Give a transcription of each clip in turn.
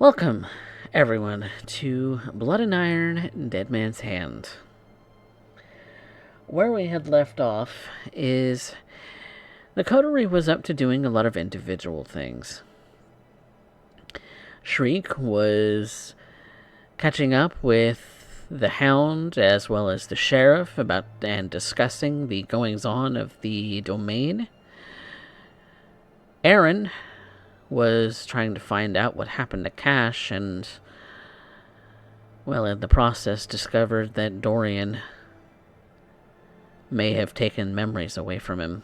Welcome, everyone, to Blood and Iron Dead Man's Hand. Where we had left off is the coterie was up to doing a lot of individual things. Shriek was catching up with the Hound as well as the Sheriff about and discussing the goings-on of the domain. Aaron was trying to find out what happened to Cash and, well, in the process discovered that Dorian may have taken memories away from him.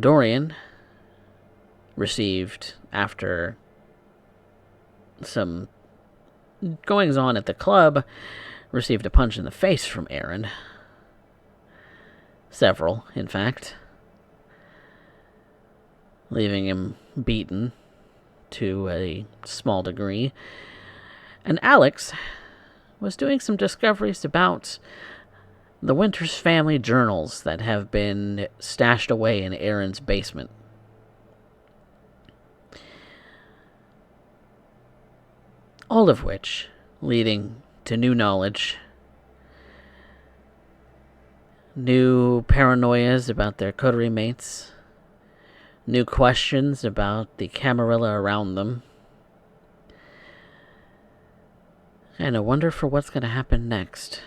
Dorian received, after some goings-on at the club, received a punch in the face from Aaron. Several, in fact. Leaving him beaten to a small degree. And Alex was doing some discoveries about the Winters family journals that have been stashed away in Aaron's basement. All of which leading to new knowledge, new paranoias about their coterie mates, new questions about the Camarilla around them, and a wonder for what's going to happen next.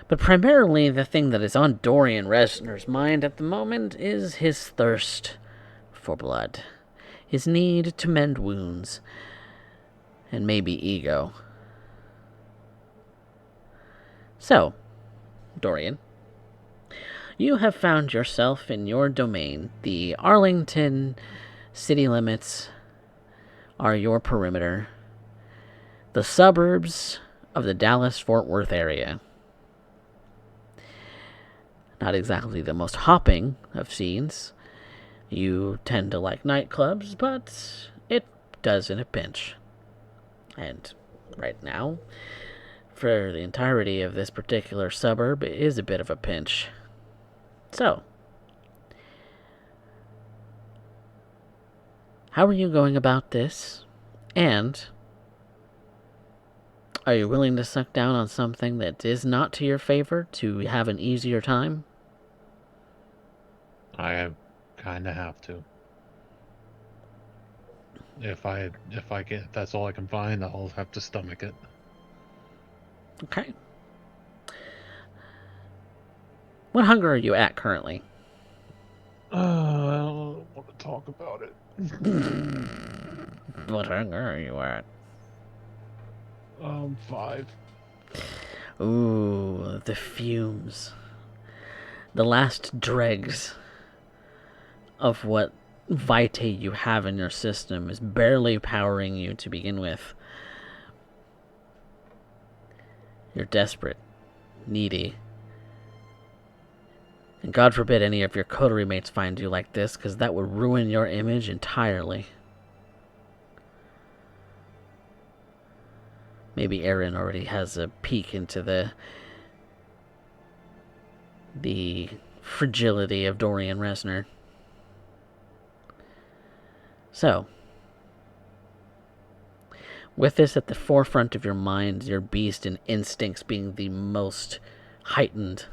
But primarily, the thing that is on Dorian Resner's mind at the moment is his thirst for blood, his need to mend wounds, and maybe ego. So, Dorian, you have found yourself in your domain. The Arlington city limits are your perimeter. The suburbs of the Dallas-Fort Worth area. Not exactly the most hopping of scenes. You tend to like nightclubs, but it does in a pinch. And right now, for the entirety of this particular suburb, it is a bit of a pinch. So, how are you going about this? And are you willing to suck down on something that is not to your favor to have an easier time? I kind of have to. If that's all I can find, I'll have to stomach it. Okay. What hunger are you at currently? I don't want to talk about it. What hunger are you at? 5. Ooh, the fumes. The last dregs of what vitae you have in your system is barely powering you to begin with. You're desperate, needy. And God forbid any of your coterie mates find you like this, because that would ruin your image entirely. Maybe Aaron already has a peek into the fragility of Dorian Resner. So, with this at the forefront of your mind, your beast and instincts being the most heightened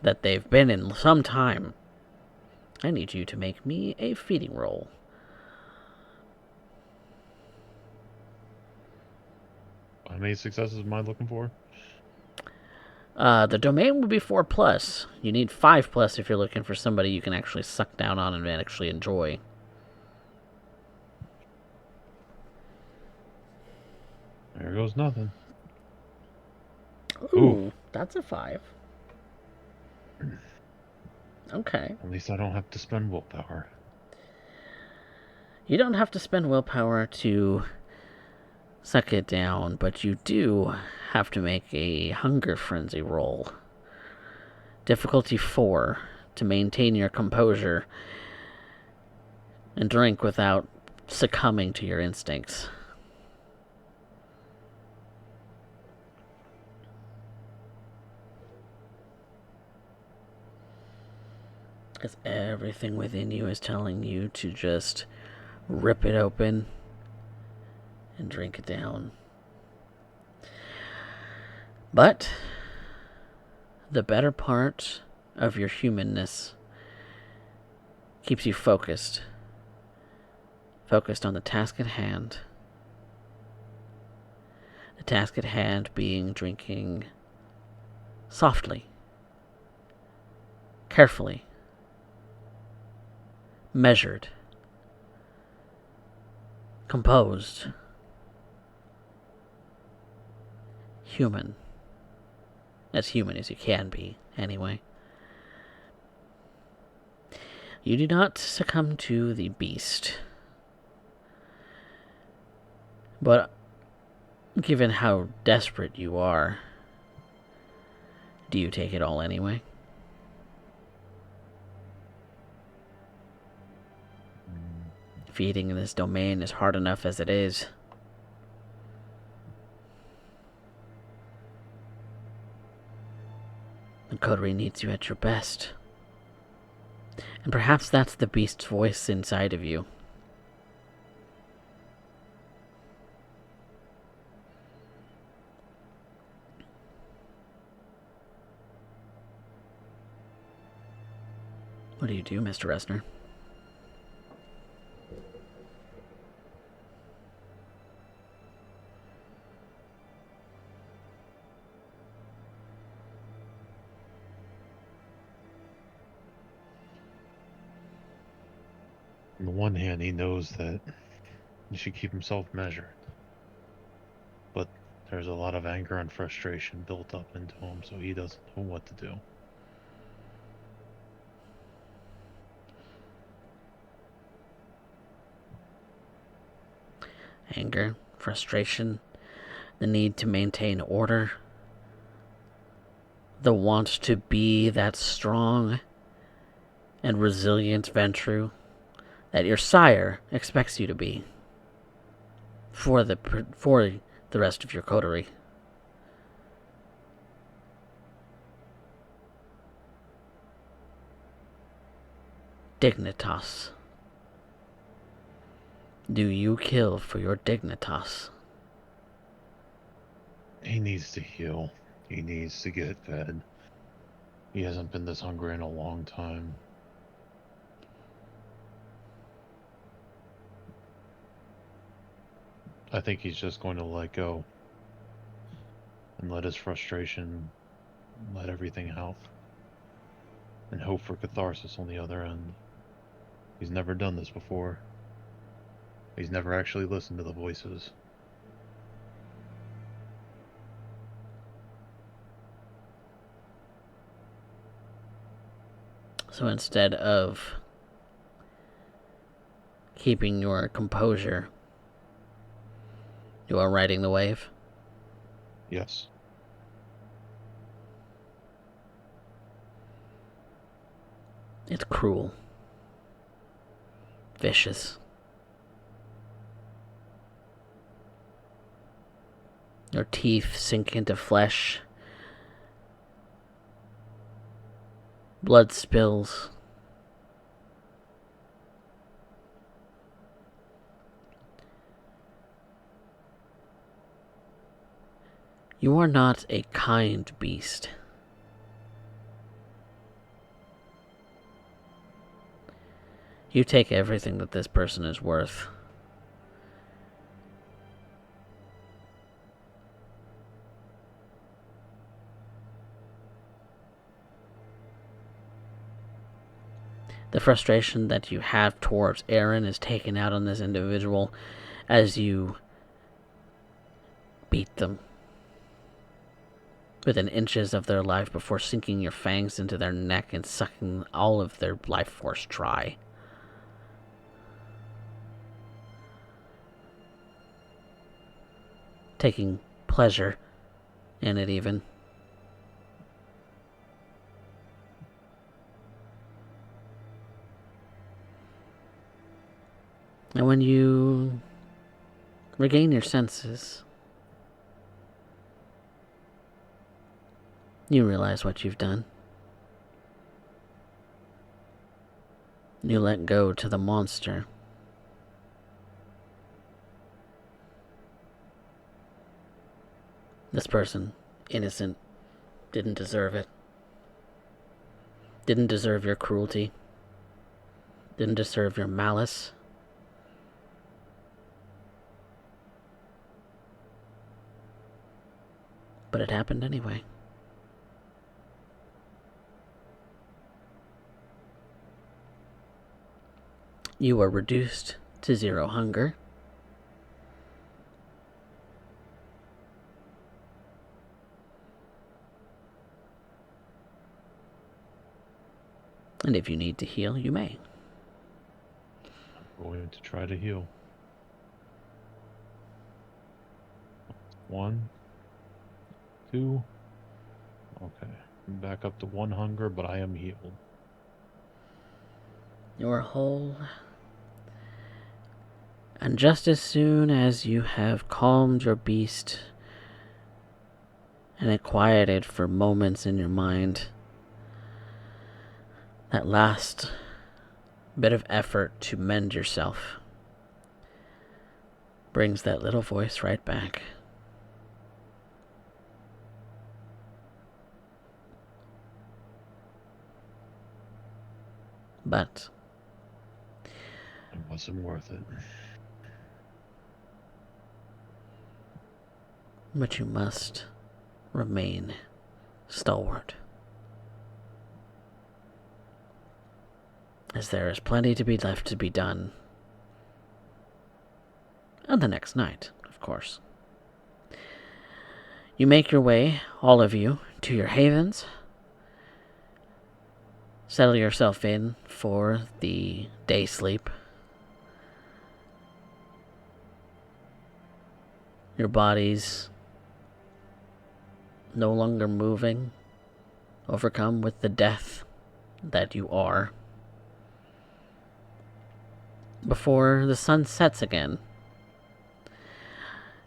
that they've been in some time, I need you to make me a feeding roll. How many successes am I looking for? The domain would be 4+. You need 5+ if you're looking for somebody you can actually suck down on and actually enjoy. There goes nothing. Ooh, that's a 5. Okay. At least I don't have to spend willpower. You don't have to spend willpower to suck it down, but you do have to make a hunger frenzy roll. Difficulty 4 to maintain your composure and drink without succumbing to your instincts. Because everything within you is telling you to just rip it open and drink it down. But the better part of your humanness keeps you focused. Focused on the task at hand. The task at hand being drinking softly, carefully, measured, composed, human. As human as you can be, anyway. You do not succumb to the beast. But given how desperate you are, do you take it all anyway? Feeding in this domain is hard enough as it is. The coterie needs you at your best. And perhaps that's the beast's voice inside of you. What do you do, Mr. Resner? On the one hand, he knows that he should keep himself measured. But there's a lot of anger and frustration built up into him, so he doesn't know what to do. Anger, frustration, the need to maintain order, the want to be that strong and resilient Ventru that your sire expects you to be for the rest of your coterie. Dignitas. Do you kill for your dignitas? He needs to heal. He needs to get fed. He hasn't been this hungry in a long time. I think he's just going to let go and let his frustration, let everything out, and hope for catharsis on the other end. He's never done this before. He's never actually listened to the voices. So instead of keeping your composure, you are riding the wave? Yes. It's cruel. Vicious. Your teeth sink into flesh. Blood spills. You are not a kind beast. You take everything that this person is worth. The frustration that you have towards Aaron is taken out on this individual as you beat them within inches of their life before sinking your fangs into their neck and sucking all of their life force dry. Taking pleasure in it even. And when you regain your senses, you realize what you've done. You let go to the monster. This person, innocent, didn't deserve it. Didn't deserve your cruelty. Didn't deserve your malice. But it happened anyway. You are reduced to 0 hunger. And if you need to heal, you may. I'm going to try to heal. 1, 2. Okay. I'm back up to 1 hunger, but I am healed. You're whole. And just as soon as you have calmed your beast and it quieted for moments in your mind, that last bit of effort to mend yourself brings that little voice right back. But It wasn't worth it. you must remain stalwart. As there is plenty to be left to be done. And the next night, of course. You make your way, all of you, to your havens. Settle yourself in for the day sleep. Your bodies no longer moving, overcome with the death that you are. Before the sun sets again,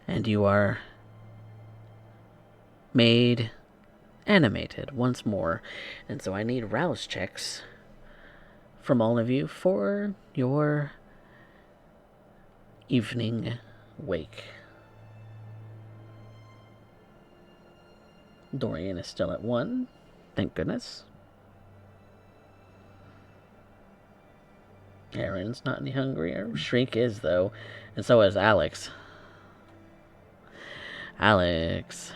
and you are made animated once more. And so I need rouse checks from all of you for your evening wake. Dorian is still at 1. Thank goodness. Aaron's not any hungrier. Shriek is, though. And so is Alex. Alex,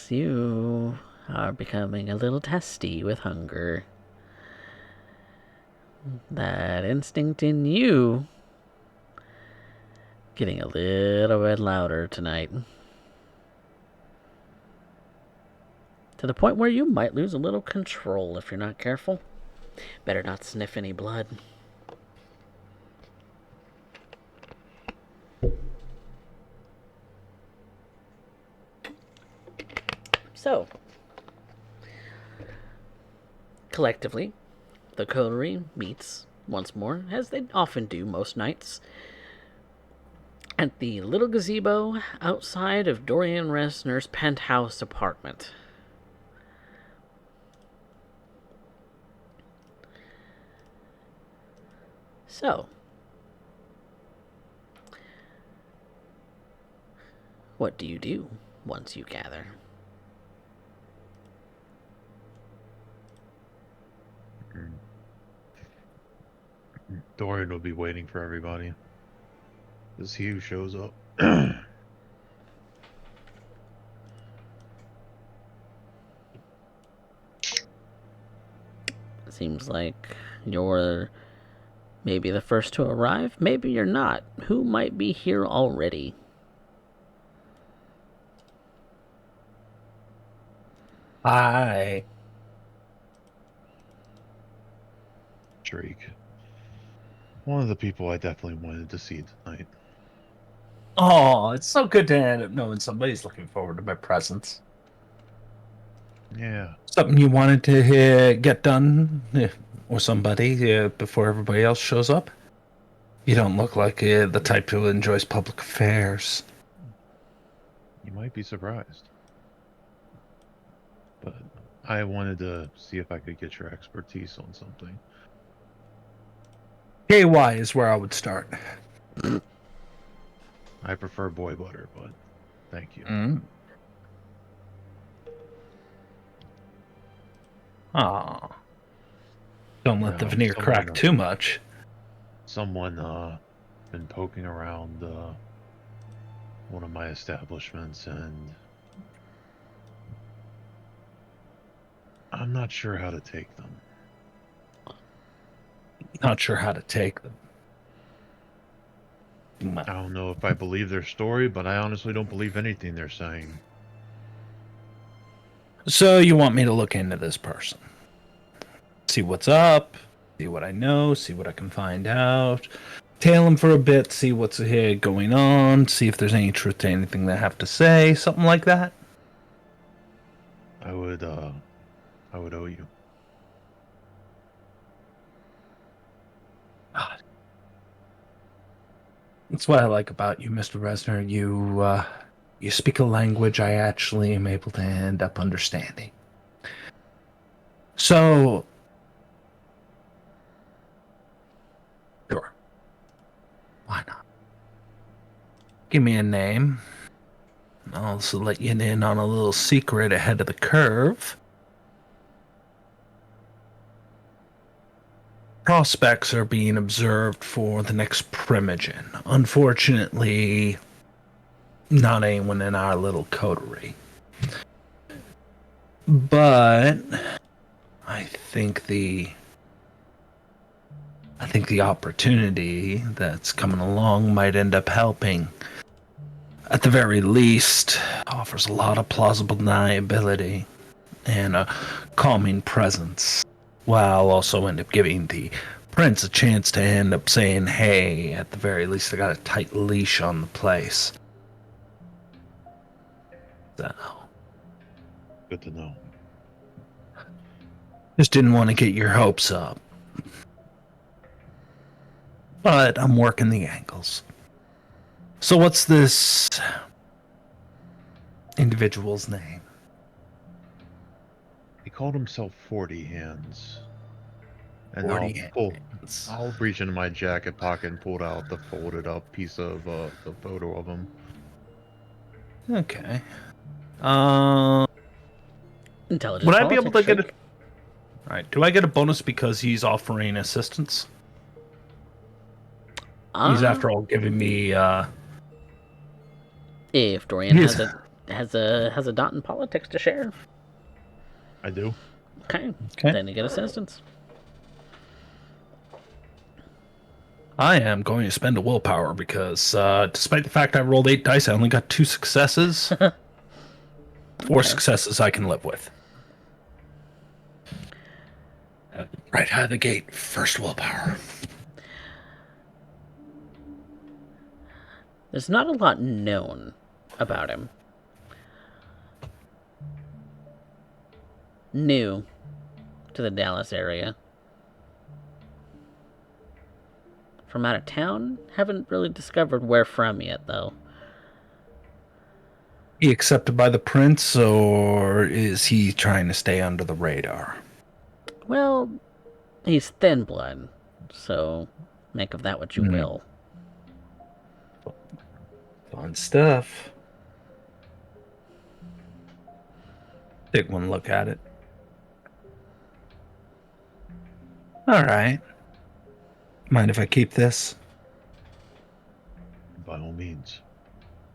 you are becoming a little testy with hunger. That instinct in you getting a little bit louder tonight. To the point where you might lose a little control if you're not careful. Better not sniff any blood. So, collectively, the coterie meets once more, as they often do most nights, at the little gazebo outside of Dorian Resner's penthouse apartment. So, what do you do once you gather? Dorian will be waiting for everybody. It's he who shows up. Seems like you're maybe the first to arrive. Maybe you're not. Who might be here already? Hi. Drake. One of the people I definitely wanted to see tonight. Oh, it's so good to end up knowing somebody's looking forward to my presence. Yeah. Something you wanted to get done with somebody before everybody else shows up? You don't look like the type who enjoys public affairs. You might be surprised. But I wanted to see if I could get your expertise on something. KY is where I would start. I prefer boy butter, but thank you. Aw. Don't let the Yeah, veneer crack too much. Someone been poking around one of my establishments, and I'm not sure how to take them. Not sure how to take them. I don't know if I believe their story, but I honestly don't believe anything they're saying. So you want me to look into this person? See what's up, see what I know, see what I can find out. Tail him for a bit, see what's here going on, see if there's any truth to anything they have to say, something like that. I would owe you. God. That's what I like about you, Mr. Resner. You speak a language I actually am able to end up understanding. So, sure. Why not? Give me a name. I'll also let you in on a little secret ahead of the curve. Prospects are being observed for the next primogen. Unfortunately, not anyone in our little coterie. But I think the opportunity that's coming along might end up helping. At the very least, offers a lot of plausible deniability and a calming presence, while also end up giving the prince a chance to end up saying, hey, at the very least I got a tight leash on the place. So, Good to know. just didn't want to get your hopes up. But I'm working the angles. So what's this individual's name? He called himself 40 Hands. And 40 Hands. I'll reach into my jacket pocket and pulled out the folded up piece of the photo of him. Okay. Intelligence. Would I be able to check. get it? All right. Do I get a bonus because he's offering assistance? He's after all giving me. If Dorian has a dot in politics to share. I do. Okay. Then you get assistance. I am going to spend a willpower because, despite the fact I rolled 8 dice, I only got 2 successes. 4 successes I can live with. Right out of the gate, first willpower. There's not a lot known about him. New to the Dallas area. From out of town, haven't really discovered where from yet, though. He accepted by the prince, or is he trying to stay under the radar? Well, he's thin blood, so make of that what you will. Fun stuff. Take one look at it. All right. Mind if I keep this? By all means.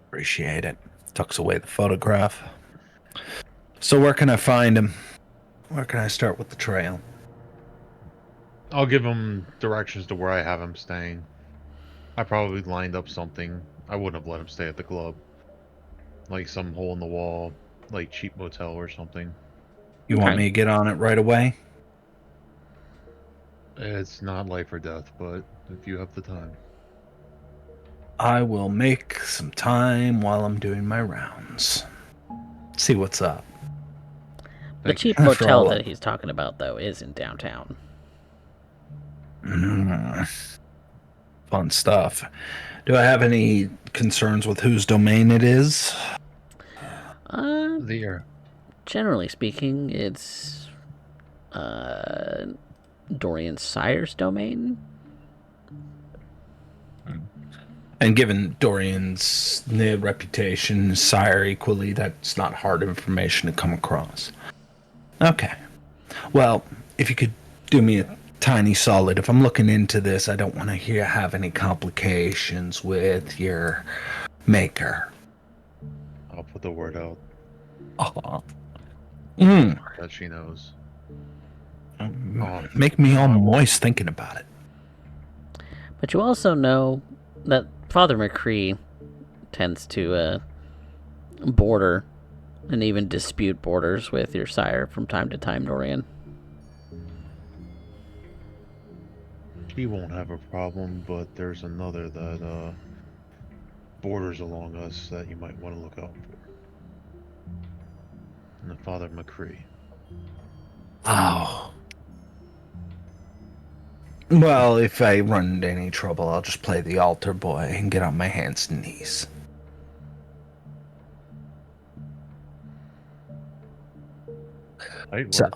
Appreciate it. Tucks away the photograph. So where can I find him? Where can I start with the trail? I'll give him directions to where I have him staying. I probably lined up something. I wouldn't have let him stay at the club. Like some hole in the wall, like cheap motel or something. You want me to get on it right away? It's not life or death, but if you have the time. I will make some time while I'm doing my rounds. See what's up. The cheap motel that he's talking about, though, is in downtown. Fun stuff. Do I have any concerns with whose domain it is? Generally speaking, it's Dorian Sire's domain. And given Dorian's reputation, Sire equally, that's not hard information to come across. Okay. Well, if you could do me a tiny solid, if I'm looking into this, I don't want to have any complications with your maker. I'll put the word out that she knows. Make me all moist thinking about it. But you also know that Father McCree tends to border and even dispute borders with your sire from time to time, Dorian. She won't have a problem, but there's another that borders along us that you might want to look out for. And the Father McCree. Oh. Well, if I run into any trouble, I'll just play the altar boy and get on my hands and knees. So,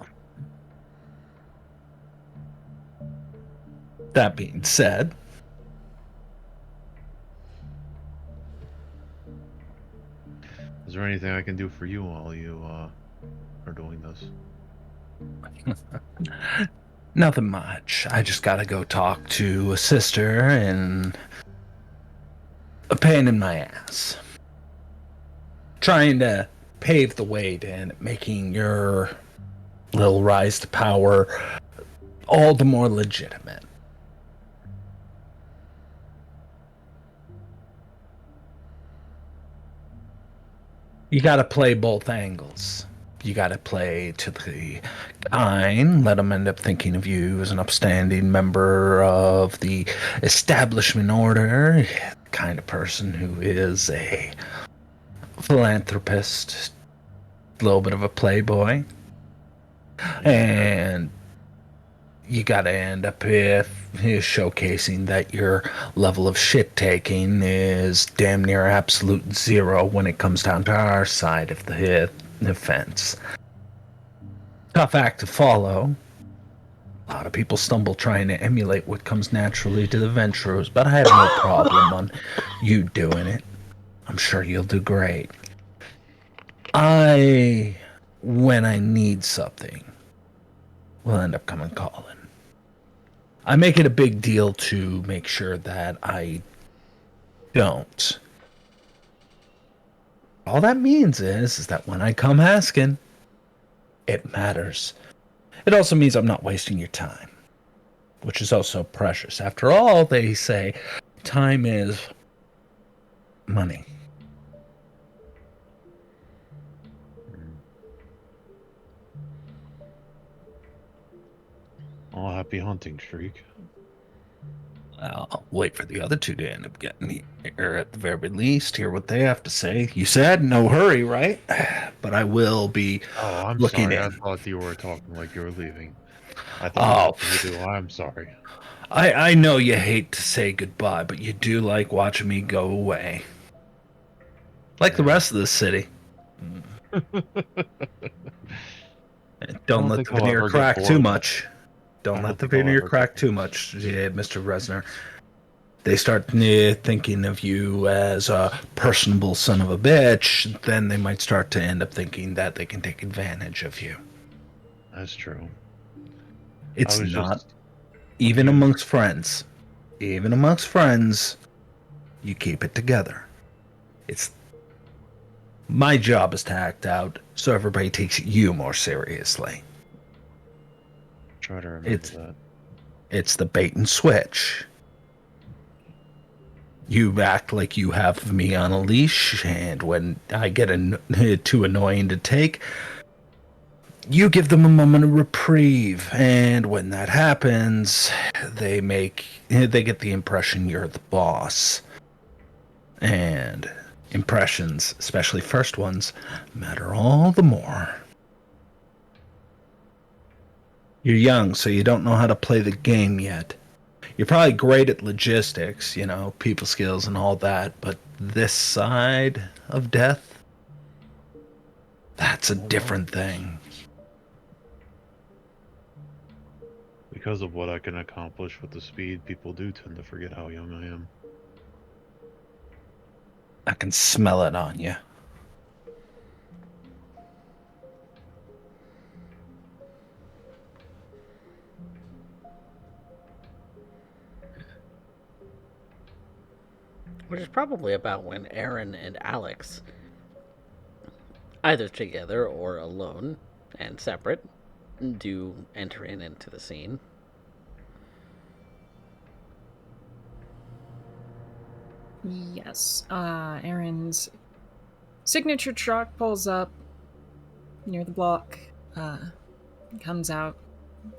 that being said, is there anything I can do for you while you are doing this? nothing much. I just gotta go talk to a sister and a pain in my ass. Trying to pave the way to making your little rise to power all the more legitimate. You gotta play both angles. You gotta play to the kind, let them end up thinking of you as an upstanding member of the establishment order, the kind of person who is a philanthropist, a little bit of a playboy. And you gotta end up with showcasing that your level of shit taking is damn near absolute zero when it comes down to our side of the fence. Tough act to follow. A lot of people stumble trying to emulate what comes naturally to the Ventrose, but I have no problem on you doing it. I'm sure you'll do great. When I need something, will end up coming calling. I make it a big deal to make sure that I don't. All that means is that when I come asking, it matters. It also means I'm not wasting your time, which is also precious. After all, they say time is money. Oh, happy hunting, Shriek. I'll wait for the other two to end up getting here at the very least, hear what they have to say. You said no hurry, right? But I will be I'm looking sorry. in. I thought you were talking like you were leaving. I thought you do. I'm sorry. I know you hate to say goodbye, but you do like watching me go away. Like the rest of the city. Don't let the veneer crack too much. Don't let the veneer crack too much, Mr. Resner. They start thinking of you as a personable son of a bitch, then they might start to end up thinking that they can take advantage of you. That's true. It's not. Even amongst friends. Even amongst friends, you keep it together. It's my job is to act out so everybody takes you more seriously. Try to remember that. It's the bait and switch. You act like you have me on a leash, and when I get too annoying to take, you give them a moment of reprieve, and when that happens, they get the impression you're the boss. And impressions, especially first ones, matter all the more. You're young, so you don't know how to play the game yet. You're probably great at logistics, people skills and all that, but this side of death, That's a different thing. Because of what I can accomplish with the speed, people do tend to forget how young I am. I can smell it on you. Which is probably about when Aaron and Alex, either together or alone and separate, do enter into the scene. Yes. Aaron's signature truck pulls up near the block. Comes out.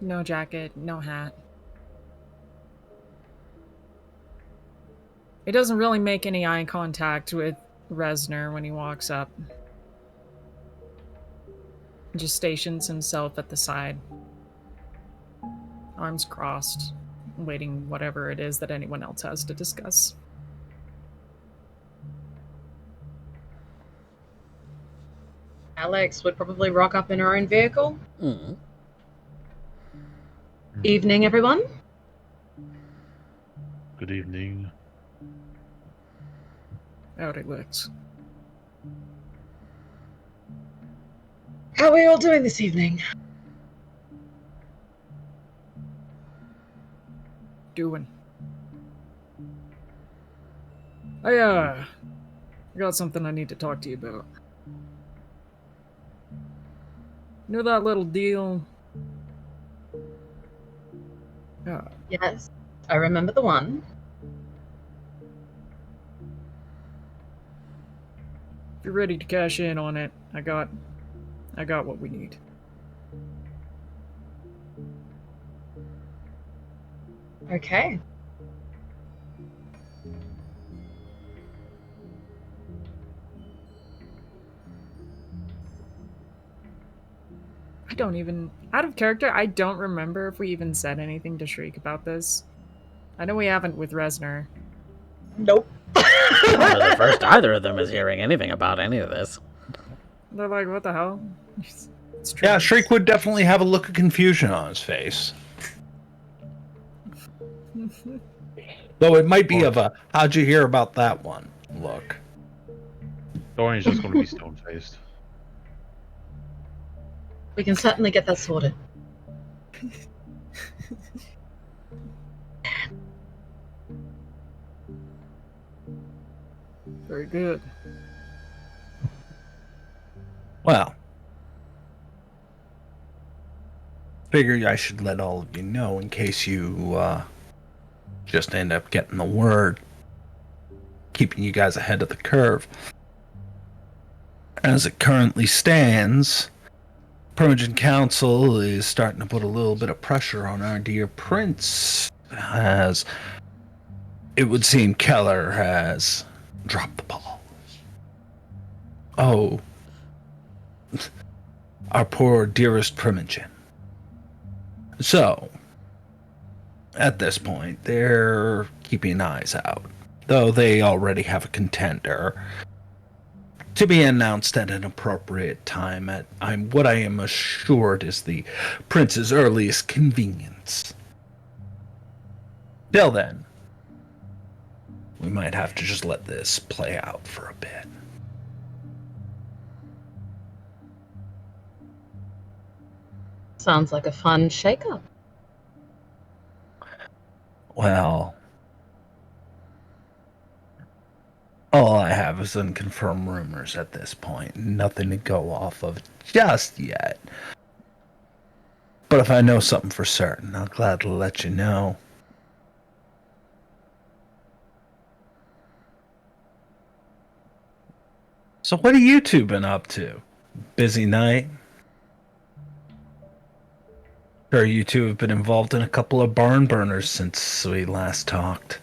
No jacket, no hat. He doesn't really make any eye contact with Resner when he walks up. He just stations himself at the side. Arms crossed, waiting whatever it is that anyone else has to discuss. Alex would probably rock up in her own vehicle. Mm. Evening, everyone. Good evening. Howdy, Lex. How are we all doing this evening? Doing. I got something I need to talk to you about. You know that little deal? Yes, I remember the one. If you're ready to cash in on it, I got what we need. Okay. I don't even, out of character, I don't remember if we even said anything to Shriek about this. I know we haven't with Resner. Nope. Well, the first either of them is hearing anything about any of this. They're like, what the hell? It's true. Yeah, Shriek would definitely have a look of confusion on his face. Though it might be of a, how'd you hear about that one look. Dorian's just going to be stone-faced. We can certainly get that sorted. Very good. Well, figure I should let all of you know in case you just end up getting the word, keeping you guys ahead of the curve. As it currently stands, Primogen Council is starting to put a little bit of pressure on our dear prince, as it would seem Keller has dropped the ball. Oh, our poor dearest Primogen. So, at this point, they're keeping eyes out, though they already have a contender to be announced at an appropriate time at what I am assured is the prince's earliest convenience. Till then, we might have to just let this play out for a bit. Sounds like a fun shake-up. Well, all I have is unconfirmed rumors at this point. Nothing to go off of just yet. But if I know something for certain, I'll gladly let you know. So what have you two been up to? Busy night? Sure, you two have been involved in a couple of barn burners since we last talked.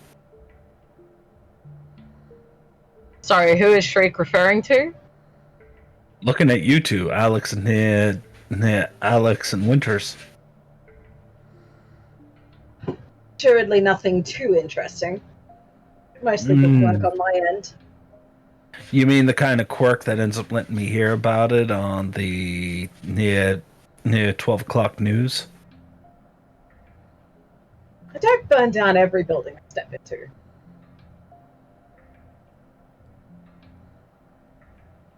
Sorry, who is Shriek referring to? Looking at you two, Alex and Alex and Winters. Assuredly nothing too interesting. Mostly bookwork on my end. You mean the kind of quirk that ends up letting me hear about it on the near 12 o'clock news? I don't burn down every building I step into.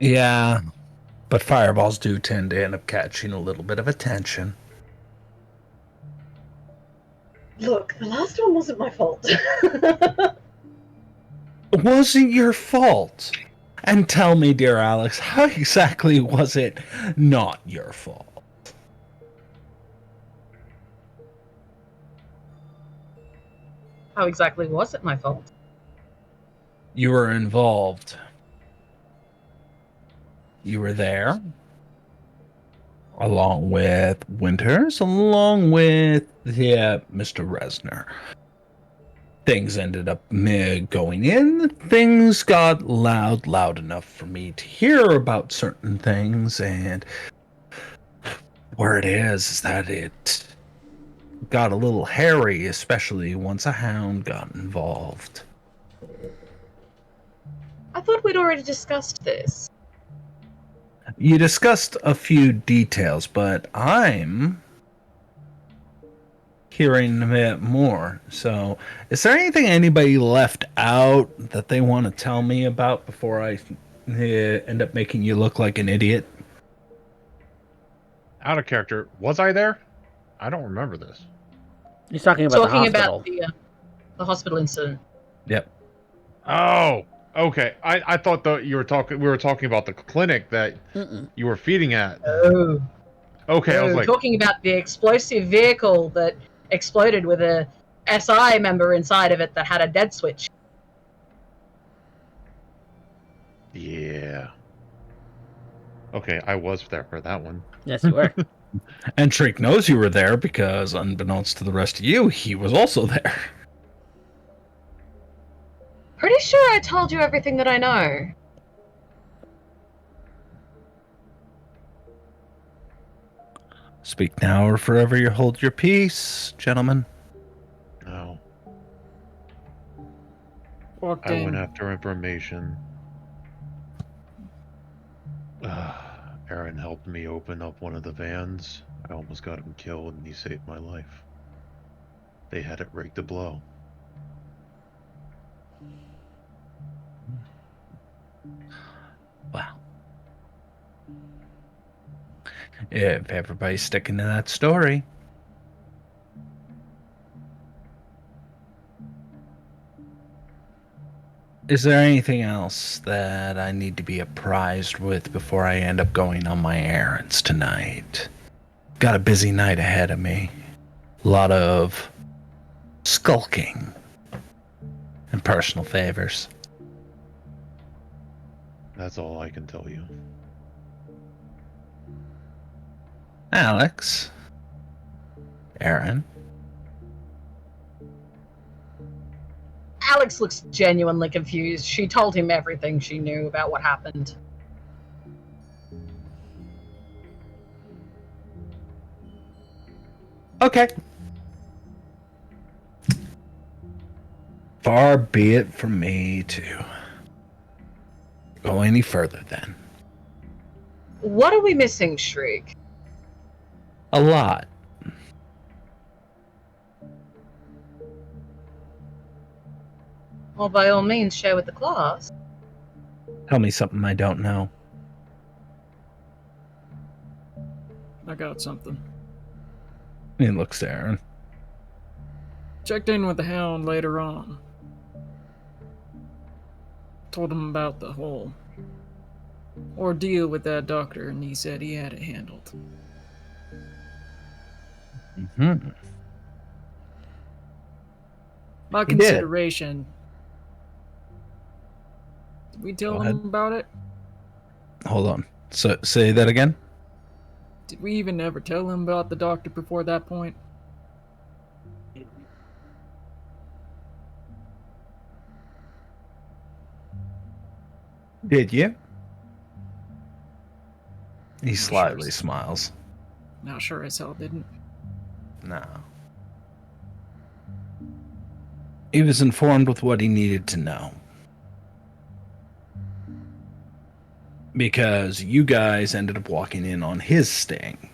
Yeah, but fireballs do tend to end up catching a little bit of attention. Look, the last one wasn't my fault. It wasn't your fault. And tell me, dear Alex, how exactly was it not your fault? How exactly was it my fault? You were involved. You were there, along with Winters, along with Mr. Resner. Things ended up going in. Things got loud enough for me to hear about certain things, and where it is that it got a little hairy, especially once a hound got involved. I thought we'd already discussed this. You discussed a few details, but I'm hearing a bit more. So, is there anything anybody left out that they want to tell me about before I end up making you look like an idiot? Out of character. Was I there? I don't remember this. He's talking about the hospital. The hospital incident. Yep. Oh, okay. I thought we were talking about the clinic that you were feeding at. Oh. Okay, I was like talking about the explosive vehicle that exploded with a SI member inside of it that had a dead switch. yeah. Okay, I was there for that one. Yes, you were. And Shriek knows you were there because, unbeknownst to the rest of you, he was also there. Pretty sure I told you everything that I know. Speak now or forever you hold your peace, gentlemen. No. Walked I in. went after information. Aaron helped me open up one of the vans. I almost got him killed, and he saved my life. They had it rigged to blow. Wow. If everybody's sticking to that story. Is there anything else that I need to be apprised with before I end up going on my errands tonight? Got a busy night ahead of me. A lot of skulking and personal favors. That's all I can tell you. Alex. Aaron. Alex looks genuinely confused. She told him everything she knew about what happened. Okay. Far be it from me to go any further then. What are we missing, Shriek? A lot. Well, by all means, share with the class. Tell me something I don't know. I got something. He looks at Aaron. Checked in with the Hound later on. Told him about the whole ordeal with that doctor, and he said he had it handled. Mm-hmm. My He consideration. Did we tell Go him ahead. about it? Hold on. So say that again? Did we even ever tell him about the doctor before that point? Did you? He slightly smiles. Not sure as hell didn't. No. He was informed with what he needed to know. because you guys ended up walking in on his sting,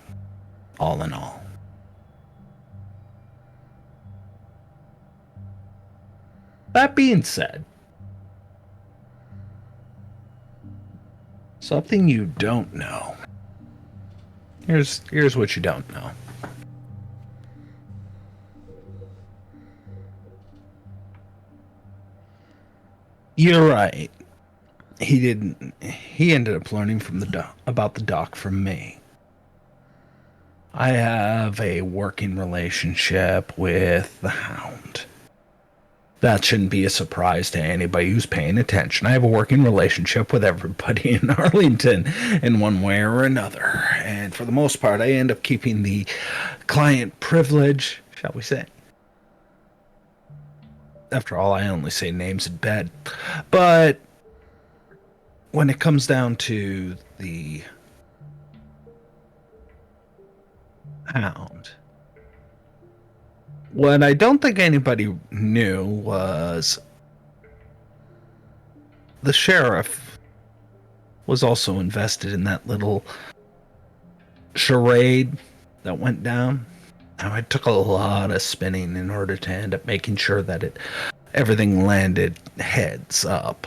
all in all. That being said, something you don't know. Here's what you don't know. You're right. He ended up learning from about the doc from me. I have a working relationship with the Hound. That shouldn't be a surprise to anybody who's paying attention. I have a working relationship with everybody in Arlington in one way or another. And for the most part, I end up keeping the client privilege, shall we say. After all, I only say names in bed. But when it comes down to the Hound, what I don't think anybody knew was the sheriff was also invested in that little charade that went down. Now, it took a lot of spinning in order to end up making sure that everything landed heads up.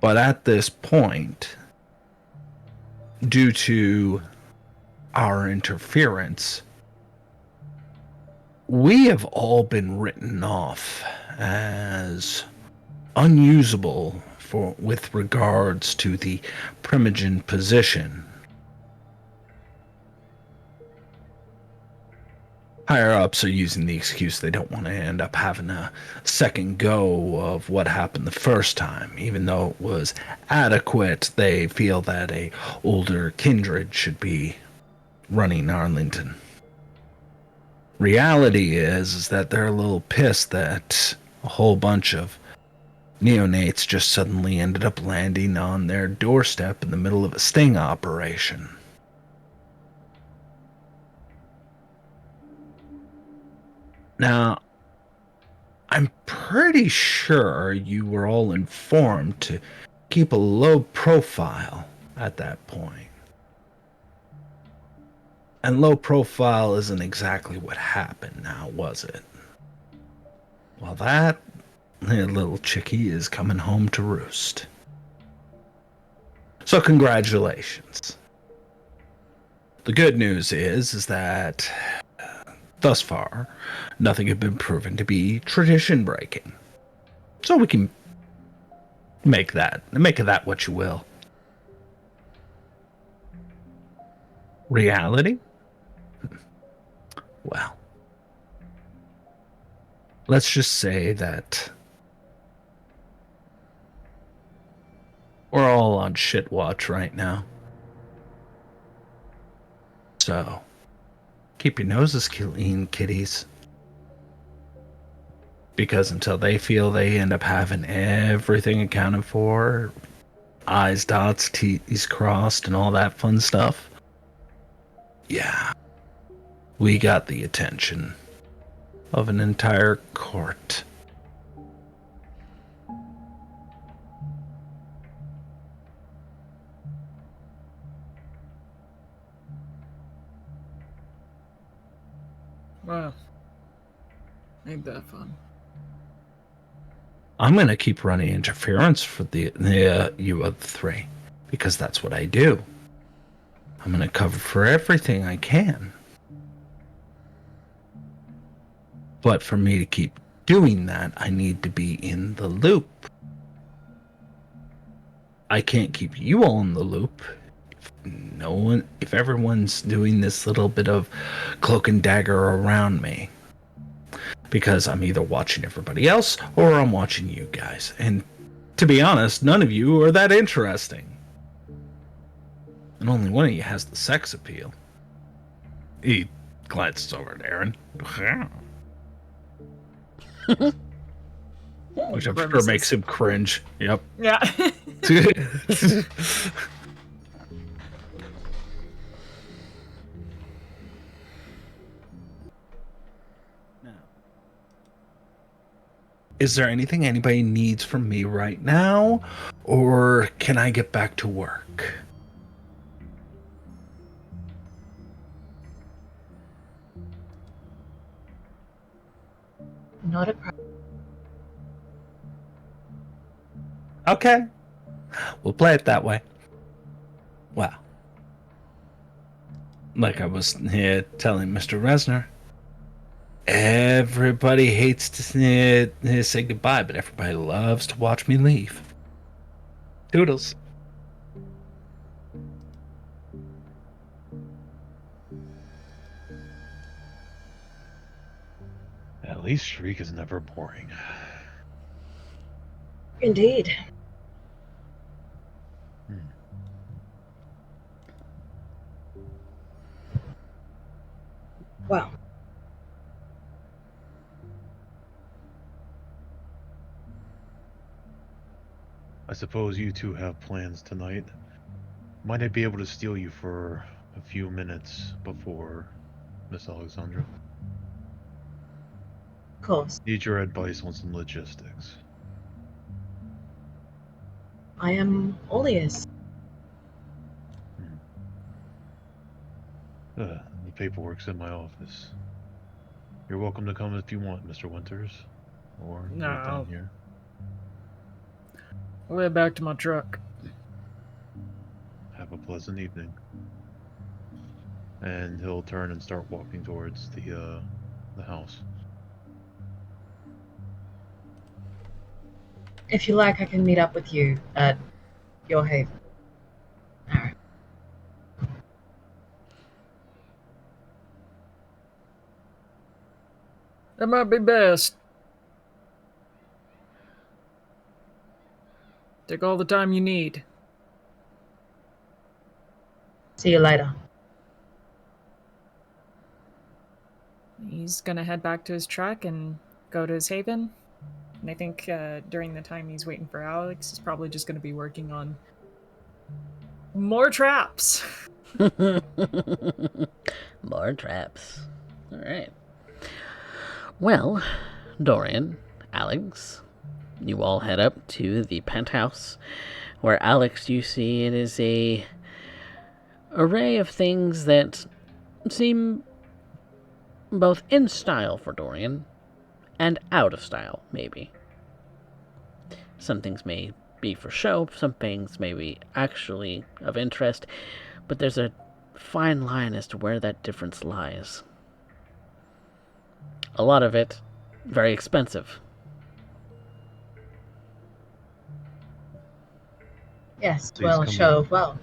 But at this point, due to our interference, we have all been written off as unusable with regards to the Primogen position. Higher ups are using the excuse they don't want to end up having a second go of what happened the first time. Even though it was adequate, they feel that a older kindred should be running Arlington. Reality is that they're a little pissed that a whole bunch of neonates just suddenly ended up landing on their doorstep in the middle of a sting operation. Now, I'm pretty sure you were all informed to keep a low profile at that point. And low profile isn't exactly what happened now, was it? Well, that little chickie is coming home to roost. So congratulations. The good news is that thus far, nothing had been proven to be tradition breaking. So we can make of that what you will. Reality? Well, let's just say that we're all on shit watch right now. So, keep your noses clean, kiddies. Because until they feel they end up having everything accounted for, I's dots, T's crossed, and all that fun stuff, yeah, we got the attention of an entire court. Wow. Ain't that fun. I'm going to keep running interference for the you of the three, because that's what I do. I'm going to cover for everything I can. But for me to keep doing that, I need to be in the loop. I can't keep you all in the loop if everyone's doing this little bit of cloak and dagger around me. Because I'm either watching everybody else or I'm watching you guys. And to be honest, none of you are that interesting. And only one of you has the sex appeal. He glances over at Aaron. Which I'm sure makes him cringe. Yep. Yeah. Is there anything anybody needs from me right now? Or can I get back to work? Not a problem. Okay. We'll play it that way. Wow. Like I was here telling Mr. Resner, everybody hates to say goodbye, but everybody loves to watch me leave. Toodles. At least Shriek is never boring. Indeed. Well, I suppose you two have plans tonight. Might I be able to steal you for a few minutes before Miss Alexandra? of course. Need your advice on some logistics. I am all ears. The paperwork's in my office. You're welcome to come if you want, Mr. Winters. Or wait down here. I'll head back to my truck. Have a pleasant evening. And he'll turn and start walking towards the house. If you like, I can meet up with you at your haven. Alright. That might be best. Take all the time you need. See you later. He's gonna head back to his truck and go to his haven. And I think during the time he's waiting for Alex, he's probably just gonna be working on more traps. More traps. Alright. Well, Dorian, Alex, you all head up to the penthouse, where Alex, you see it is a array of things that seem both in style for Dorian and out of style, maybe. Some things may be for show, some things may be actually of interest, but there's a fine line as to where that difference lies. A lot of it very expensive. Yes, Please well, come show with- of wealth.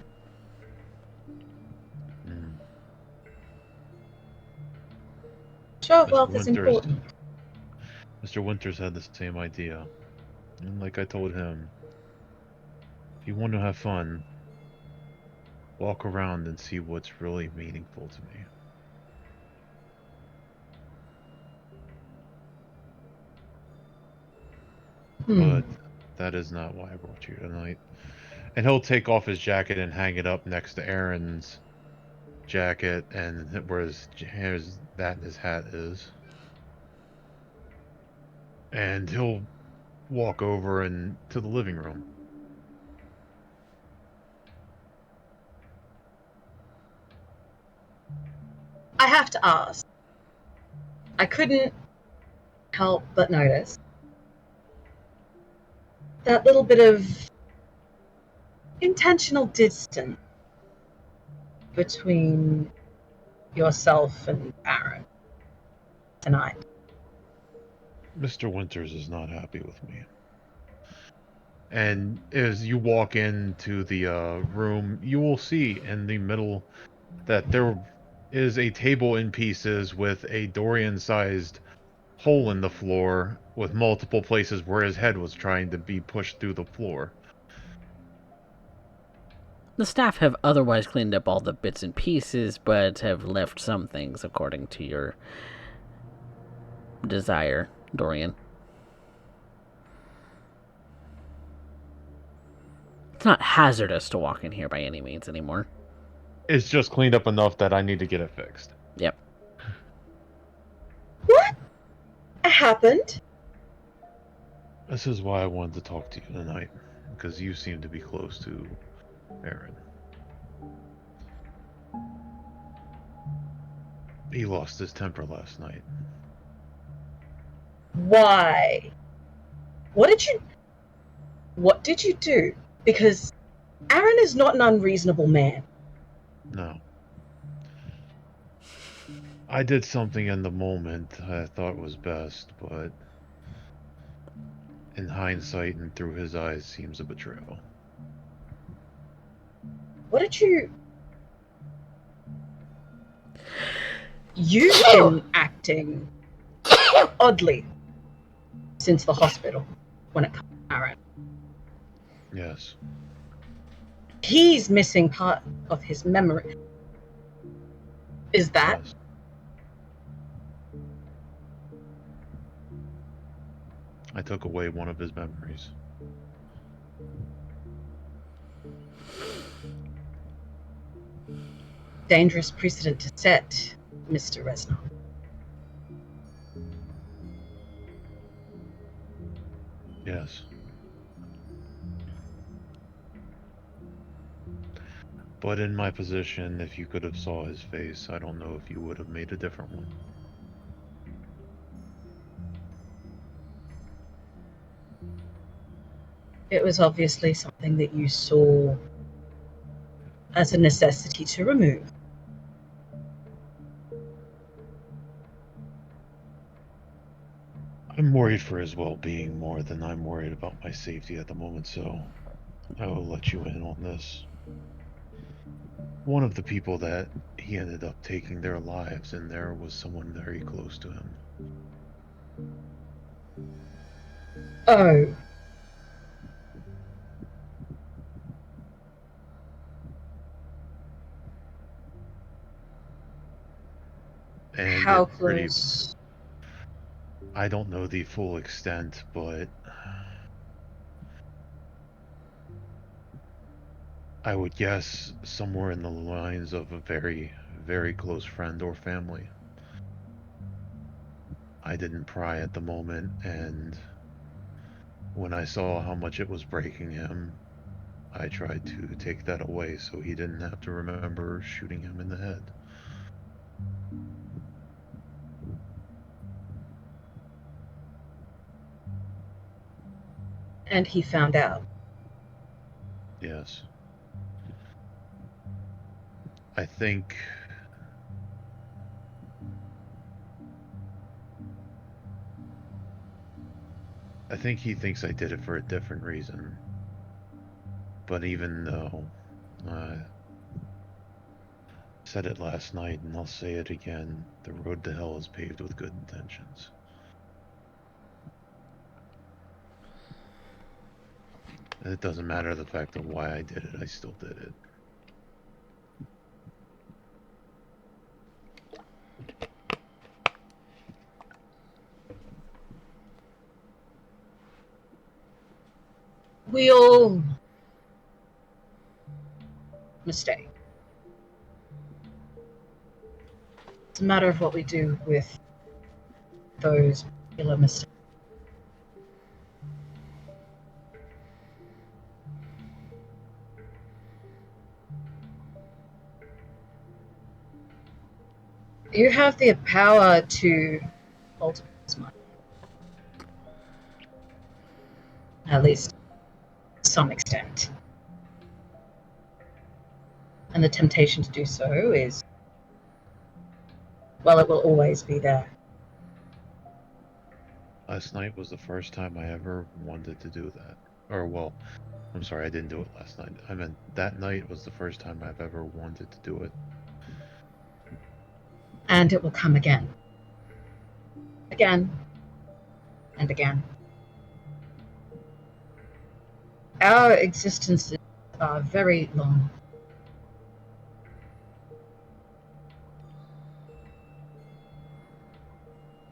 Show of Mr. wealth is Winters. important. Mr. Winters had the same idea. And like I told him, if you want to have fun, walk around and see what's really meaningful to me. But that is not why I brought you tonight. And he'll take off his jacket and hang it up next to Aaron's jacket, and where his hat is. And he'll walk over and to the living room. I have to ask. I couldn't help but notice that little bit of intentional distance between yourself and Aaron tonight. Mr. Winters is not happy with me. And as you walk into the room, you will see in the middle that there is a table in pieces with a Dorian-sized hole in the floor with multiple places where his head was trying to be pushed through the floor. The staff have otherwise cleaned up all the bits and pieces, but have left some things according to your desire, Dorian. It's not hazardous to walk in here by any means anymore. It's just cleaned up enough that I need to get it fixed. Yep. What happened? This is why I wanted to talk to you tonight, because you seem to be close to Aaron. He lost his temper last night. Why? What did you do? Because Aaron is not an unreasonable man. No. I did something in the moment I thought was best, but in hindsight and through his eyes seems a betrayal. What did you... You've been acting oddly since the hospital when it comes to Aaron. Yes. He's missing part of his memory. Is that? Yes. I took away one of his memories. Dangerous precedent to set, Mr. Reznor. Yes. But in my position, if you could have saw his face, I don't know if you would have made a different one. It was obviously something that you saw as a necessity to remove. I'm worried for his well-being more than I'm worried about my safety at the moment, so I will let you in on this. One of the people that he ended up taking their lives in there was someone very close to him. Oh, And how it pretty... close? I don't know the full extent, but I would guess somewhere in the lines of a very, very close friend or family. I didn't pry at the moment, and when I saw how much it was breaking him, I tried to take that away so he didn't have to remember shooting him in the head. And he found out. Yes. I think he thinks I did it for a different reason. But even though I said it last night and I'll say it again, the road to hell is paved with good intentions. And it doesn't matter the fact of why I did it, I still did it. We all mistake. It's a matter of what we do with those particular mistakes. You have the power to alter his mind. At least to some extent. And the temptation to do so is, well, it will always be there. Last night was the first time I ever wanted to do that. Or, well, I'm sorry, I didn't do it last night. I meant that night was the first time I've ever wanted to do it. And it will come again. Again. And again. Our existences are very long.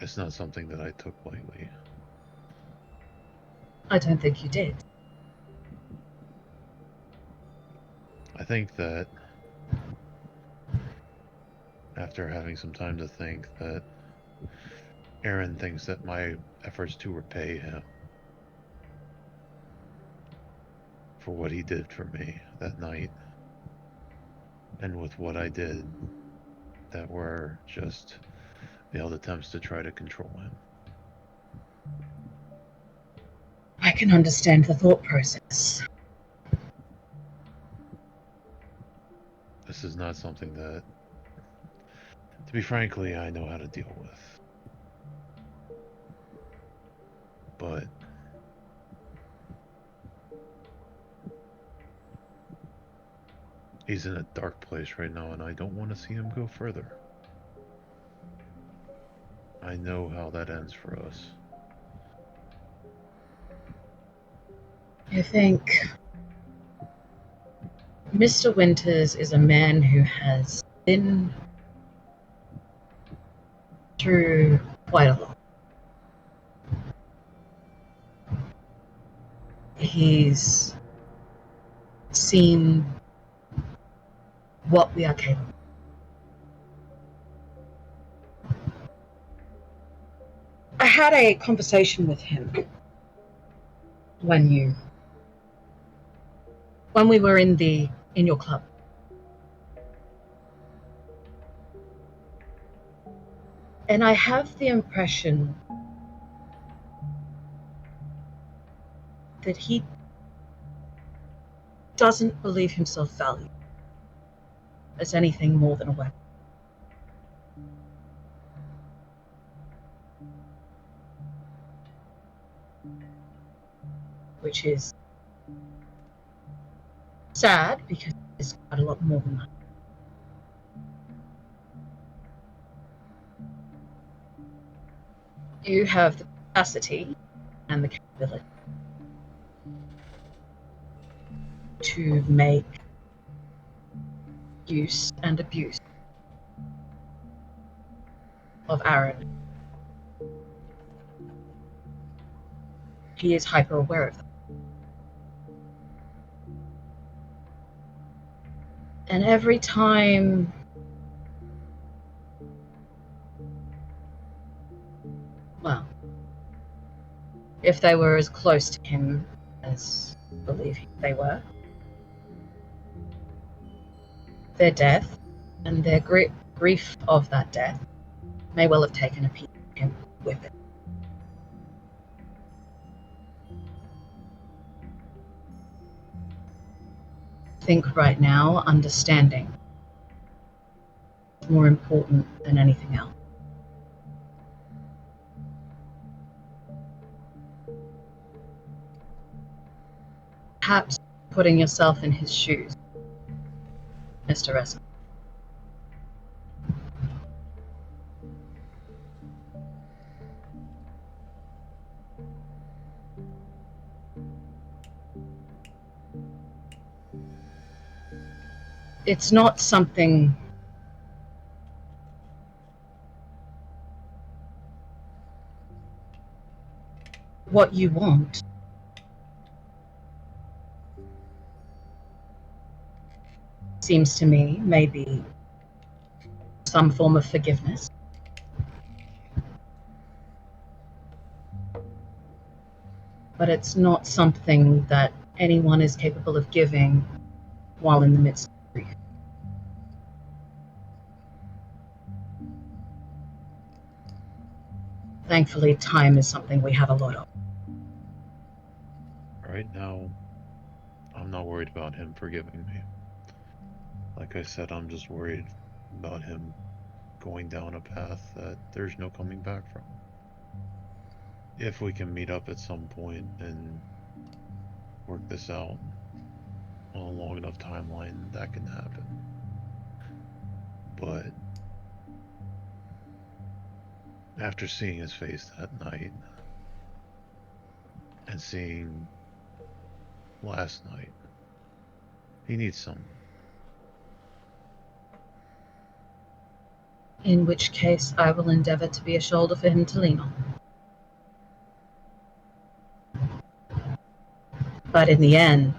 It's not something that I took lightly. I don't think you did. I think that after having some time to think that Aaron thinks that my efforts to repay him for what he did for me that night, and with what I did, that were just failed attempts to try to control him. I can understand the thought process. This is not something that, to be frankly, I know how to deal with. But he's in a dark place right now, and I don't want to see him go further. I know how that ends for us. I think Mr. Winters is a man who has been through quite a lot. He's seen what we are capable of. I had a conversation with him when we were in your club. And I have the impression that he doesn't believe himself valued as anything more than a weapon. Which is sad because it's quite a lot more than that. You have the capacity and the capability to make use and abuse of Aaron. He is hyper aware of that. And every time if they were as close to him as I believe they were, their death and their grief of that death may well have taken a piece of him with it. I think right now, understanding is more important than anything else. Perhaps putting yourself in his shoes, Mr. Esmond. It's not something what you want. Seems to me maybe some form of forgiveness. But it's not something that anyone is capable of giving while in the midst of grief. Thankfully, time is something we have a lot of. Right now, I'm not worried about him forgiving me. Like I said, I'm just worried about him going down a path that there's no coming back from. If we can meet up at some point and work this out on a long enough timeline, that can happen. But after seeing his face that night and seeing last night, he needs someone. In which case, I will endeavor to be a shoulder for him to lean on. But in the end,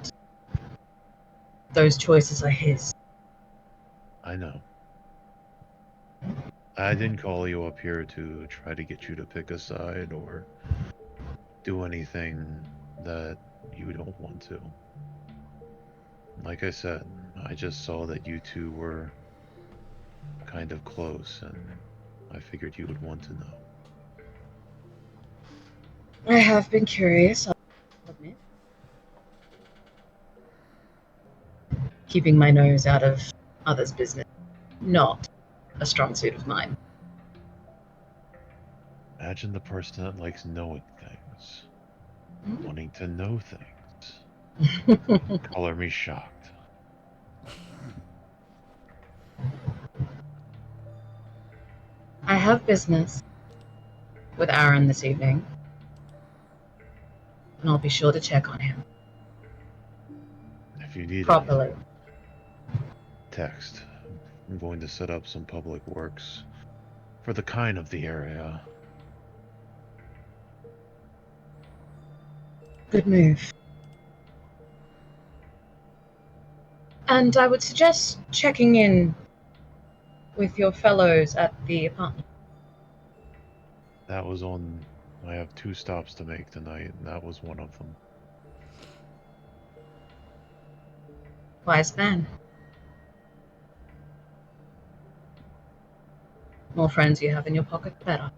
those choices are his. I know. I didn't call you up here to try to get you to pick a side or do anything that you don't want to. Like I said, I just saw that you two were kind of close, and I figured you would want to know. I have been curious, I'll admit. Keeping my nose out of others' business, not a strong suit of mine. Imagine the person that likes knowing things, Hmm? wanting to know things. Color me shocked. I have business with Aaron this evening, and I'll be sure to check on him If you need properly. anything, text. I'm going to set up some public works for the kind of the area. Good move. And I would suggest checking in with your fellows at the apartment. That was on. I have 2 stops to make tonight, and that was one of them. Wise man. More friends you have in your pocket, the better.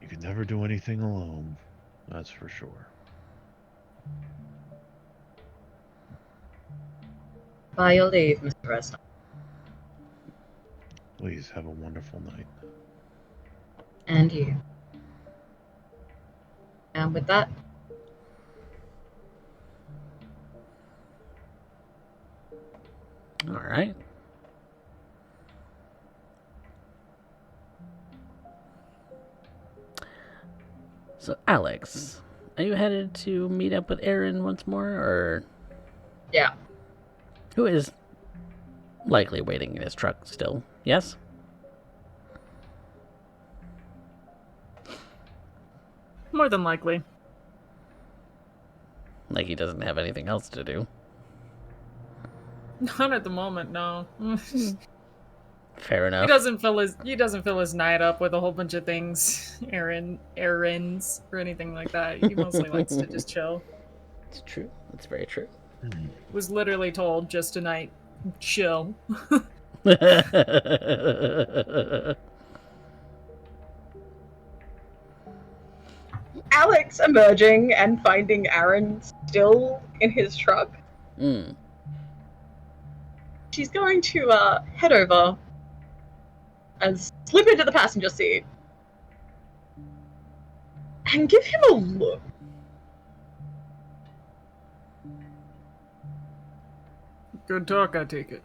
You can never do anything alone, that's for sure. By your leave, Mr. Resnick. Please have a wonderful night. And you. And with that, All right. So, Alex, are you headed to meet up with Aaron once more, or yeah. who is likely waiting in his truck still? Yes? More than likely. Like he doesn't have anything else to do. Not at the moment, no. Fair He enough. doesn't fill his night up with a whole bunch of things, errands, or anything like that. He mostly likes to just chill. It's true. It's very true. Was literally told just tonight, chill. Alex emerging and finding Aaron still in his truck. Mm. She's going to head over and slip into the passenger seat and give him a look. Good talk, I take it.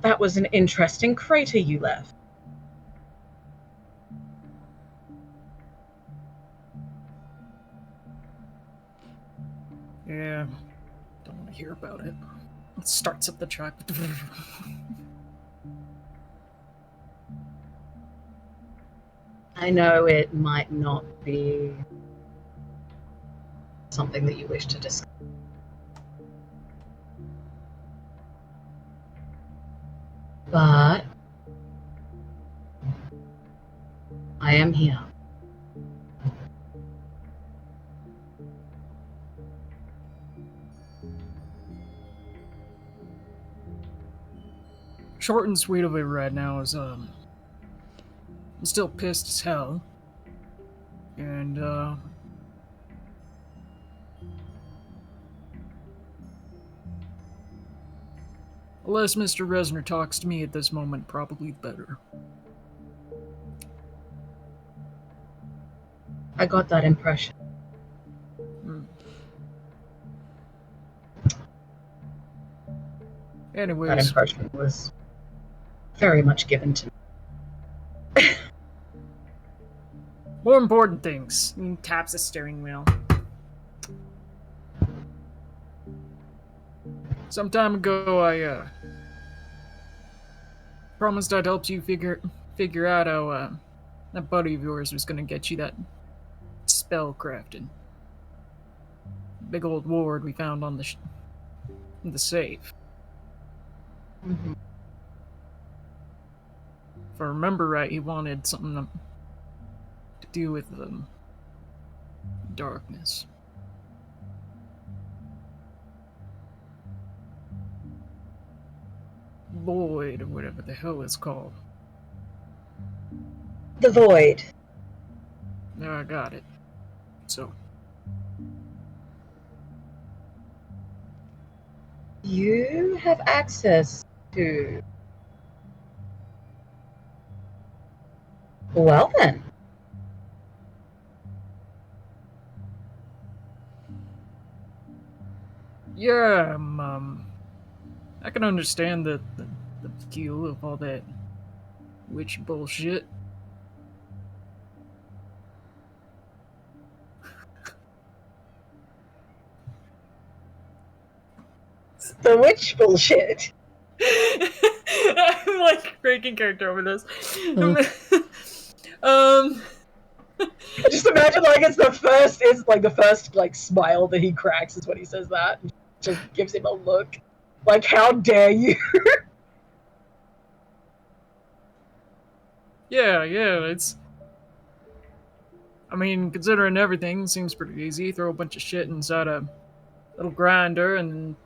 That was an interesting crater you left. Yeah, don't want to hear about it. It starts up the truck. I know it might not be something that you wish to discuss. But I am here. Short and sweet of it right now is I'm still pissed as hell. And unless Mr. Resner talks to me at this moment, probably better. I got that impression. That Anyways, impression was very much given to me. more important things. He taps the steering wheel. Some time ago, I promised I'd help you figure out how that buddy of yours was gonna get you that spell crafted. Big old ward we found on the safe. Mm-hmm. If I remember right, he wanted something to do with darkness. Void, or whatever the hell it's called. The void. Now I got it. So, You have access to. Well then. yeah, I can understand the appeal of all that witch bullshit. The witch bullshit. I'm like breaking character over this. Just imagine like it's the first like smile that he cracks is when he says that. Just gives him a look. Like, how dare you? yeah, it's. I mean, considering everything, seems pretty easy. Throw a bunch of shit inside a little grinder and then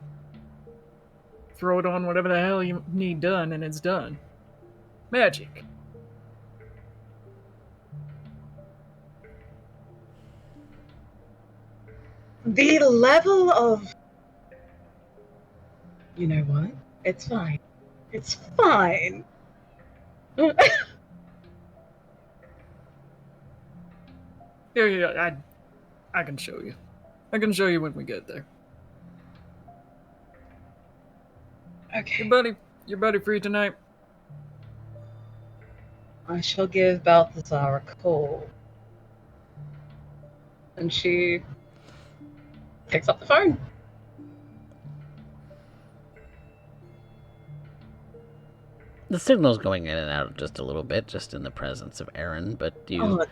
throw it on whatever the hell you need done, and it's done. Magic. The level of. You know what? It's fine. It's fine. Yeah, I can show you. I can show you when we get there. Okay. Your buddy free tonight? I shall give Balthazar a call. And she picks up the phone. The signal's going in and out just a little bit, just in the presence of Aaron, but you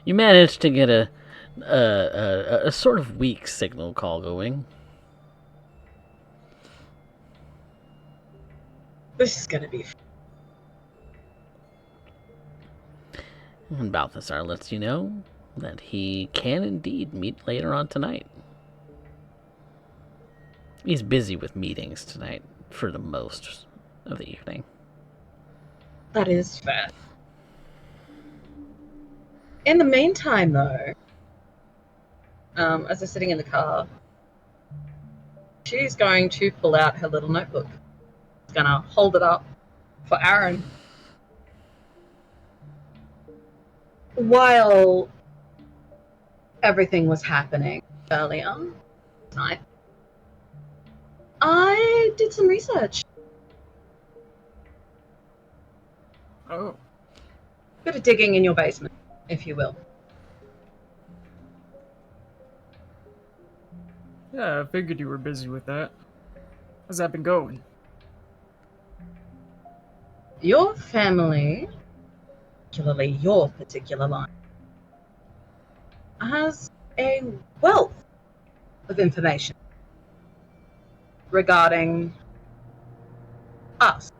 you managed to get a sort of weak signal call going. This is gonna be. And Balthazar lets you know that he can indeed meet later on tonight. He's busy with meetings tonight for the most of the evening. That is fair. In the meantime, though, as they're sitting in the car, she's going to pull out her little notebook. She's gonna hold it up for Aaron. While everything was happening earlier tonight, I did some research. Oh. Bit of digging in your basement, if you will. Yeah, I figured you were busy with that. How's that been going? Your family, particularly your particular line, has a wealth of information regarding us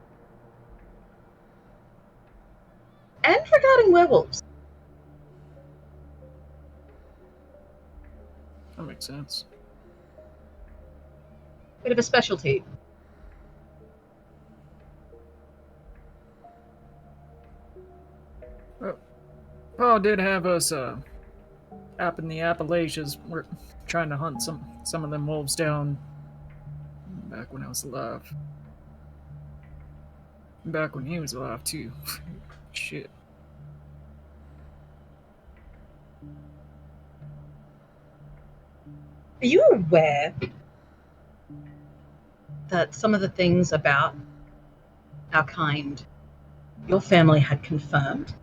and regarding werewolves. That makes sense. Bit of a specialty. Well, Paul did have us up in the Appalachians. We're trying to hunt some of them wolves down back when I was alive. Back when he was alive too. Shit. Are you aware that some of the things about our kind your family had confirmed?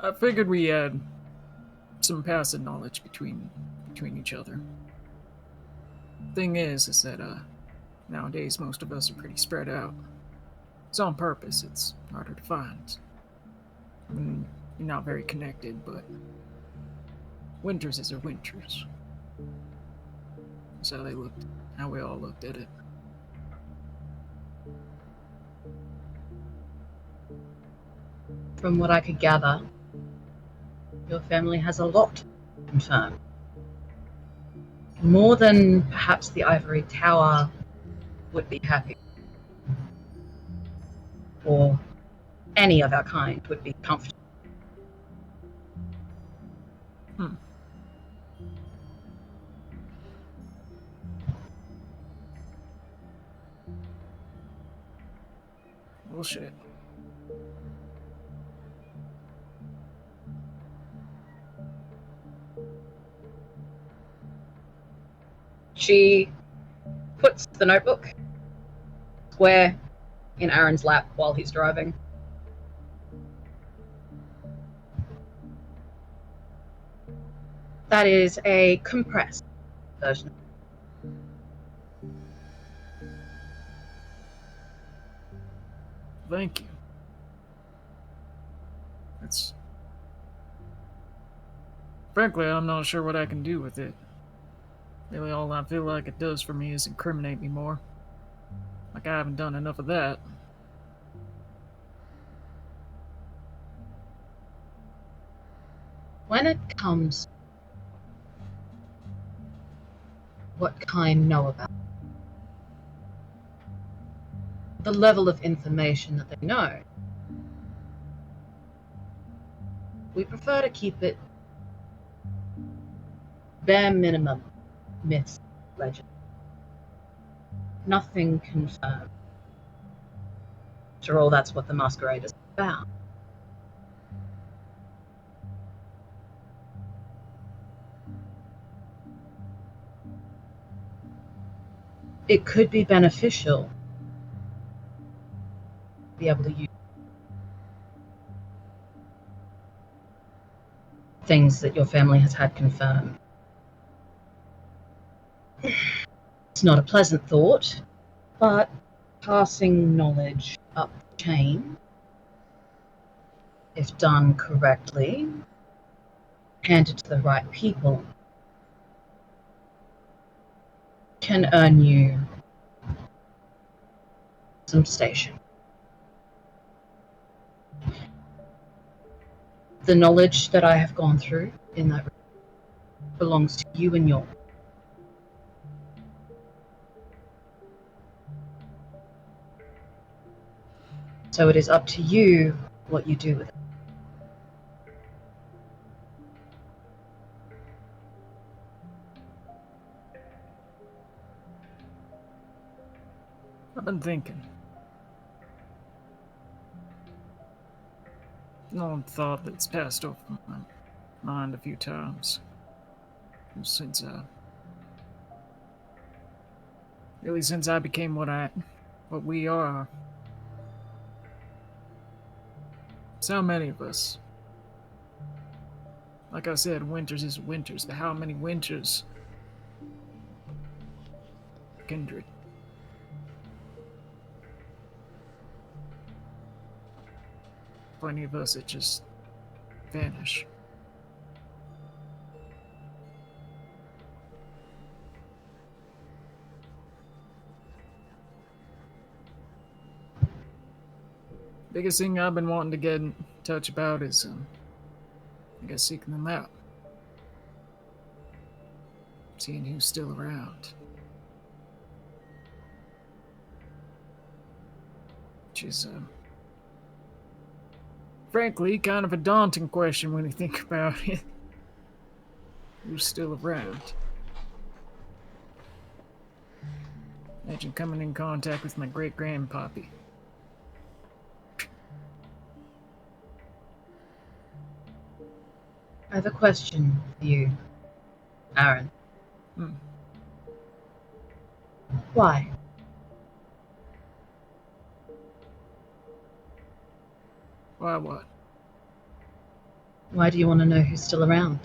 I figured we had some passive knowledge between each other. Thing is that nowadays most of us are pretty spread out. It's on purpose. It's harder to find. I mean, you're not very connected, but winters is our winters. That's how they looked. How we all looked at it. From what I could gather, your family has a lot confirmed. More than perhaps the Ivory Tower would be happy. Or any of our kind would be comfortable. Bullshit. She puts the notebook square in Aaron's lap while he's driving. That is a compressed version. Thank you. It's... Frankly, I'm not sure what I can do with it. Really, all I feel like it does for me is incriminate me more. Like I haven't done enough of that. When it comes, what kind know about the level of information that they know, we prefer to keep it bare minimum myths, legend. Nothing confirmed. After all, that's what the masquerade is about. It could be beneficial to be able to use things that your family has had confirmed. It's not a pleasant thought, but passing knowledge up the chain, if done correctly, handed to the right people, can earn you some station. The knowledge that I have gone through in that belongs to you and yours. So it is up to you what you do with it. I've been thinking. No thought that's passed over my mind a few times. Since I became what we are. So many of us. Like I said, winters is winters, but how many winters? Kindred. Plenty of us that just vanish. Biggest thing I've been wanting to get in touch about is, I guess, seeking them out. Seeing who's still around. Which is, frankly, kind of a daunting question when you think about it. Who's still around? Imagine coming in contact with my great-grandpappy. I have a question for you, Aaron. Why? Why what? Why do you want to know who's still around?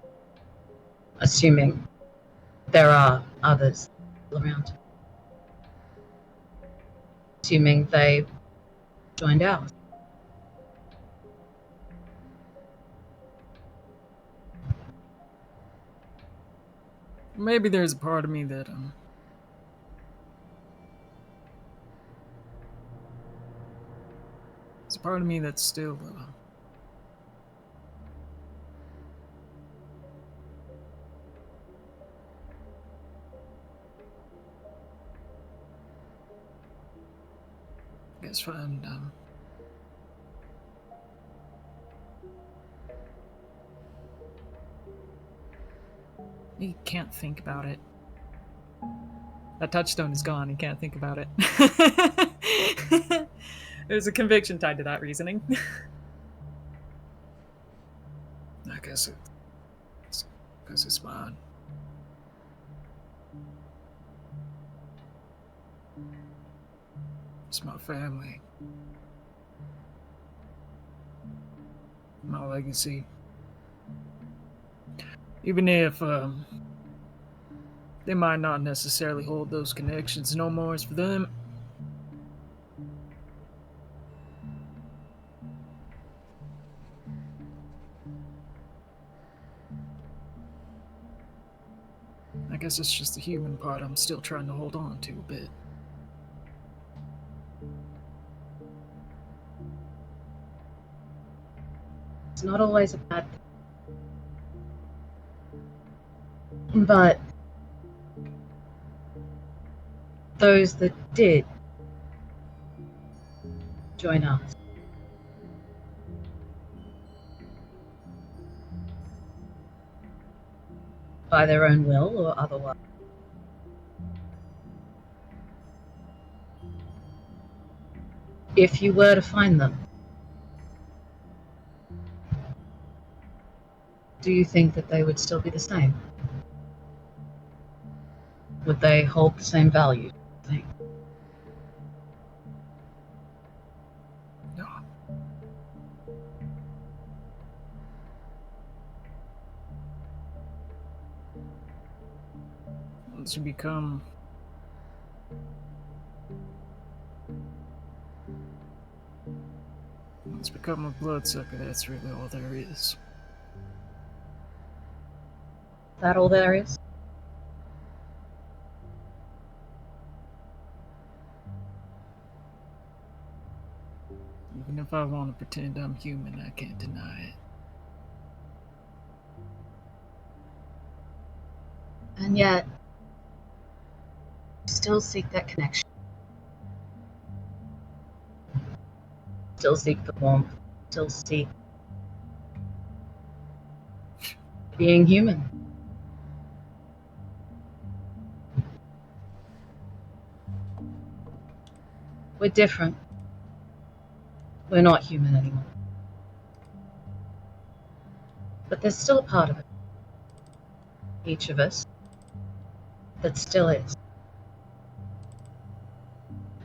Assuming there are others still around. Assuming they joined ours. Maybe there's a part of me that, there's a part of me that's still, guess find he can't think about it. That touchstone is gone. He can't think about it. There's a conviction tied to that reasoning. I guess it's because it's mine. It's my family. My legacy. Even if they might not necessarily hold those connections no more as for them. I guess it's just the human part I'm still trying to hold on to a bit. It's not always a bad thing. But those that did join us, by their own will or otherwise, if you were to find them, do you think that they would still be the same? Would they hold the same value? Do you think? No. Once you become a bloodsucker, that's really all there is. Is that all there is? Even if I want to pretend I'm human, I can't deny it. And yet, still seek that connection. Still seek the warmth. Still seek being human. We're different. We're not human anymore. But there's still a part of it, each of us, that still is.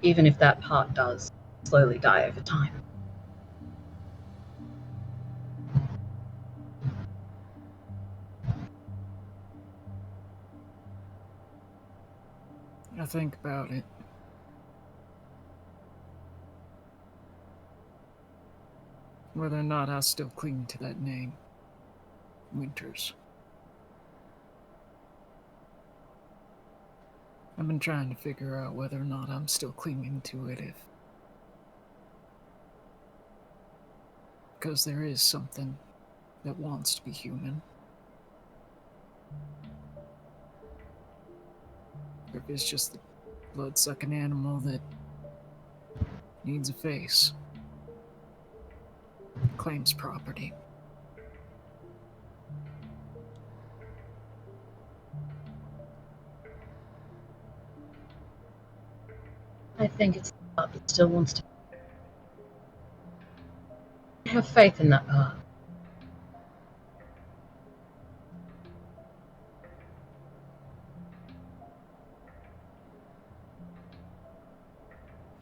Even if that part does slowly die over time. I think about it. Whether or not I still cling to that name. Winters. I've been trying to figure out whether or not I'm still clinging to it because there is something that wants to be human. Or if it's just the blood-sucking animal that needs a face. Claims property. I think it's the part that still wants to have faith in that part.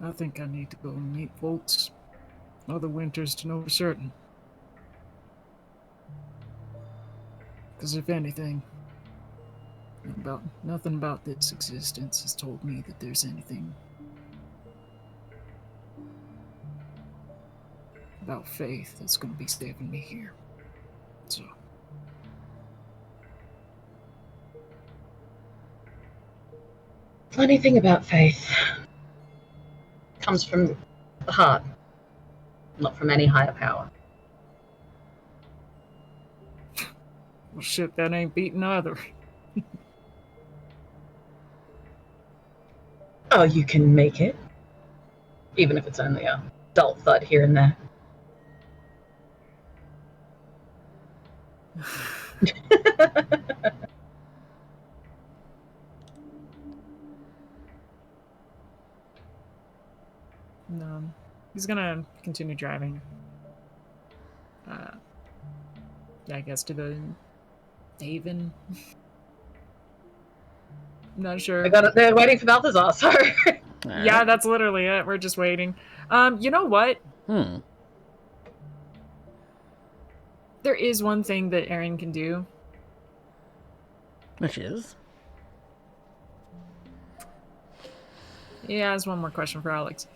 I think I need to go and meet folks, other Winters, to know for certain. Because if anything, nothing about this existence has told me that there's anything about faith that's going to be saving me here. So, Funny thing about faith comes from the heart, not from any higher power. well, shit, that ain't beaten either. Oh, you can make it. even if it's only a dull thud here and there. No, he's gonna continue driving. I guess to the haven. Not sure. They're waiting for Balthazar, so. Yeah, that's literally it. We're just waiting. You know what? There is one thing that Aaron can do. Which is? He has one more question for Alex.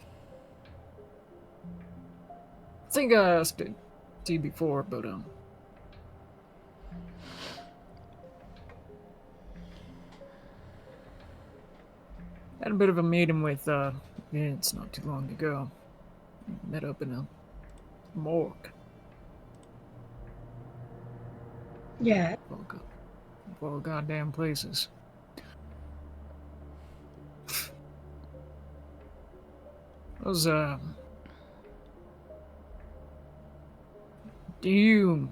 I think I asked it to you before, but had a bit of a meeting with Vince not too long ago. Met up in a morgue. Yeah. Of all goddamn places. Those are you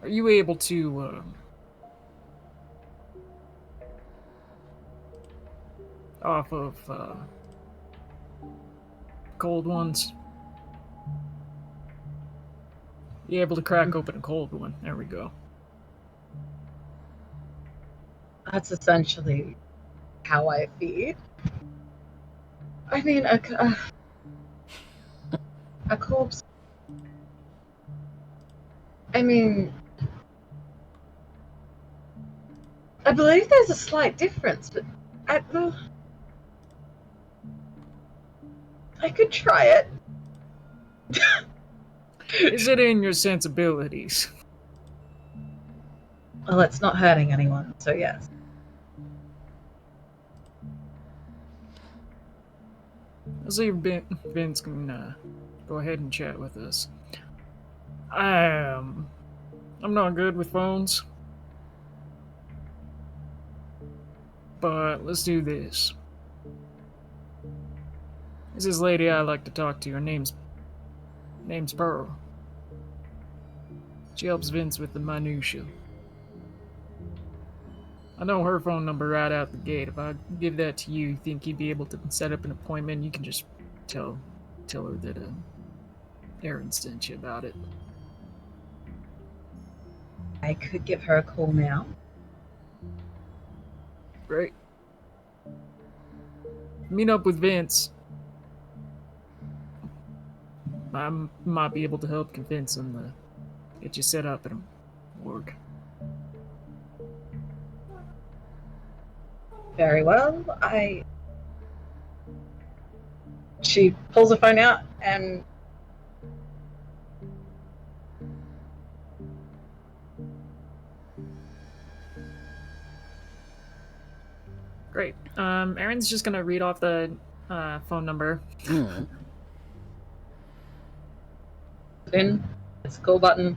able to off of cold ones? You able to crack open a cold one? There we go. That's essentially how I feed. I mean, a corpse. I mean, I believe there's a slight difference, but I could try it. Is it in your sensibilities? Well, it's not hurting anyone, so yes. I'll see if Vince can go ahead and chat with us. I'm not good with phones, but let's do this. This is lady I like to talk to. Her name's Pearl. She helps Vince with the minutia. I know her phone number right out the gate. If I give that to you, you think you'd be able to set up an appointment? You can just tell her that Aaron sent you about it. I could give her a call now. Great. Meet up with Vince. I might be able to help convince him to get you set up at a morgue. Very well. She pulls the phone out and Great. Aaron's just gonna read off the phone number. in. It's a call button.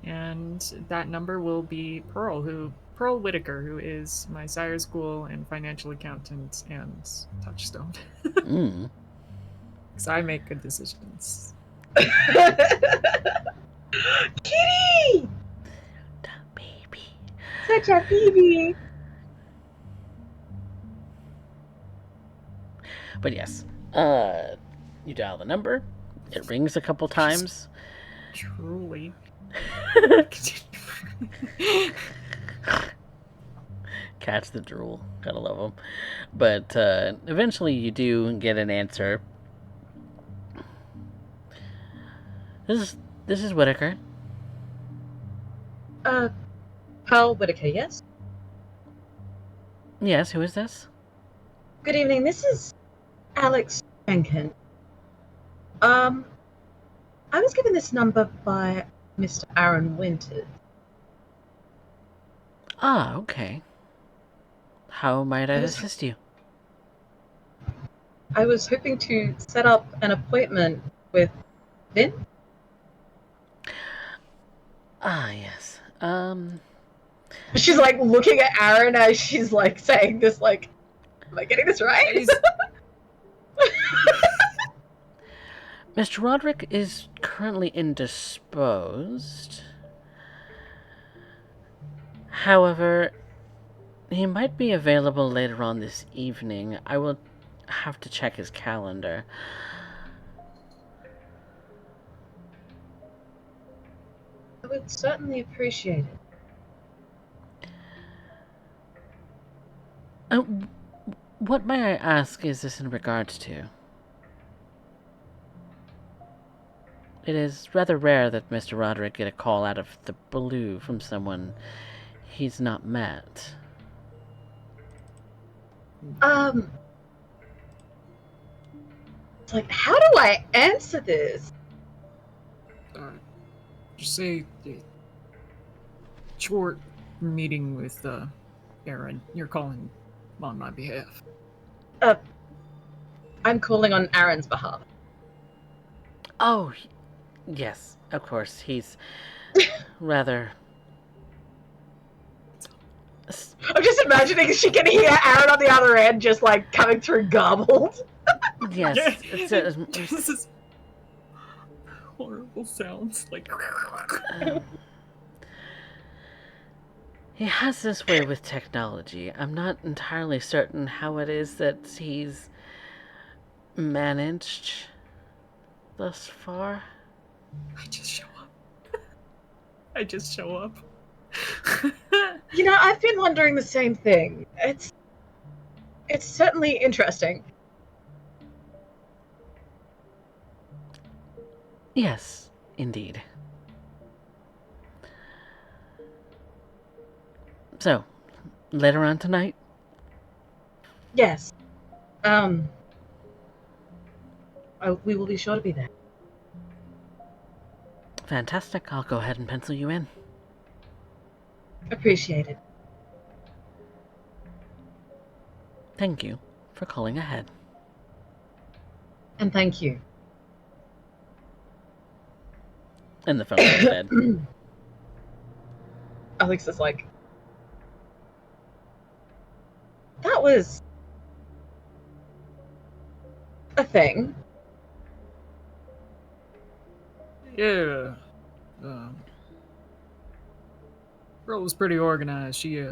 And that number will be Pearl Whitaker, who is my sire school and financial accountant and touchstone. Because I make good decisions. Kitty! The baby. Such a baby. But yes, you dial the number. It rings a couple times. Truly. Catch the drool. Gotta love them. But eventually you do get an answer. This is Whitaker. Pearl Whitaker, yes? Yes, who is this? Good evening, this is Alex Rankin. I was given this number by Mr. Aaron Winters. Ah, okay. How might I assist you? I was hoping to set up an appointment with Vin. Ah, yes. She's like looking at Aaron as she's like saying this. Like, am I getting this right? He's- Mr. Roderick is currently indisposed. However, he might be available later on this evening. I will have to check his calendar. I would certainly appreciate it. What may I ask is this in regards to? It is rather rare that Mr. Roderick get a call out of the blue from someone he's not met. It's like, how do I answer this? Just say short meeting with Aaron. You're calling on my behalf. I'm calling on Aaron's behalf. Oh, yes, of course. He's rather... I'm just imagining she can hear Aaron on the other end just like coming through garbled. Yes. This is horrible sounds. Like. He has this way with technology. I'm not entirely certain how it is that he's managed thus far. I just show up. I just show up. You know, I've been wondering the same thing. It's certainly interesting. Yes, indeed. So, later on tonight? Yes. We will be sure to be there. Fantastic. I'll go ahead and pencil you in. Appreciate it. Thank you for calling ahead. And thank you. And the fellow's dead. Alex is like, that was a thing. Yeah. Girl was pretty organized. She's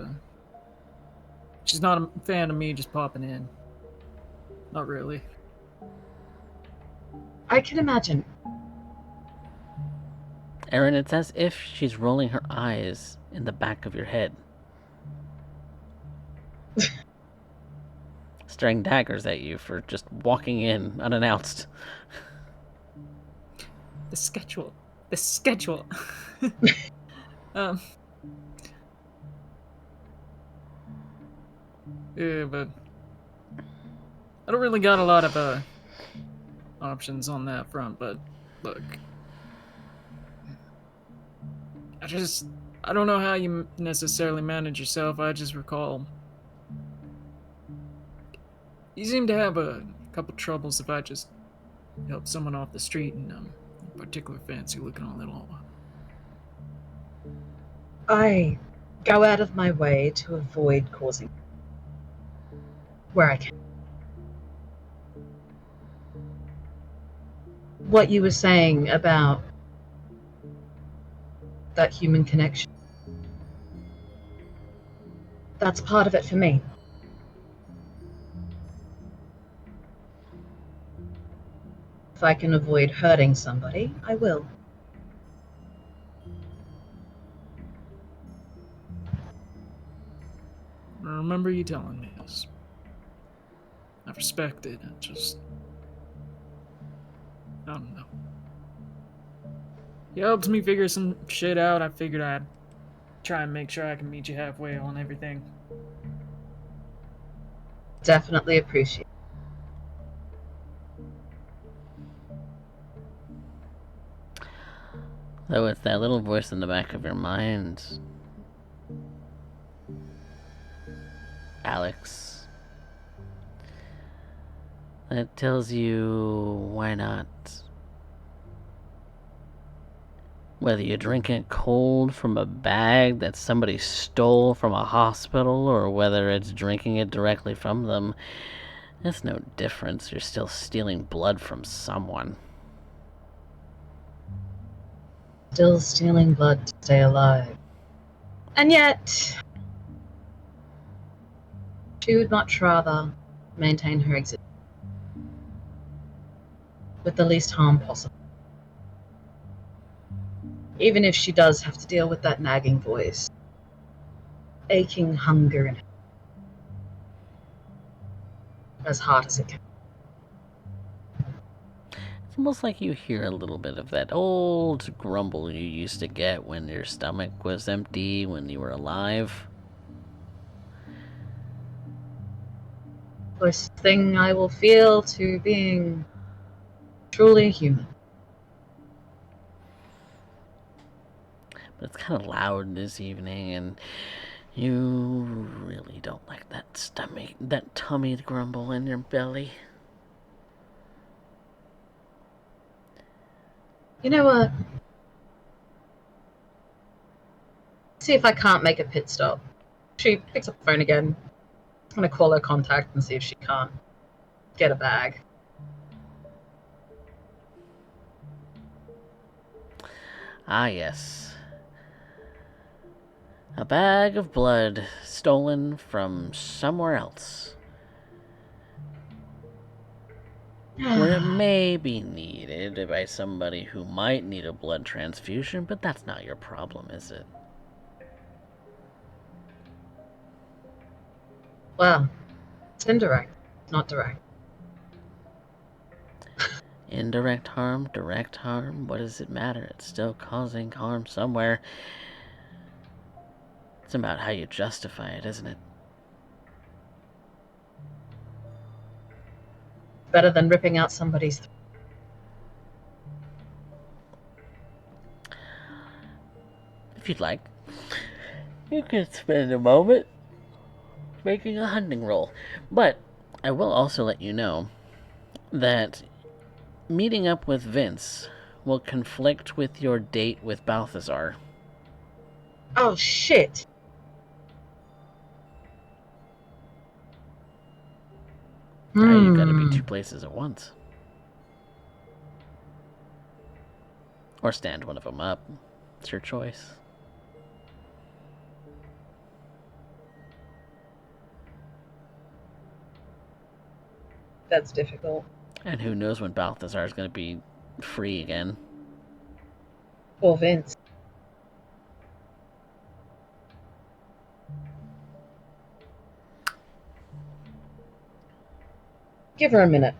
not a fan of me just popping in. Not really. I can imagine. Aaron, it's as if she's rolling her eyes in the back of your head. Staring daggers at you for just walking in unannounced. The schedule. The schedule. Yeah, but I don't really got a lot of options on that front, but look. I don't know how you necessarily manage yourself. I just recall you seem to have a couple troubles if I just help someone off the street and a particular fancy looking little. I go out of my way to avoid causing where I can. What you were saying about that human connection, that's part of it for me. If I can avoid hurting somebody, I will. I remember you telling me this. I respect it. I don't know. It helps me figure some shit out. I figured I'd try and make sure I can meet you halfway on everything. Definitely appreciate. Though it's that little voice in the back of your mind. Alex. That tells you why not Whether you drink it cold from a bag that somebody stole from a hospital, or whether it's drinking it directly from them, it's no difference. You're still stealing blood from someone. Still stealing blood to stay alive. And yet, she would much rather maintain her existence with the least harm possible. Even if she does have to deal with that nagging voice, aching hunger in her, as hard as it can. It's almost like you hear a little bit of that old grumble you used to get when your stomach was empty, when you were alive. Closest thing I will feel to being truly human. But it's kind of loud this evening, and you really don't like that tummy grumble in your belly. You know what? See if I can't make a pit stop. She picks up the phone again. I'm gonna call her contact and see if she can't get a bag. Ah, yes. A bag of blood stolen from somewhere else, where it may be needed by somebody who might need a blood transfusion, but that's not your problem, is it? Well, it's indirect, not direct. Indirect harm, direct harm, what does it matter? It's still causing harm somewhere. It's about how you justify it, isn't it? Better than ripping out somebody's throat. If you'd like, you could spend a moment making a hunting roll. But I will also let you know that meeting up with Vince will conflict with your date with Balthazar. Oh, shit. Now you gotta be two places at once. Or stand one of them up. It's your choice. That's difficult. And who knows when Balthazar is gonna be free again. Poor Vince. Give her a minute.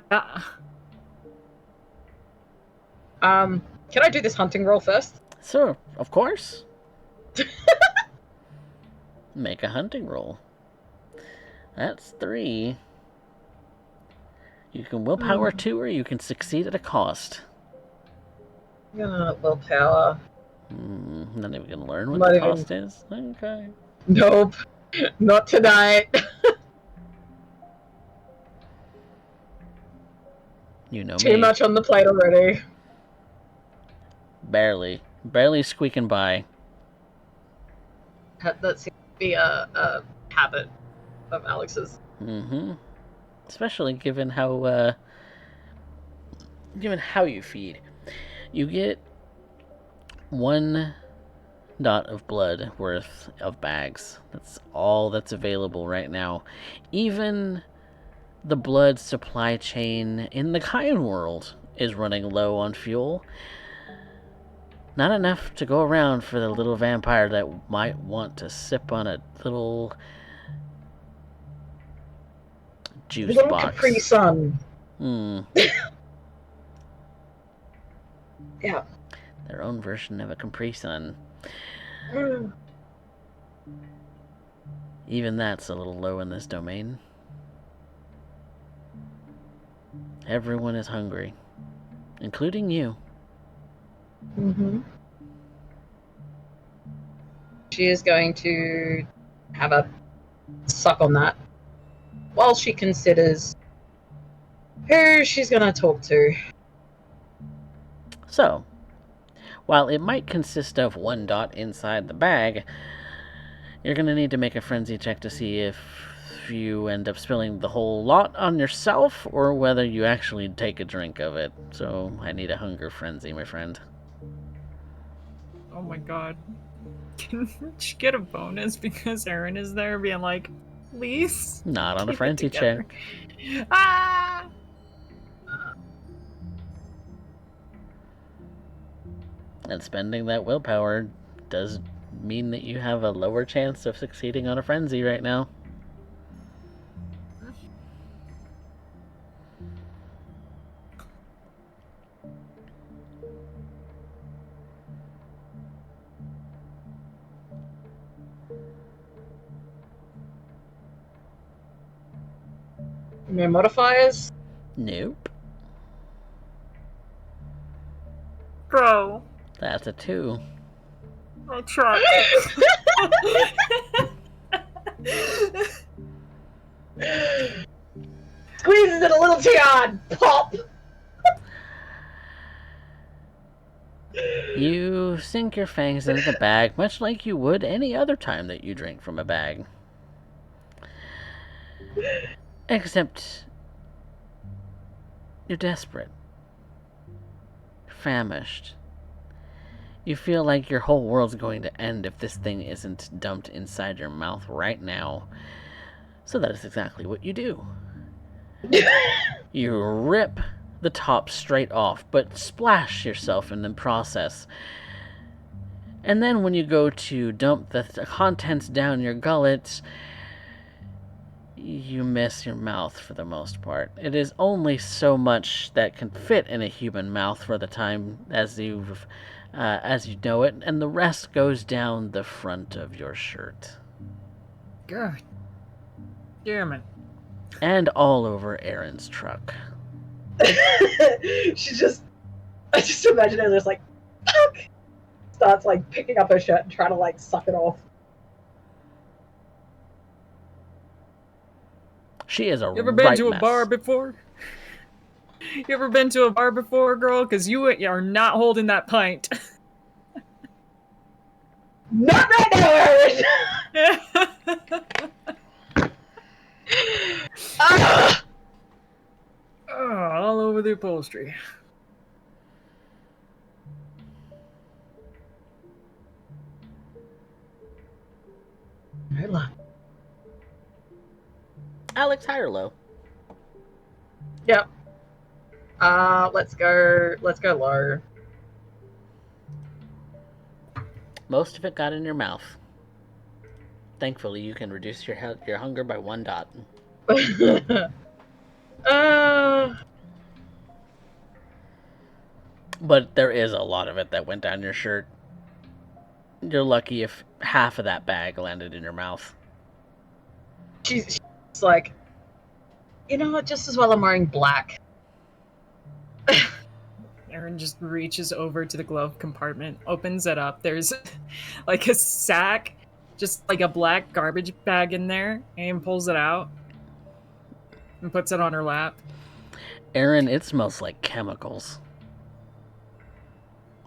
Can I do this hunting roll first? So, of course. Make a hunting roll. That's 3. You can willpower 2, or you can succeed at a cost. Willpower. Not even gonna learn what Not the even- cost is? Okay. Nope. Not tonight. You know Too me. much on the plate already. Barely. Barely squeaking by. That seems to be a habit of Alex's. Especially given how you feed. You get 1 dot of blood worth of bags. That's all that's available right now. Even the blood supply chain in the Kayan world is running low on fuel. Not enough to go around for the little vampire that might want to sip on a little juice Little box. Capri Sun. Yeah. Their own version of a Capri Sun. Even that's a little low in this domain. Everyone is hungry, including you. She is going to have a suck on that while she considers who she's going to talk to. So, While it might consist of 1 dot inside the bag, you're going to need to make a frenzy check to see if you end up spilling the whole lot on yourself or whether you actually take a drink of it. So I need a hunger frenzy, my friend. Oh my god. Can she get a bonus because Aaron is there being like, please? Not on a keep it frenzy together." check. Ah! And spending that willpower does mean that you have a lower chance of succeeding on a frenzy right now. No modifiers? Nope. Bro, That's a 2. I tried. Squeezes it a little too hard. Pop! You sink your fangs into the bag much like you would any other time that you drink from a bag. Except you're desperate. Famished. You feel like your whole world's going to end if this thing isn't dumped inside your mouth right now. So that is exactly what you do. You rip the top straight off, but splash yourself in the process. And then when you go to dump the contents down your gullet, you miss your mouth for the most part. It is only so much that can fit in a human mouth for the time as you know it, and the rest goes down the front of your shirt. God damn it. And all over Aaron's truck. I just imagine her just like, fuck! Starts like picking up her shirt and trying to like suck it off. She is a You ever been right to a mess. bar before? You ever been to a bar before, girl? Because you are not holding that pint. Not right now, Aaron! Ah! Oh, all over the upholstery. Right, look. Alex, high or low? Yep. Let's go low. Most of it got in your mouth. Thankfully, you can reduce your hunger by 1 dot. But there is a lot of it that went down your shirt. You're lucky if half of that bag landed in your mouth. She's like, you know what, just as well I'm wearing black. Aaron just reaches over to the glove compartment, opens it up. There's like a sack, just like a black garbage bag in there, and pulls it out and puts it on her lap. Aaron, it smells like chemicals.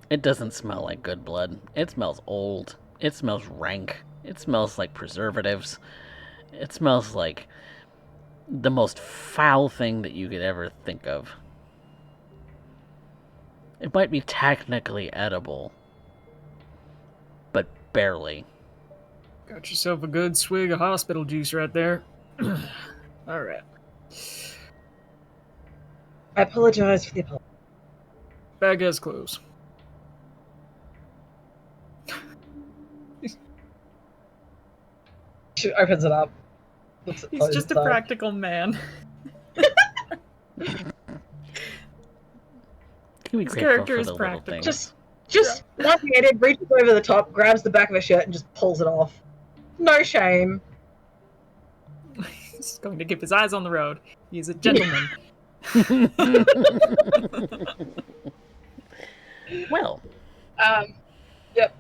It doesn't smell like good blood. It smells old. It smells rank. It smells like preservatives. It smells like the most foul thing that you could ever think of. It might be technically edible, but barely. Got yourself a good swig of hospital juice right there. All right. I apologize for the apology. Bag has clothes. She opens it up. He's just a practical man. His character is practical. Just one handed, reaches over the top, grabs the back of her shirt, and just pulls it off. No shame. He's going to keep his eyes on the road. He's a gentleman. Well. Yep.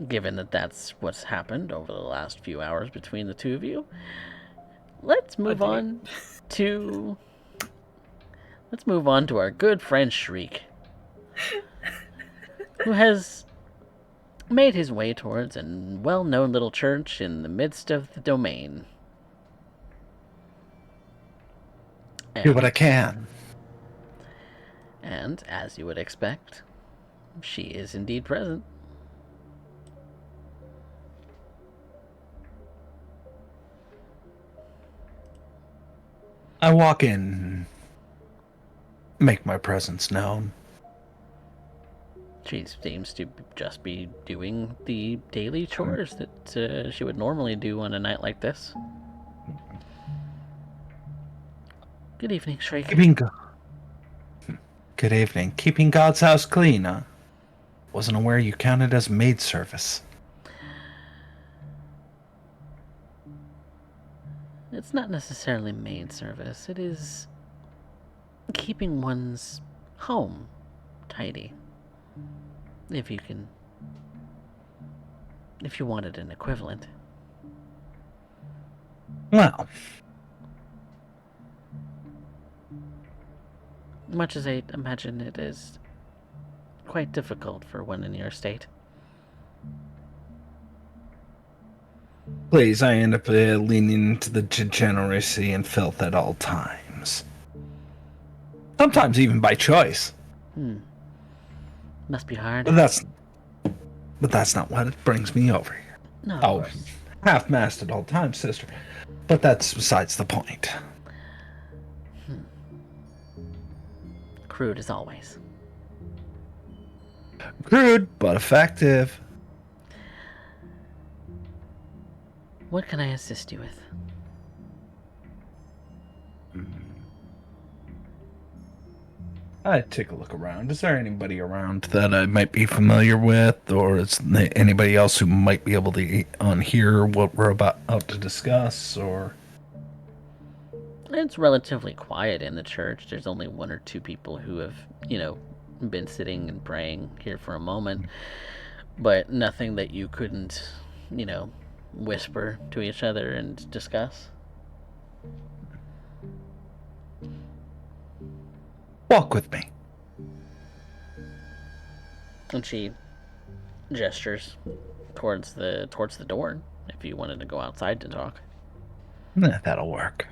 Given that that's what's happened over the last few hours between the two of you, let's move on to our good friend Shriek. who has made his way towards a well-known little church in the midst of the domain. Do what I can. And, as you would expect, she is indeed present. I walk in, make my presence known. She seems to just be doing the daily chores that she would normally do on a night like this. Good evening, Shrike. Good evening. Keeping God's house clean, huh? Wasn't aware you counted as maid service. It's not necessarily maid service. It is keeping one's home tidy. If you wanted an equivalent. Well, much as I imagine it is quite difficult for one in your state. please, I end up leaning into the degeneracy and filth at all times. Sometimes even by choice. Must be hard. But that's not what brings me over here. No, of Oh, course. half-mast at all times, sister. But that's besides the point. Crude as always. Crude, but effective. What can I assist you with? I take a look around. Is there anybody around that I might be familiar with, or is there anybody else who might be able to unhear what we're about to discuss, or... It's relatively quiet in the church. There's only one or two people who have, been sitting and praying here for a moment. But nothing that you couldn't, whisper to each other and discuss. Walk with me. And she gestures towards the door if you wanted to go outside to talk. That'll work.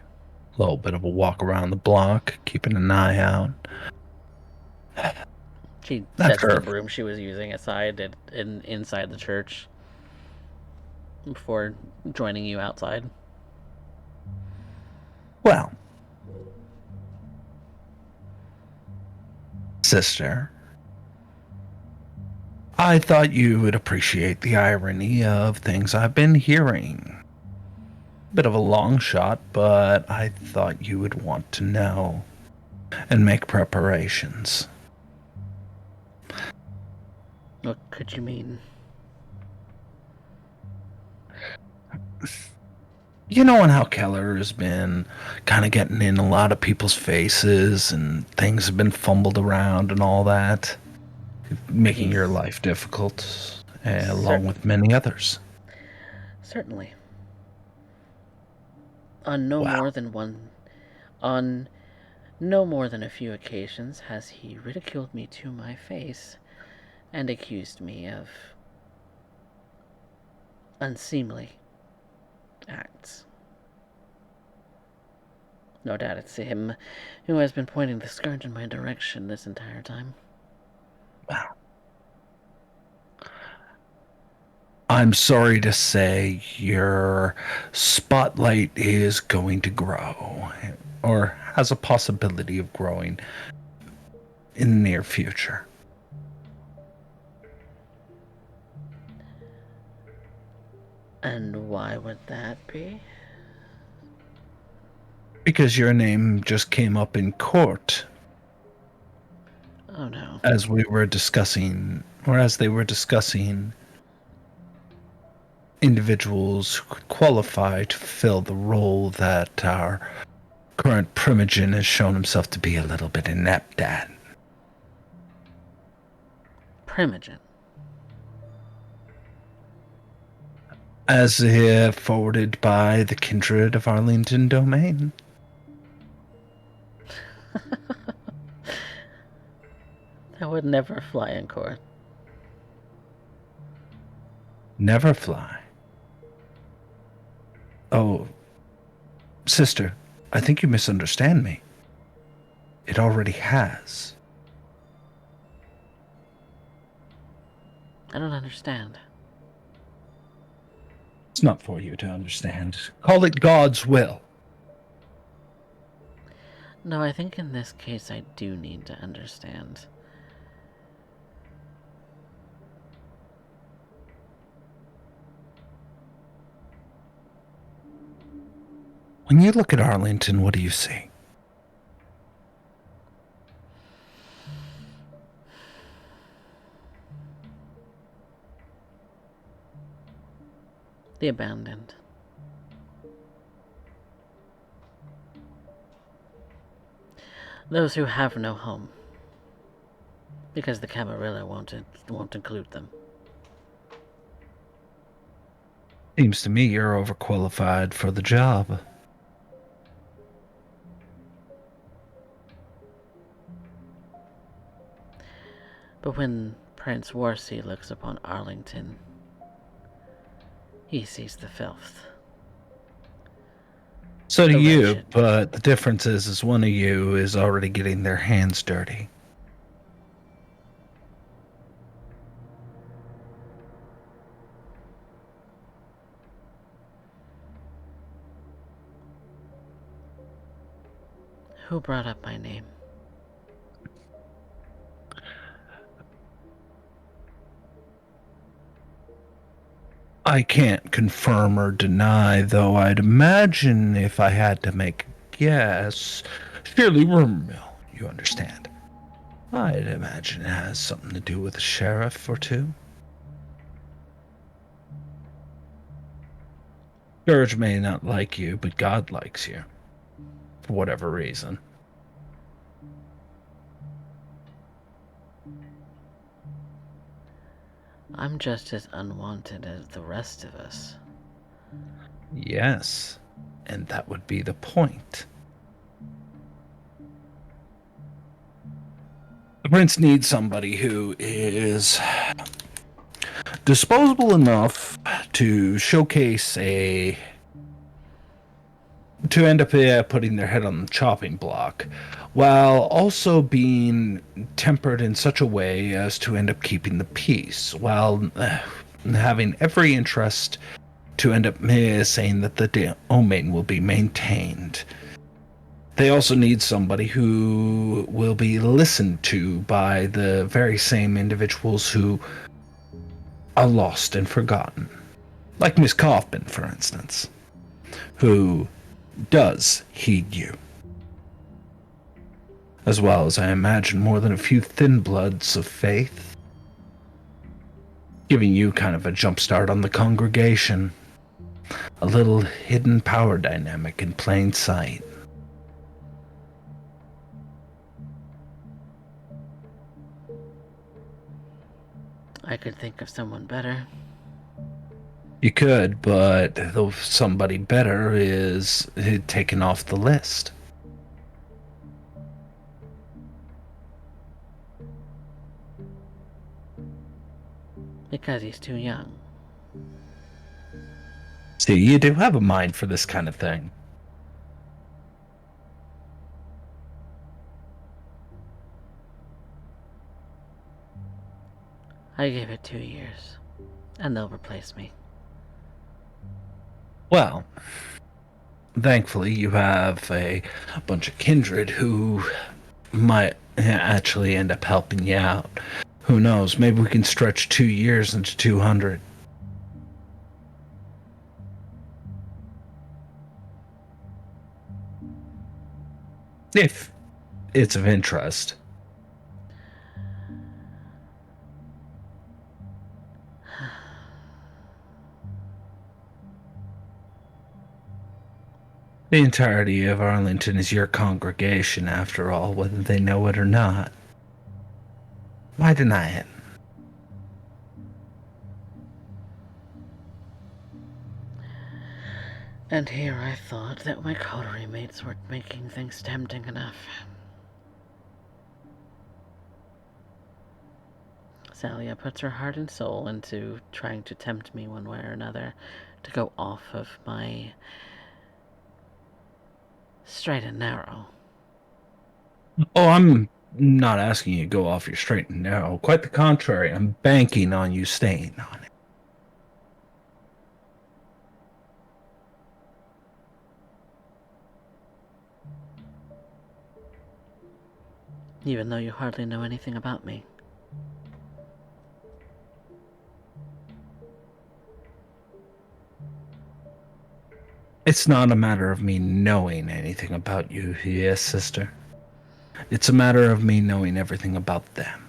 A little bit of a walk around the block, keeping an eye out. She That's sets the her. broom she was using aside inside the church before joining you outside. Well, sister, I thought you would appreciate the irony of things I've been hearing. Bit of a long shot, but I thought you would want to know and make preparations. What could you mean? You know how Keller has been kind of getting in a lot of people's faces and things have been fumbled around and all that, making your life difficult, along with many others. Certainly. On no Wow. more than a few occasions has he ridiculed me to my face and accused me of unseemly acts. No doubt it's him who has been pointing the scourge in my direction this entire time. Wow. I'm sorry to say your spotlight is going to grow, or has a possibility of growing in the near future. And why would that be? Because your name just came up in court Oh no. as we were discussing, or as they were discussing individuals who could qualify to fill the role that our current primogen has shown himself to be a little bit inept at. Primogen. As forwarded by the kindred of Arlington Domain. That would never fly in court. Never fly. Oh, sister, I think you misunderstand me. It already has. I don't understand. It's not for you to understand. Call it God's will. No, I think in this case I do need to understand. When you look at Arlington, what do you see? The abandoned. Those who have no home. Because the Camarilla won't include them. Seems to me you're overqualified for the job. But when Prince Warsi looks upon Arlington, he sees the filth. So do The you, wretched. but the difference is one of you is already getting their hands dirty. Who brought up my name? I can't confirm or deny, though I'd imagine if I had to make a guess, surely rumor mill, you understand. I'd imagine it has something to do with a sheriff or two. Scourge may not like you, but God likes you. For whatever reason. I'm just as unwanted as the rest of us. Yes, and that would be the point. The prince needs somebody who is disposable enough to showcase to end up putting their head on the chopping block, while also being tempered in such a way as to end up keeping the peace, while having every interest to end up saying that the domain will be maintained. They also need somebody who will be listened to by the very same individuals who are lost and forgotten. Like Miss Kaufman, for instance, who does heed you. As well as, I imagine, more than a few thin bloods of faith. Giving you kind of a jump start on the congregation. A little hidden power dynamic in plain sight. I could think of someone better. You could, but though somebody better is taken off the list. Because he's too young. See, you do have a mind for this kind of thing. I give it 2 years, and they'll replace me. Well, thankfully you have a bunch of kindred who might actually end up helping you out. Who knows, maybe we can stretch 2 years into 200. If it's of interest. The entirety of Arlington is your congregation, after all, whether they know it or not. Why deny it? And here I thought that my coterie mates were making things tempting enough. Zalia puts her heart and soul into trying to tempt me one way or another to go off of my straight and narrow. Oh, I'm not asking you to go off your straight and narrow. Quite the contrary. I'm banking on you staying on it. Even though you hardly know anything about me. It's not a matter of me knowing anything about you, yes, sister. It's a matter of me knowing everything about them.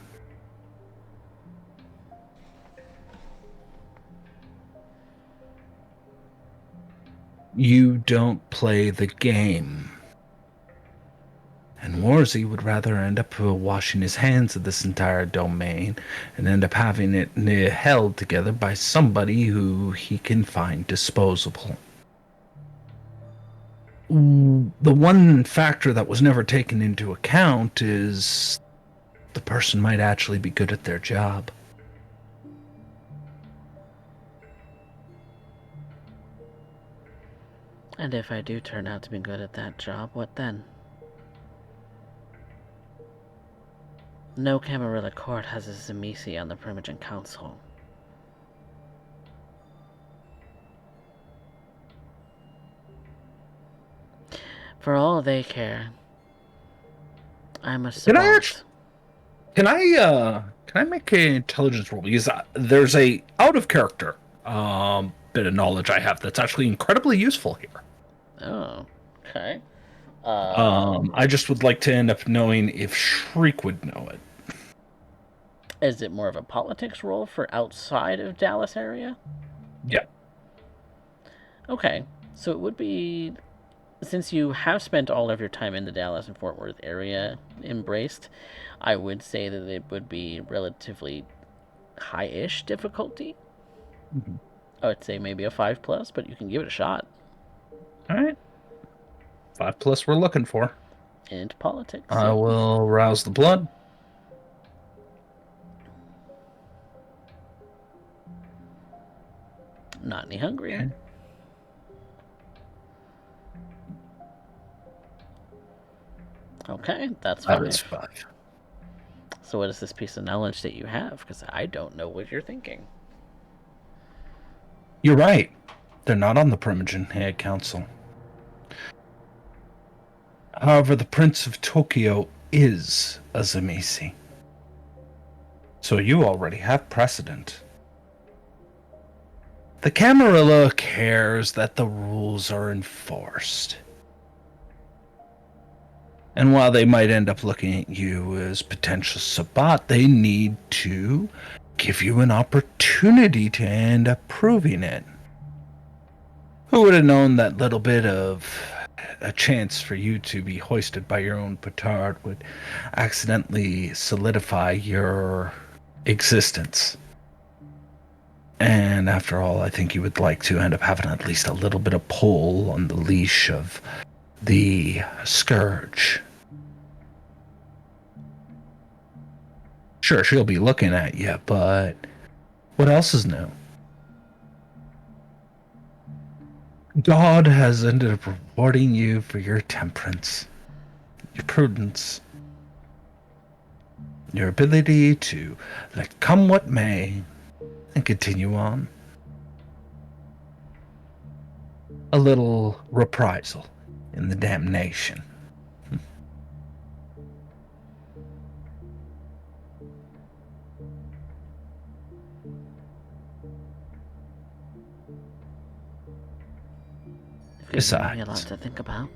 You don't play the game. And Warzy would rather end up washing his hands of this entire domain and end up having it held together by somebody who he can find disposable. The one factor that was never taken into account is the person might actually be good at their job. And if I do turn out to be good at that job, what then? No Camarilla court has a Zemisi on the Primogen Council. For all they care, I'm a savant. Can I make an intelligence roll? Because there's a out of character bit of knowledge I have that's actually incredibly useful here. Oh, okay. I just would like to end up knowing if Shriek would know it. Is it more of a politics role for outside of Dallas area? Yeah. Okay, so it would be, since you have spent all of your time in the Dallas and Fort Worth area embraced, I would say that it would be relatively high-ish difficulty. Mm-hmm. I would say maybe a 5+, but you can give it a shot. All right. 5+ we're looking for. Into politics. I will rouse the blood. Not any hungry. Okay, that's 5. That is 5. So what is this piece of knowledge that you have? Because I don't know what you're thinking. You're right. They're not on the Primogen Head Council. However, the Prince of Tokyo is a Zemisi. So you already have precedent. The Camarilla cares that the rules are enforced. And while they might end up looking at you as potential Sabbat, they need to give you an opportunity to end up proving it. Who would have known that little bit of a chance for you to be hoisted by your own petard would accidentally solidify your existence? And after all, I think you would like to end up having at least a little bit of pull on the leash of the Scourge. Sure, she'll be looking at you, but what else is new? God has ended up rewarding you for your temperance, your prudence, your ability to let come what may and continue on. A little reprisal in the damnation. Besides, a lot to think about.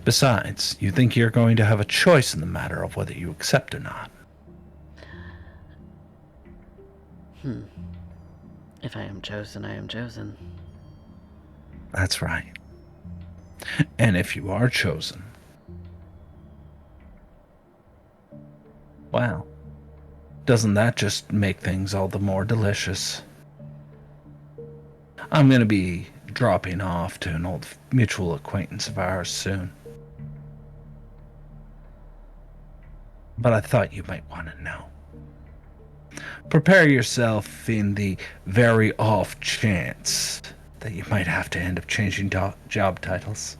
Besides, you think you're going to have a choice in the matter of whether you accept or not. If I am chosen, I am chosen. That's right. And if you are chosen, well, doesn't that just make things all the more delicious? I'm going to be dropping off to an old mutual acquaintance of ours soon. But I thought you might want to know. prepare yourself in the very off chance that you might have to end up changing job titles.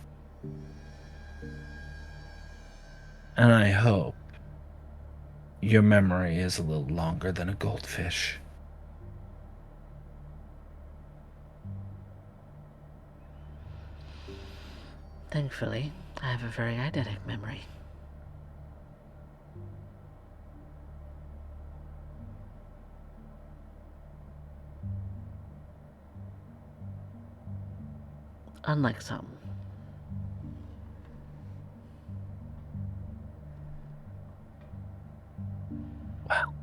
And I hope your memory is a little longer than a goldfish. Thankfully, I have a very eidetic memory. Unlike some. Well,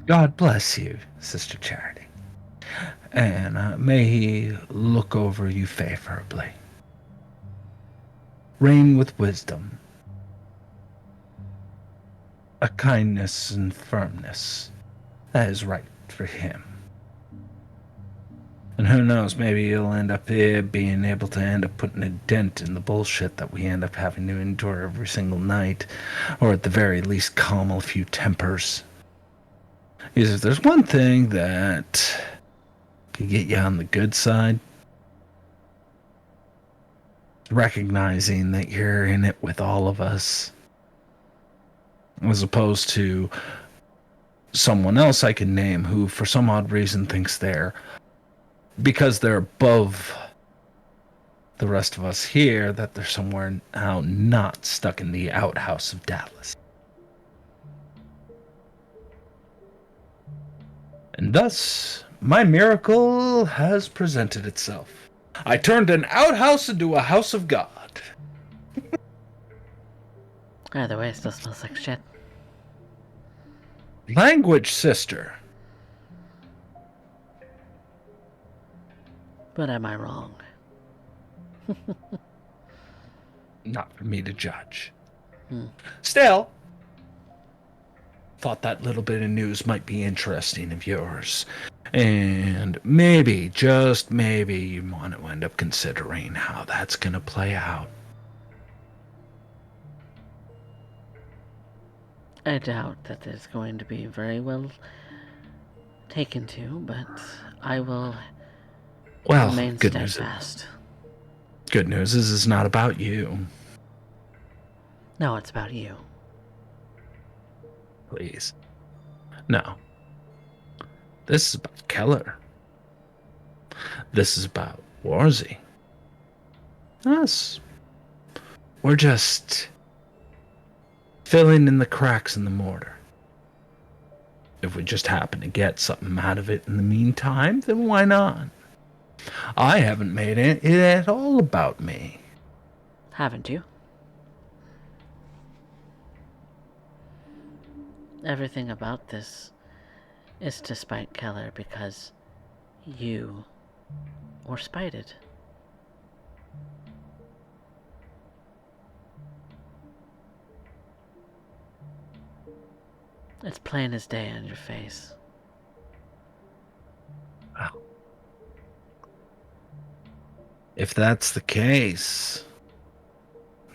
God bless you, Sister Charity. And may he look over you favorably. Reign with wisdom, a kindness and firmness that is right for him. And who knows, maybe you'll end up here being able to end up putting a dent in the bullshit that we end up having to endure every single night, or at the very least calm a few tempers. Because if there's one thing that can get you on the good side, recognizing that you're in it with all of us, as opposed to someone else I can name who, for some odd reason, thinks because they're above the rest of us here, that they're somewhere now not stuck in the outhouse of Dallas. And thus, my miracle has presented itself. I turned an outhouse into a house of God. Either way, it still smells like shit. Language, sister. But am I wrong? Not for me to judge. Hmm. Still, thought that little bit of news might be interesting of yours. And maybe, just maybe, you want to end up considering how that's going to play out. I doubt that it's going to be very well taken to, but I will remain good news. steadfast. Good news is it's not about you. No, it's about you. Please. No. This is about Keller. This is about Warzy. Us. We're just filling in the cracks in the mortar. If we just happen to get something out of it in the meantime, then why not? I haven't made it at all about me. Haven't you? Everything about this is to spite Keller because you were spited. It's plain as day on your face. Wow. If that's the case,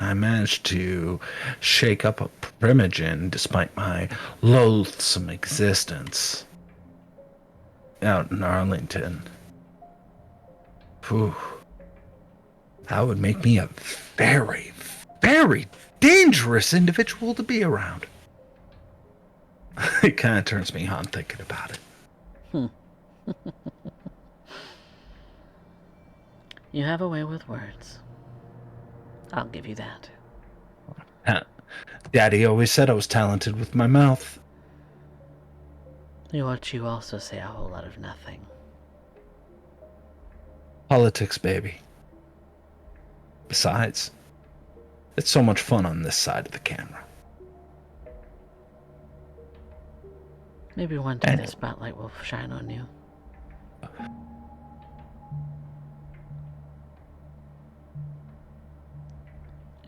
I managed to shake up a primogen despite my loathsome existence out in Arlington. Whew. That would make me a very, very dangerous individual to be around. It kind of turns me on thinking about it. You have a way with words. I'll give you that. Daddy always said I was talented with my mouth. You also say a whole lot of nothing. Politics, baby. Besides, it's so much fun on this side of the camera. Maybe one day the spotlight will shine on you.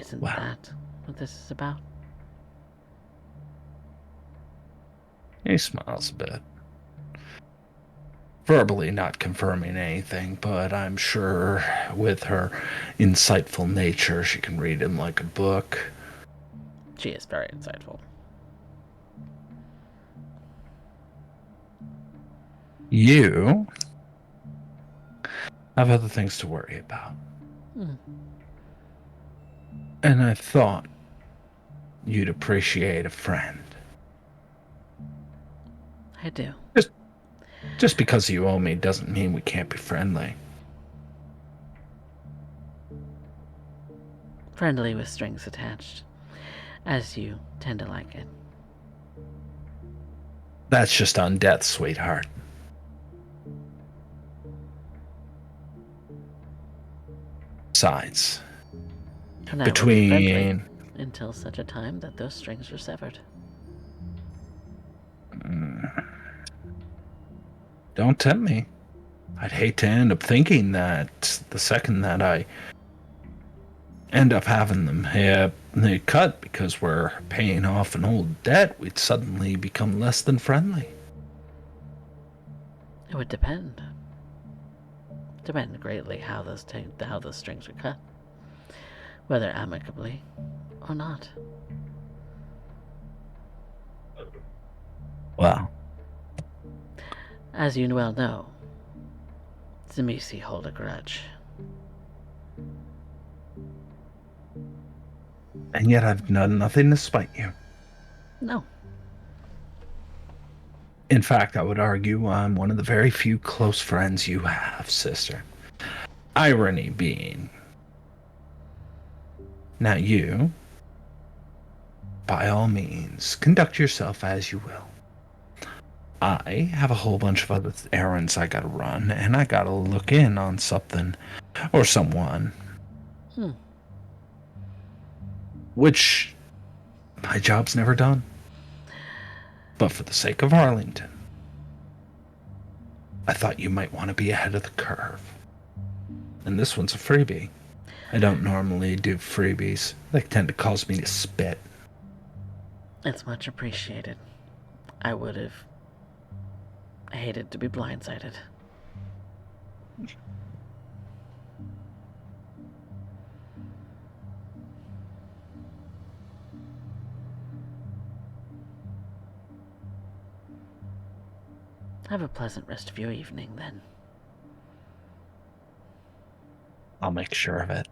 Isn't that what this is about? He smiles a bit. Verbally not confirming anything, but I'm sure with her insightful nature, she can read him like a book. She is very insightful. You have other things to worry about. And I thought you'd appreciate a friend. I do. Just because you owe me doesn't mean we can't be friendly. Friendly with strings attached, as you tend to like it. That's just on death, sweetheart. Besides, And I will be friendly between... until such a time that those strings are severed. Don't tempt me. I'd hate to end up thinking that the second that I end up having them they cut because we're paying off an old debt, we'd suddenly become less than friendly. It would depend. Depend greatly how those strings are cut, whether amicably or not. Well, As you well know, Zamisi hold a grudge. and yet I've done nothing to spite you. No. In fact, I would argue I'm one of the very few close friends you have, sister. Irony being, now you, by all means, conduct yourself as you will. I have a whole bunch of other errands I gotta run, and I gotta look in on something or someone. Which my job's never done. But for the sake of Arlington, I thought you might want to be ahead of the curve. And this one's a freebie. I don't normally do freebies. They tend to cause me to spit. It's much appreciated. I would have hated to be blindsided. Have a pleasant rest of your evening, then. I'll make sure of it.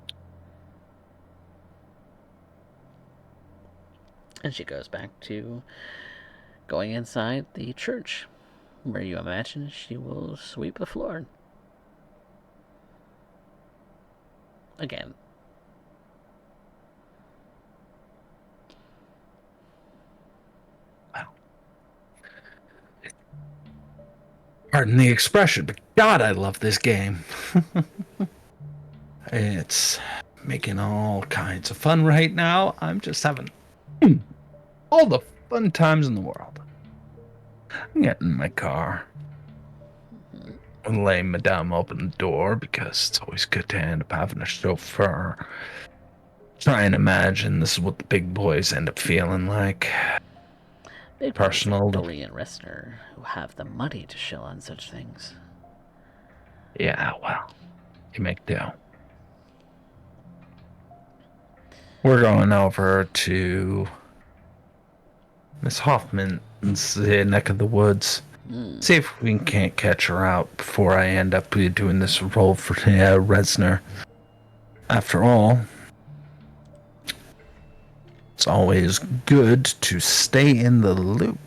And she goes back to going inside the church, where you imagine she will sweep the floor. Again. Pardon the expression, but God, I love this game. It's making all kinds of fun right now. I'm just having all the fun times in the world. I'm getting in my car. And letting Madame open the door because it's always good to end up having a chauffeur. Try and imagine this is what the big boys end up feeling like. Big Personal. Dorian Ressner, who have the money to shill on such things. Yeah, well, you make do. We're going over to Miss Hoffman's neck of the woods. See if we can't catch her out before I end up doing this role for Resner. After all, it's always good to stay in the loop.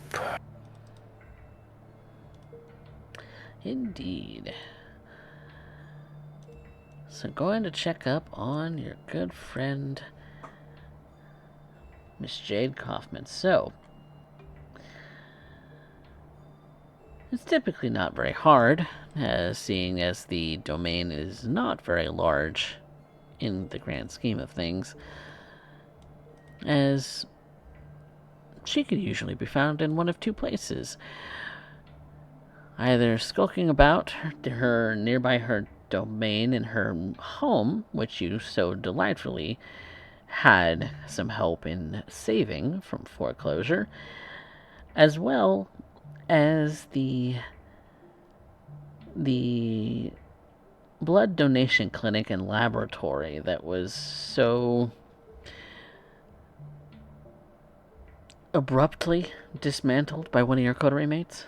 Indeed. So going to check up on your good friend, Miss Jade Kaufman. So, it's typically not very hard, seeing as the domain is not very large in the grand scheme of things, as she could usually be found in one of two places. Either skulking about her nearby her domain in her home, which you so delightfully had some help in saving from foreclosure, as well as the blood donation clinic and laboratory that was so abruptly dismantled by one of your coterie mates.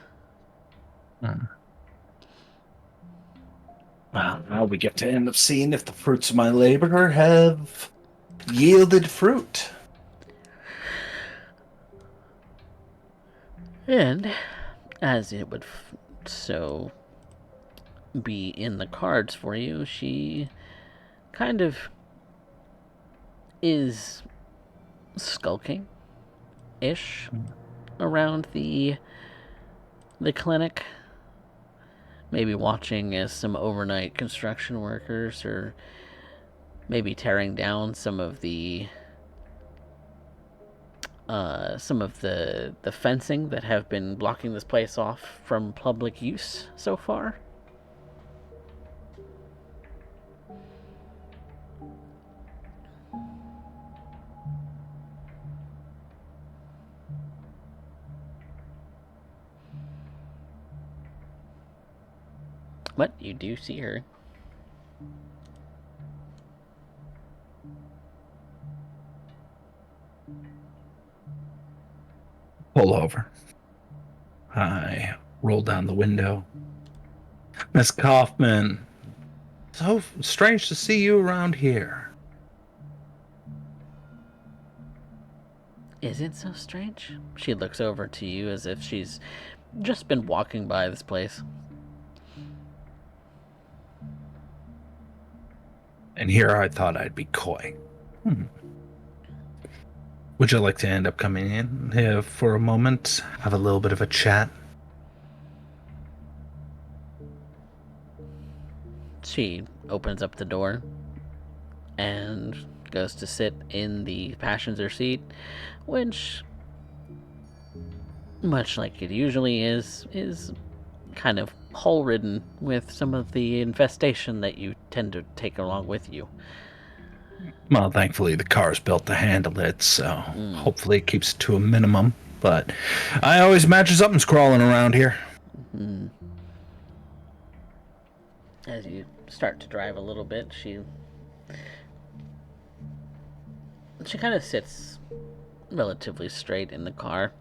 Well, now we get to end up seeing if the fruits of my labor have yielded fruit. And, as it would so be in the cards for you, she kind of is skulking-ish around the clinic. Maybe watching as some overnight construction workers or maybe tearing down some of the fencing that have been blocking this place off from public use so far. But you do see her. Pull over. I roll down the window. Miss Kaufman, so strange to see you around here. Is it so strange? She looks over to you as if she's just been walking by this place. And here I thought I'd be coy. Would you like to end up coming in here for a moment, have a little bit of a chat? She opens up the door and goes to sit in the passenger seat, which, much like it usually is kind of hole-ridden with some of the infestation that you tend to take along with you. Well, thankfully the car's built to handle it, so hopefully it keeps it to a minimum. But I always imagine something's crawling around here. As you start to drive a little bit, she kind of sits relatively straight in the car.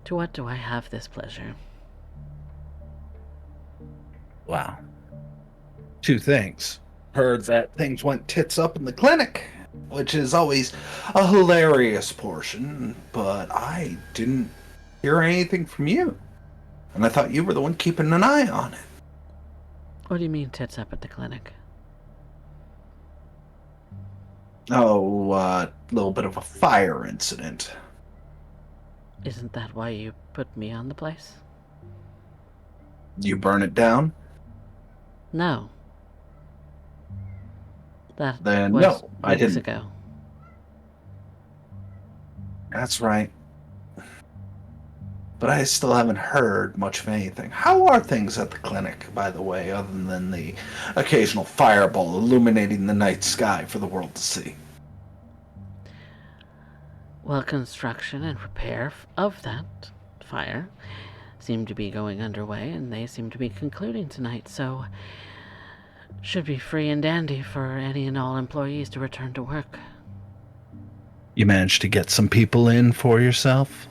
To what do I have this pleasure? Wow. Two things. Heard that things went tits up in the clinic, which is always a hilarious portion, but I didn't hear anything from you. And I thought you were the one keeping an eye on it. What do you mean tits up at the clinic? Oh, a little bit of a fire incident. Isn't that why you put me on the place? You burn it down? No. That Then was no, I weeks didn't. ago. That's right. But I still haven't heard much of anything. How are things at the clinic, by the way, other than the occasional fireball illuminating the night sky for the world to see? Well, construction and repair of that fire seem to be going underway, and they seem to be concluding tonight, so should be free and dandy for any and all employees to return to work. You managed to get some people in for yourself?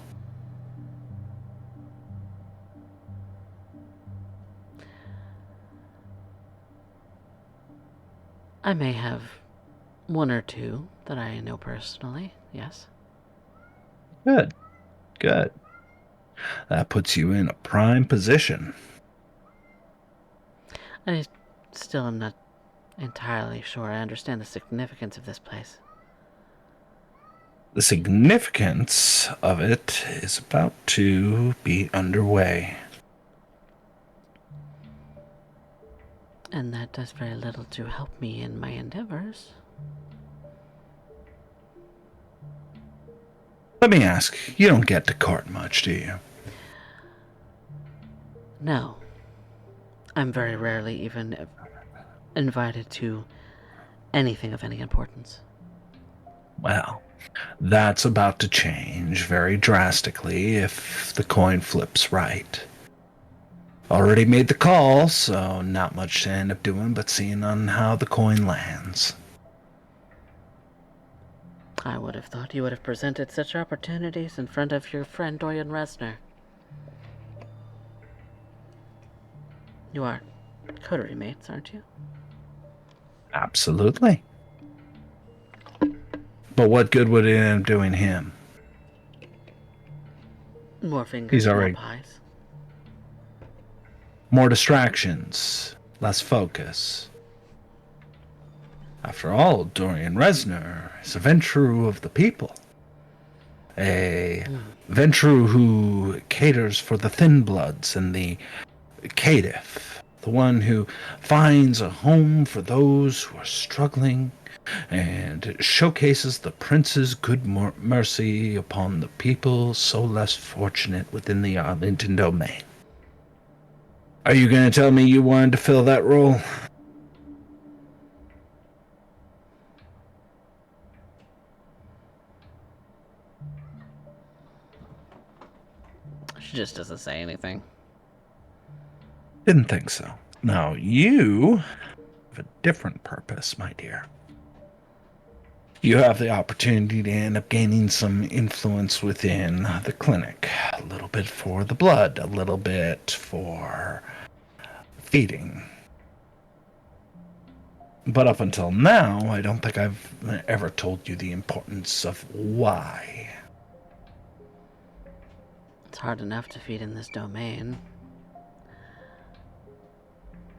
I may have one or two that I know personally, yes. Good. Good. That puts you in a prime position. I still am not entirely sure I understand the significance of this place. The significance of it is about to be underway. And that does very little to help me in my endeavors. Let me ask, you don't get to court much, do you? No. I'm very rarely even invited to anything of any importance. Well, that's about to change very drastically if the coin flips right. Already made the call, so not much to end up doing but seeing on how the coin lands. I would have thought you would have presented such opportunities in front of your friend Dorian Resner. You are coterie mates, aren't you? Absolutely. But what good would it end up doing him? More fingers, He's more already pies. more distractions, less focus. After all, Dorian Resner is a Ventrue of the people. A Ventrue who caters for the thin bloods and the caitiff. The one who finds a home for those who are struggling and showcases the prince's good mercy upon the people so less fortunate within the Arlington domain. Are you going to tell me you wanted to fill that role? She just doesn't say anything. Didn't think so. Now, you have a different purpose, my dear. You have the opportunity to end up gaining some influence within the clinic. A little bit for the blood, a little bit for feeding. But up until now, I don't think I've ever told you the importance of why. It's hard enough to feed in this domain.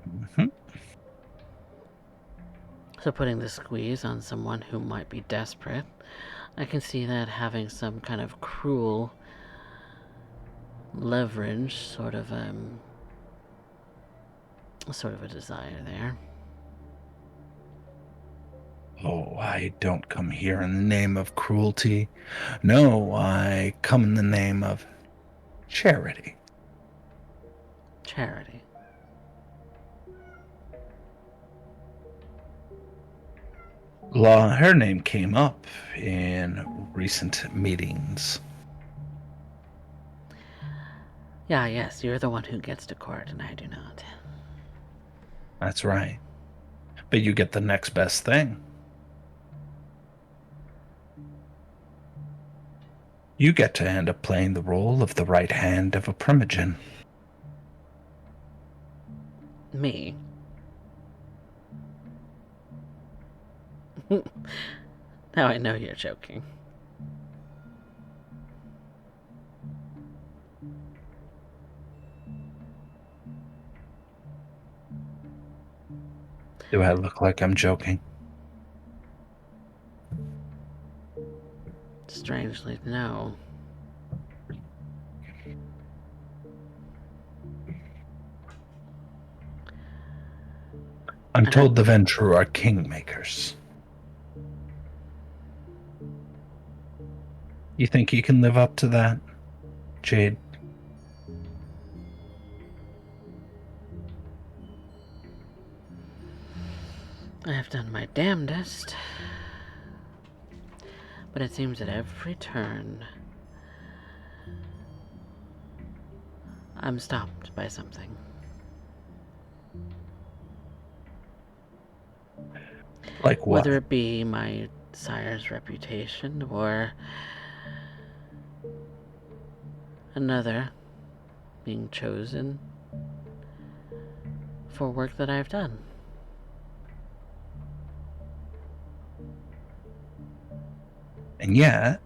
Mm-hmm. So putting the squeeze on someone who might be desperate, I can see that having some kind of cruel leverage, sort of a desire there. Oh, I don't come here in the name of cruelty. No, I come in the name of charity. Charity. Her name came up in recent meetings. Yeah, yes, you're the one who gets to court, and I do not. That's right. But you get the next best thing. You get to end up playing the role of the right hand of a primogen. Me? Now I know you're joking. Do I look like I'm joking? Strangely, no. I'm told the Ventrue are kingmakers. You think you can live up to that, Jade? I have done my damnedest. But it seems at every turn, I'm stopped by something. Like what? Whether it be my sire's reputation or another being chosen for work that I've done. And yet,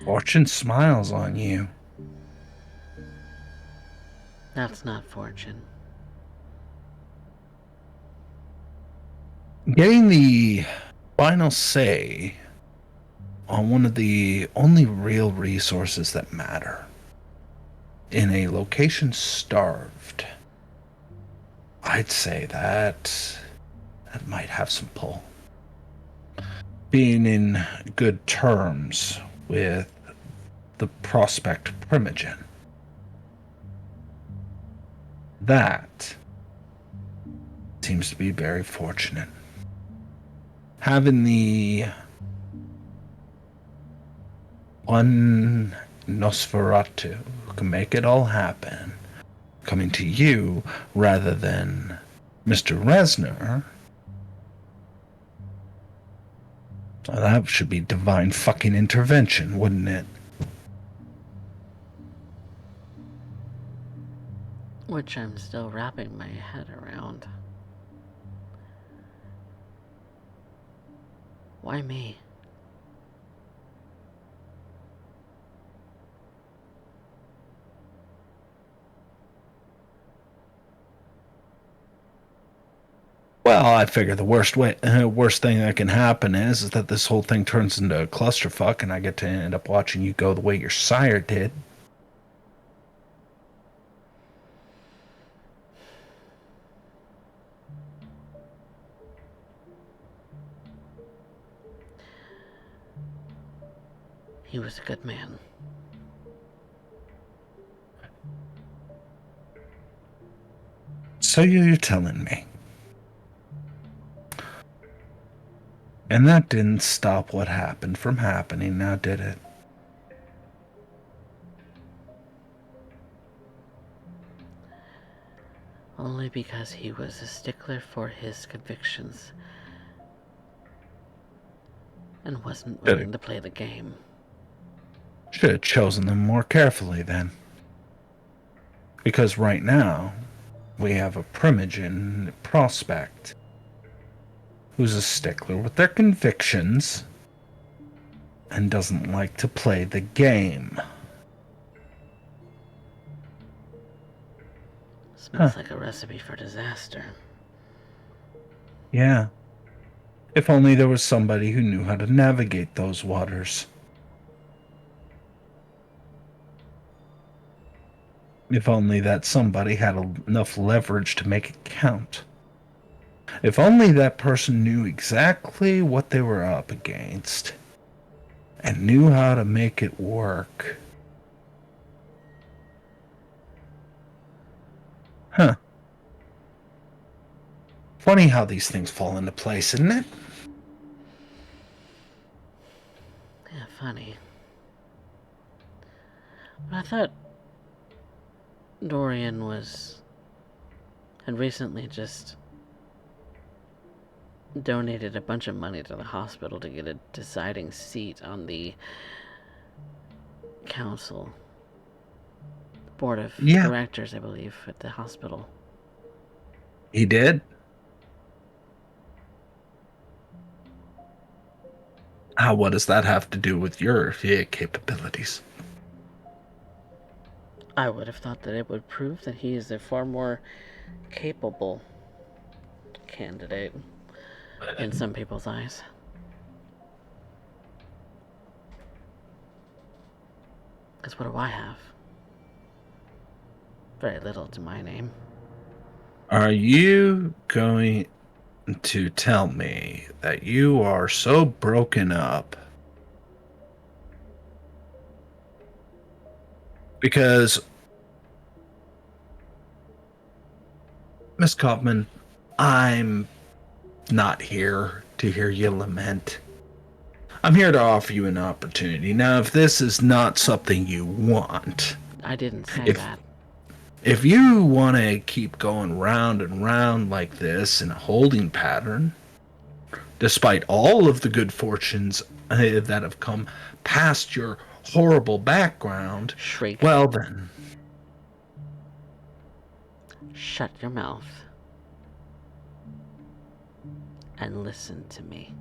fortune smiles on you. That's not fortune. Getting the final say on one of the only real resources that matter in a location starved, I'd say that might have some pull. Being in good terms with the prospect primogen, that seems to be very fortunate. Having the one Nosferatu who can make it all happen coming to you rather than Mr. Resner Well, that should be divine fucking intervention, wouldn't it? Which I'm still wrapping my head around. Why me? Well, I figure the worst thing that can happen is that this whole thing turns into a clusterfuck, and I get to end up watching you go the way your sire did. He was a good man. So you're telling me. And that didn't stop what happened from happening, now did it? Only because he was a stickler for his convictions and wasn't willing to play the game. Should have chosen them more carefully then. Because right now, we have a primogen prospect who's a stickler with their convictions and doesn't like to play the game. Smells like a recipe for disaster. Yeah. If only there was somebody who knew how to navigate those waters. If only that somebody had enough leverage to make it count. If only that person knew exactly what they were up against and knew how to make it work. Huh. Funny how these things fall into place, isn't it? Yeah, funny. But I thought Dorian had recently just donated a bunch of money to the hospital to get a deciding seat on the council. Board of directors, I believe, at the hospital. He did? What does that have to do with your capabilities? I would have thought that it would prove that he is a far more capable candidate in some people's eyes. Because what do I have? Very little to my name. Are you going to tell me that you are so broken up? Because, Miss Kaufman, I'm not here to hear you lament. I'm here to offer you an opportunity. Now, if this is not something you want... I didn't say that. If you want to keep going round and round like this in a holding pattern, despite all of the good fortunes that have come past your horrible background, Shriek. well then... Shut your mouth and listen to me.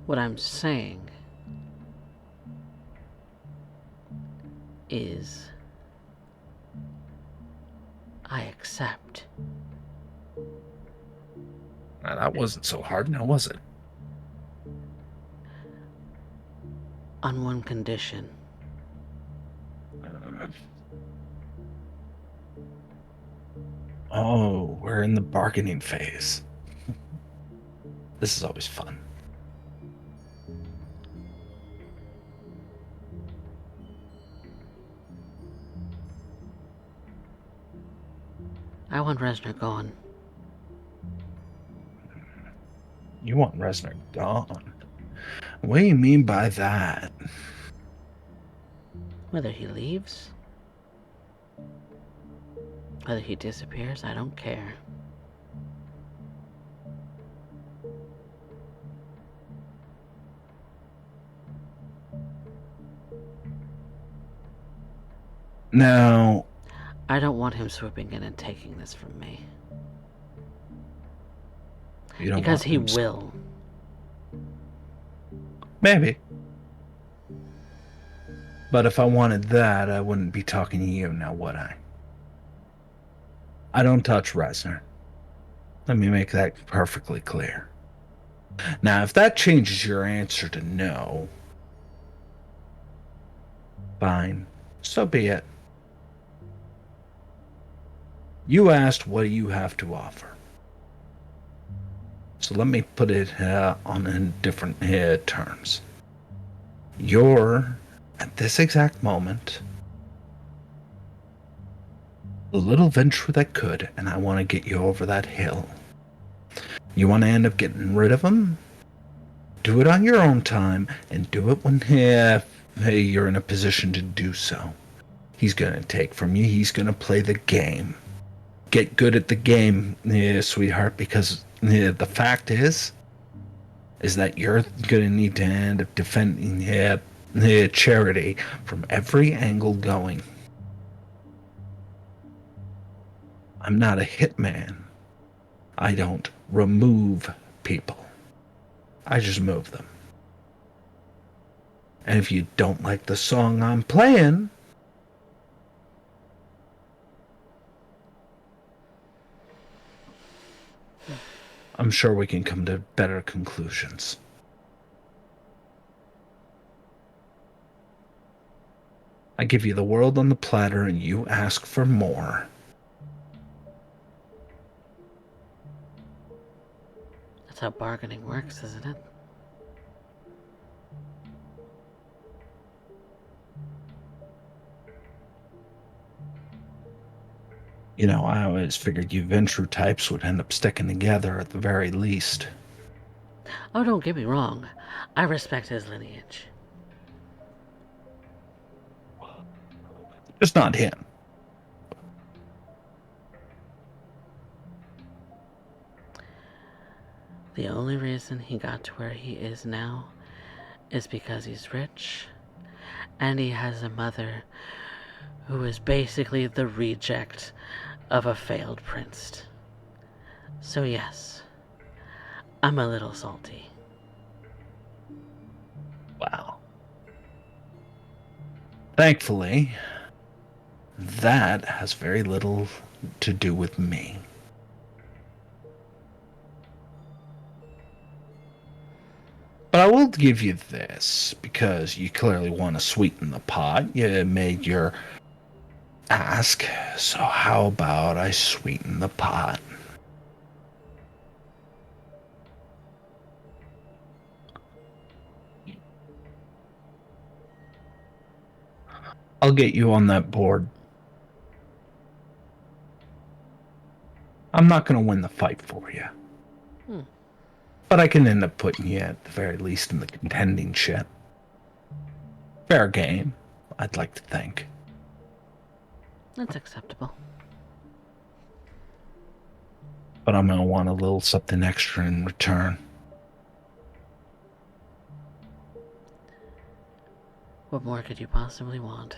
What I'm saying is I accept. Now, that wasn't so hard, now was it? On one condition. Oh, we're in the bargaining phase. This is always fun. I want Resner gone. You want Resner gone? What do you mean by that? Whether he leaves Whether he disappears, I don't care. Now, I don't want him swooping in and taking this from me. you don't Because want he him will. Maybe. But if I wanted that, I wouldn't be talking to you now, would I? I don't touch Reznor. Let me make that perfectly clear. Now, if that changes your answer to no, fine. So be it. You asked, what do you have to offer? So let me put it on in different terms. You're, at this exact moment, the little venture that could, and I want to get you over that hill. You want to end up getting rid of him? Do it on your own time, and do it when you're in a position to do so. He's going to take from you. He's going to play the game. Get good at the game, sweetheart, because the fact is that you're going to need to end up defending charity from every angle going. I'm not a hitman. I don't remove people. I just move them. And if you don't like the song I'm playing, I'm sure we can come to better conclusions. I give you the world on the platter and you ask for more. That's how bargaining works, isn't it? You know, I always figured you Ventrue types would end up sticking together at the very least. Oh, don't get me wrong. I respect his lineage. Just not him. The only reason he got to where he is now is because he's rich and he has a mother who is basically the reject of a failed prince. So yes, I'm a little salty. Wow. Thankfully, that has very little to do with me. But I will give you this, because you clearly want to sweeten the pot. You made your ask, so how about I sweeten the pot? I'll get you on that board. I'm not going to win the fight for you. But I can end up putting you at the very least in the contending shit. Fair game, I'd like to think. That's acceptable. But I'm going to want a little something extra in return. What more could you possibly want?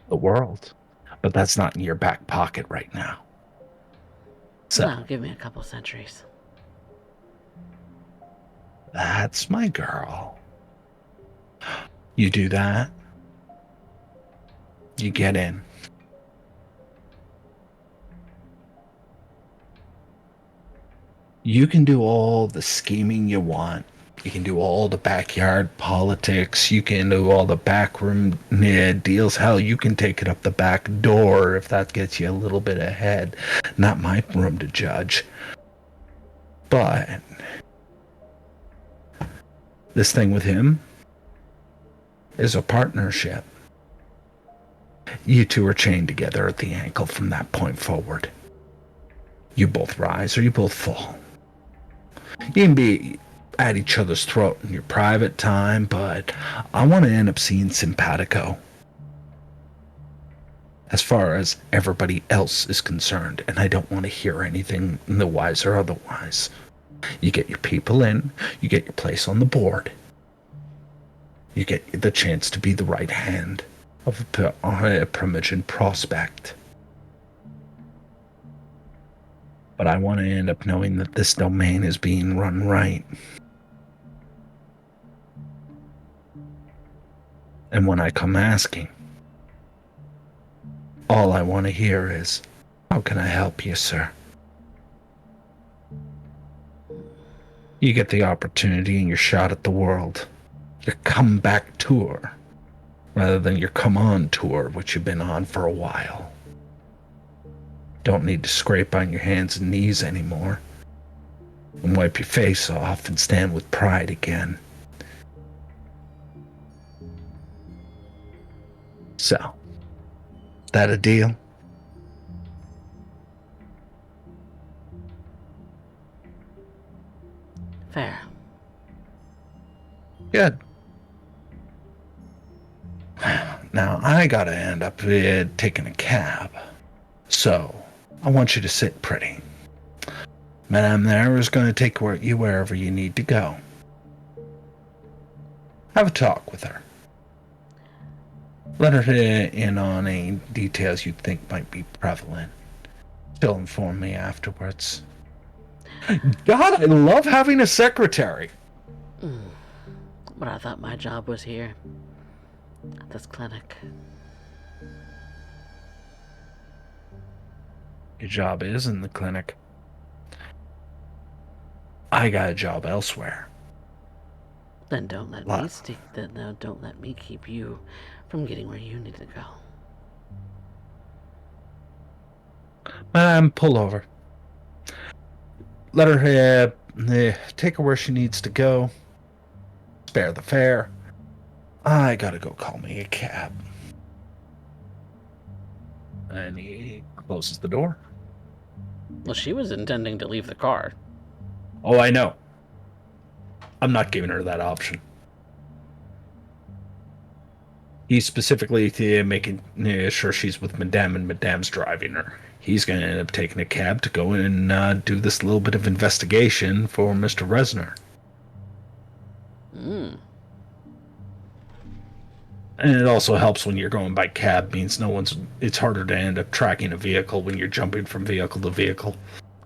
The world. But that's not in your back pocket right now. So, No, give me a couple centuries. that's my girl. You do that, you get in. You can do all the scheming you want. You can do all the backyard politics. You can do all the backroom deals. Hell, you can take it up the back door if that gets you a little bit ahead. Not my room to judge. But this thing with him is a partnership. You two are chained together at the ankle from that point forward. You both rise or you both fall. You can be at each other's throat in your private time, but I want to end up seeing simpatico. as far as everybody else is concerned, and I don't want to hear anything the wise or otherwise. You get your people in, you get your place on the board, you get the chance to be the right hand of a Primogen prospect. But I want to end up knowing that this domain is being run right. And when I come asking, all I want to hear is, how can I help you, sir? You get the opportunity and your shot at the world. Your comeback tour, rather than your come on tour, which you've been on for a while. Don't need to scrape on your hands and knees anymore. And wipe your face off and stand with pride again. So, that a deal? Fair. Good. Now, I gotta end up taking a cab. So, I want you to sit pretty. Madame there is going to take you wherever you need to go. Have a talk with her. Let her in on any details you think might be prevalent. She'll inform me afterwards. God, I love having a secretary. But I thought my job was here, at this clinic. Your job is in the clinic. I got a job elsewhere. Then don't let me keep you from getting where you need to go. Pull over. Let her take her where she needs to go. Spare the fare. I gotta go call me a cab. And he closes the door. Well, she was intending to leave the car. Oh, I know. I'm not giving her that option. He's specifically making sure she's with Madame and Madame's driving her. He's going to end up taking a cab to go in and do this little bit of investigation for Mr. Resner. And it also helps when you're going by cab, means it's harder to end up tracking a vehicle when you're jumping from vehicle to vehicle.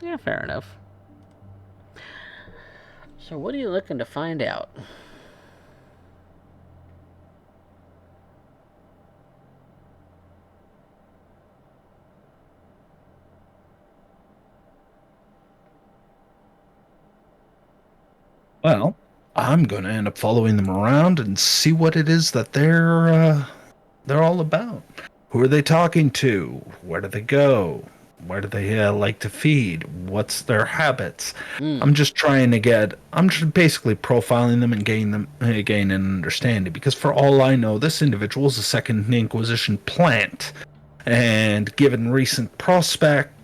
Yeah, fair enough. So what are you looking to find out? Well, I'm going to end up following them around and see what it is that they're all about. Who are they talking to? Where do they go? Where do they like to feed? What's their habits? I'm just basically profiling them and gain an understanding, because for all I know, this individual is a Second Inquisition plant. And given recent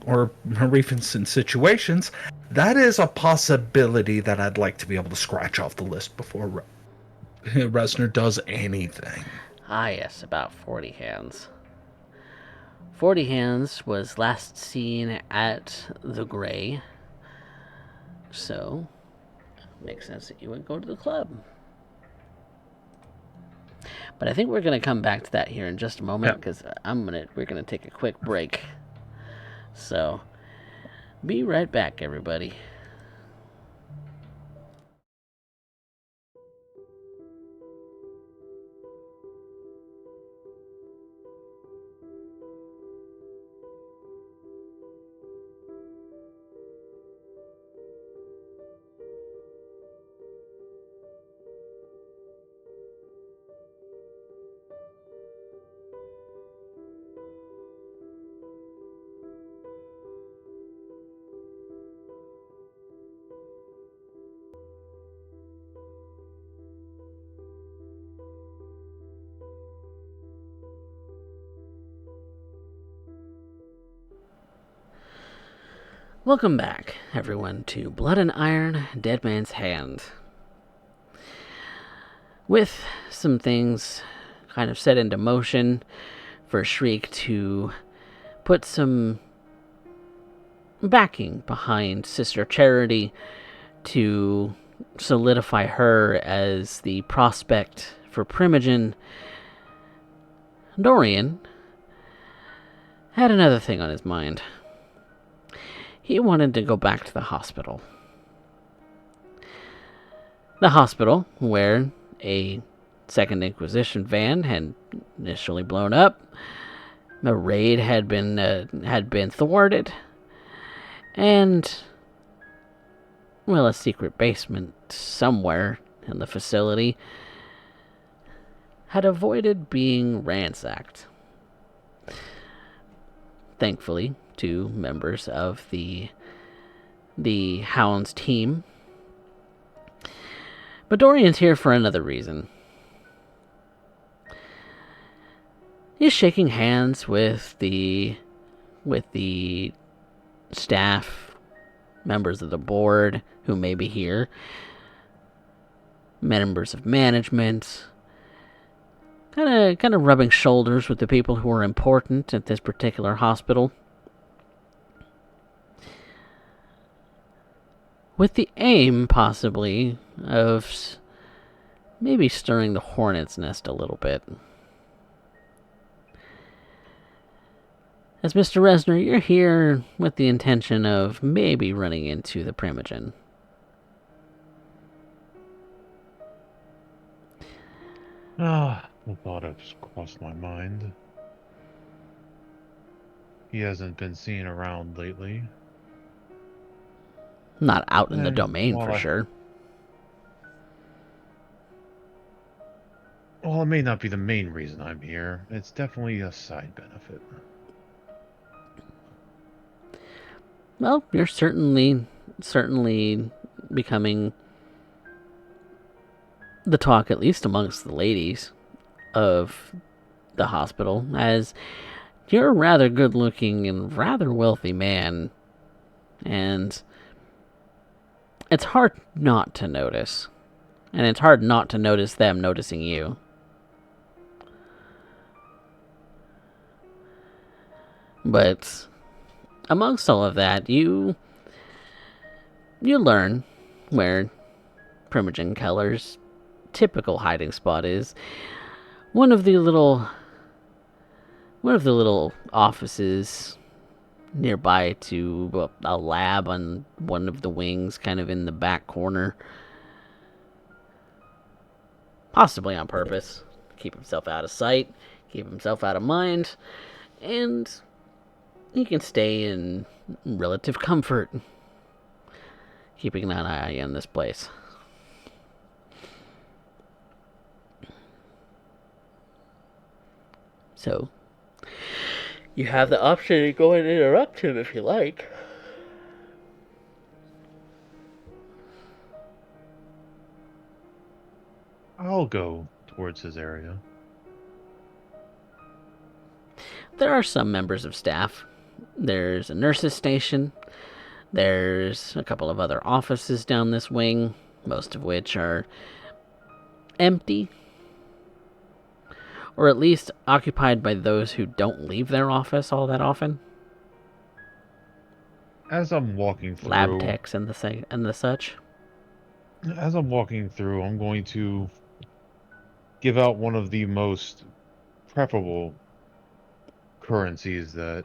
recent situations, that is a possibility that I'd like to be able to scratch off the list before Resner does anything. Ah, yes, about 40 Hands. 40 Hands was last seen at the Grey, so it makes sense that you would go to the club. But I think we're going to come back to that here in just a moment, because we're going to take a quick break. So, be right back, everybody. Welcome back, everyone, to Blood and Iron, Dead Man's Hand. With some things kind of set into motion for Shriek to put some backing behind Sister Charity to solidify her as the prospect for Primogen, Dorian had another thing on his mind. He wanted to go back to the hospital. The hospital where a Second Inquisition van had initially blown up. The raid had been thwarted, and well, a secret basement somewhere in the facility had avoided being ransacked. Thankfully, two members of the Hound's team. But Dorian's here for another reason. He's shaking hands with the staff, members of the board who may be here, members of management, kind of rubbing shoulders with the people who are important at this particular hospital, with the aim, possibly, of maybe stirring the hornet's nest a little bit. As Mr. Resner, you're here with the intention of maybe running into the Primogen. The thought has crossed my mind. He hasn't been seen around lately. Not out in the domain, for sure. Well, it may not be the main reason I'm here. It's definitely a side benefit. Well, you're certainly becoming the talk, at least amongst the ladies of the hospital, as you're a rather good-looking and rather wealthy man, and it's hard not to notice. And it's hard not to notice them noticing you. But amongst all of that, you learn where Primogen Keller's typical hiding spot is. One of the little offices nearby to a lab on one of the wings, kind of in the back corner. Possibly on purpose. Keep himself out of sight, keep himself out of mind, and he can stay in relative comfort, keeping an eye on this place. So, you have the option to go and interrupt him if you like. I'll go towards his area. There are some members of staff. There's a nurse's station. There's a couple of other offices down this wing, most of which are empty, or at least occupied by those who don't leave their office all that often. As I'm walking through... Lab techs and the such. As I'm walking through, I'm going to give out one of the most preferable currencies that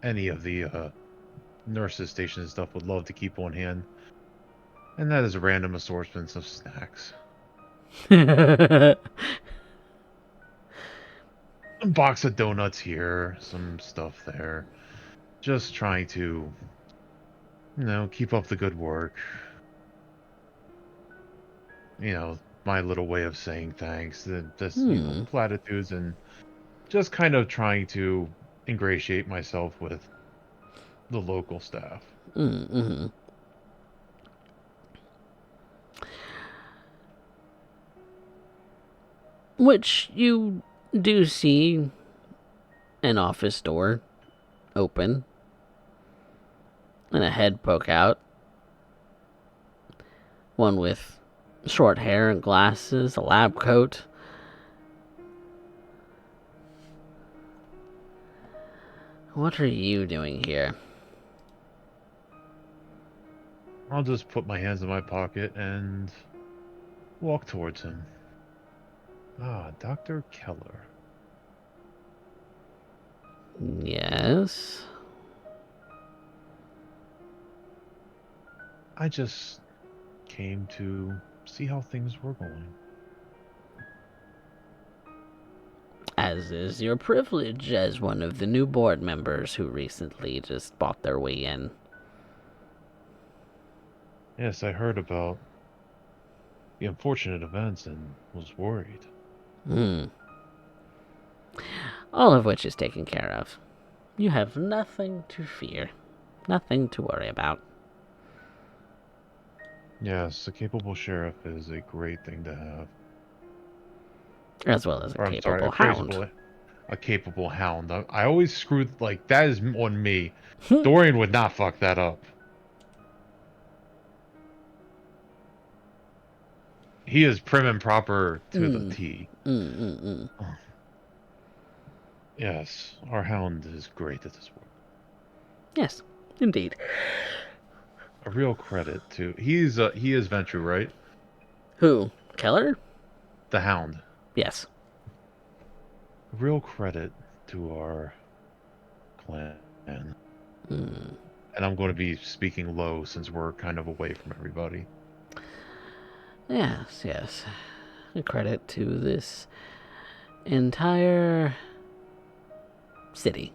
any of the nurses' station and stuff would love to keep on hand. And that is random assortments of snacks. A box of donuts here, some stuff there. Just trying to, keep up the good work. My little way of saying thanks. Just platitudes, and just kind of trying to ingratiate myself with the local staff. Mm-hmm. Which you do see an office door open and a head poke out. One with short hair and glasses, a lab coat. What are you doing here? I'll just put my hands in my pocket and walk towards him. Ah, Dr. Keller. Yes? I just came to see how things were going. As is your privilege as one of the new board members who recently just bought their way in. Yes, I heard about the unfortunate events and was worried. All of which is taken care of. You have nothing to fear. Nothing to worry about. Yes, a capable sheriff is a great thing to have. As well as a Or I'm sorry, capable hound. a capable hound. I always screwed, like, that is on me. Dorian would not fuck that up. He is prim and proper to the T. Yes, our hound is great at this work. Yes, indeed. A real credit to he is Ventru, right? Who? Keller? The hound. Yes. A real credit to our clan. And I'm going to be speaking low since we're kind of away from everybody. Yes, yes. A credit to this entire city.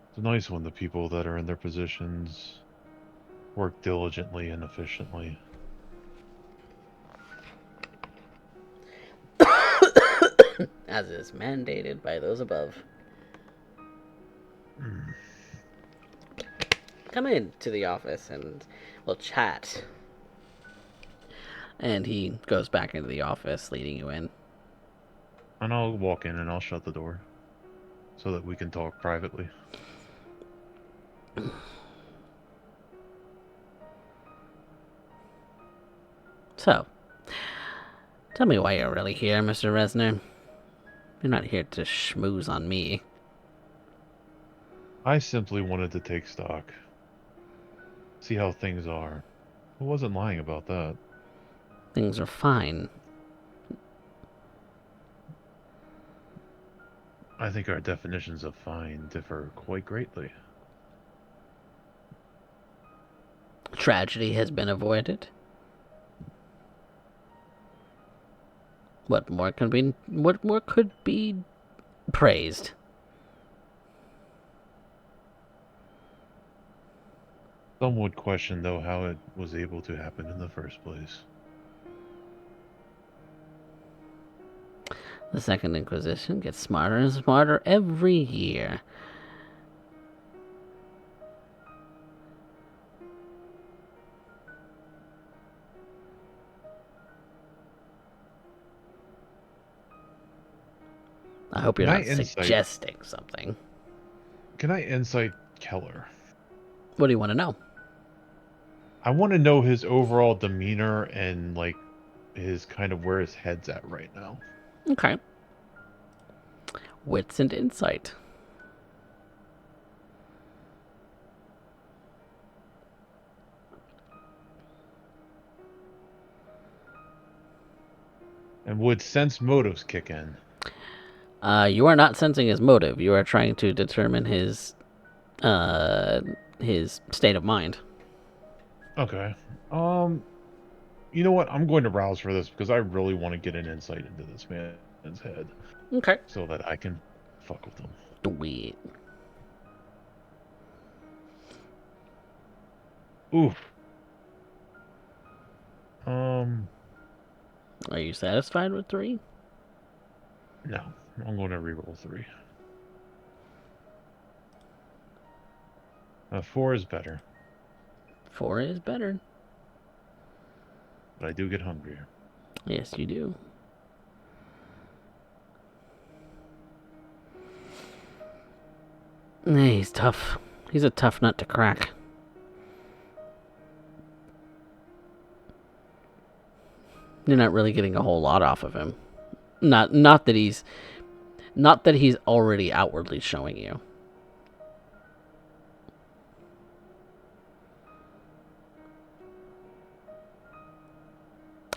It's nice when the people that are in their positions work diligently and efficiently. As is mandated by those above. Come in to the office and we'll chat. And he goes back into the office, leading you in. And I'll walk in and I'll shut the door so that we can talk privately. So, tell me why you're really here, Mr. Resner. You're not here to schmooze on me. I simply wanted to take stock. See how things are. I wasn't lying about that. Things are fine. I think our definitions of fine differ quite greatly. Tragedy has been avoided. What more could be praised? Some would question, though, how it was able to happen in the first place. The Second Inquisition gets smarter and smarter every year. I hope you're not suggesting something. Can I insight Keller? What do you want to know? I want to know his overall demeanor and, like, his kind of where his head's at right now. Okay. Wits and insight. And would sense motives kick in? You are not sensing his motive. You are trying to determine his state of mind. Okay. You know what? I'm going to rouse for this because I really want to get an insight into this man's head. Okay. So that I can fuck with him. Sweet. Oof. Are you satisfied with 3? No. I'm going to reroll 3. 4 is better. 4 is better. But I do get hungrier. Yes, you do. He's tough. He's a tough nut to crack. You're not really getting a whole lot off of him. Not that he's already outwardly showing you.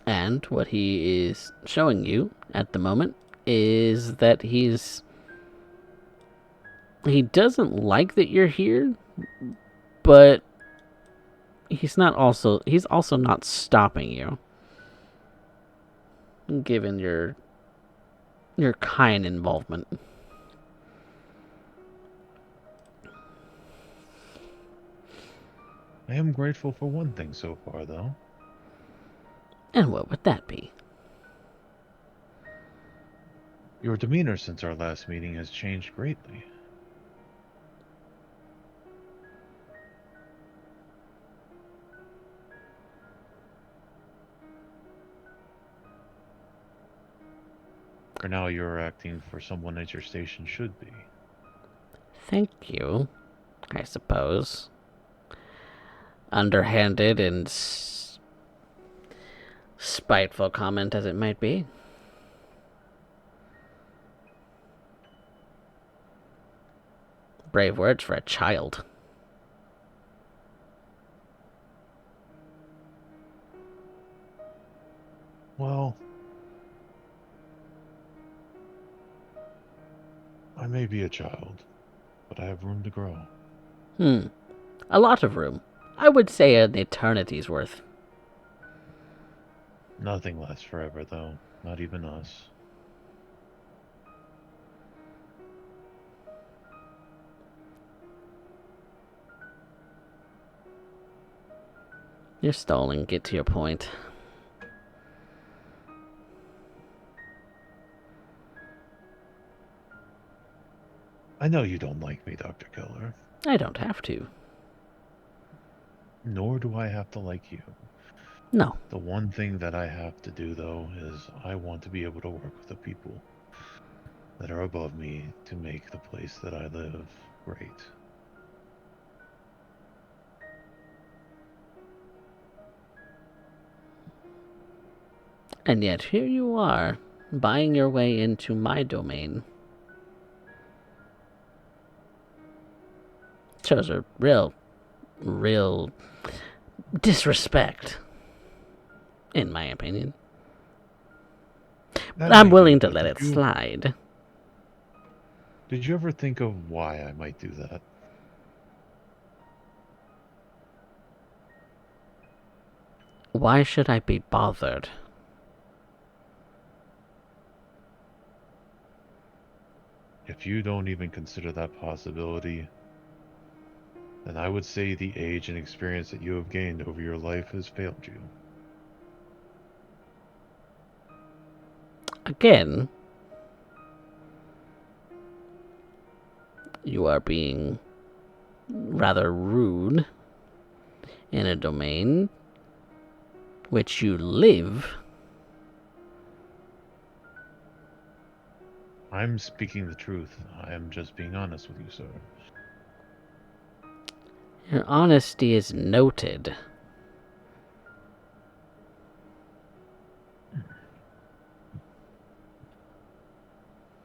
And what he is showing you at the moment is that he doesn't like that you're here, but he's also not stopping you, given your kind involvement. I am grateful for one thing so far, though. And what would that be? Your demeanor since our last meeting has changed greatly. For now, you're acting for someone as your station should be. Thank you, I suppose. Underhanded and spiteful comment as it might be. Brave words for a child. Well, I may be a child, but I have room to grow. A lot of room. I would say an eternity's worth. Nothing lasts forever, though. Not even us. You're stalling. Get to your point. I know you don't like me, Dr. Keller. I don't have to. Nor do I have to like you. No. The one thing that I have to do, though, is I want to be able to work with the people that are above me to make the place that I live great. And yet here you are, buying your way into my domain. Shows a real disrespect, in my opinion. That But I'm may willing be, to but let it slide. Did you ever think of why I might do that? Why should I be bothered? If you don't even consider that possibility, then I would say the age and experience that you have gained over your life has failed you. Again, you are being rather rude in a domain which you live. I'm speaking the truth. I am just being honest with you, sir. Your honesty is noted.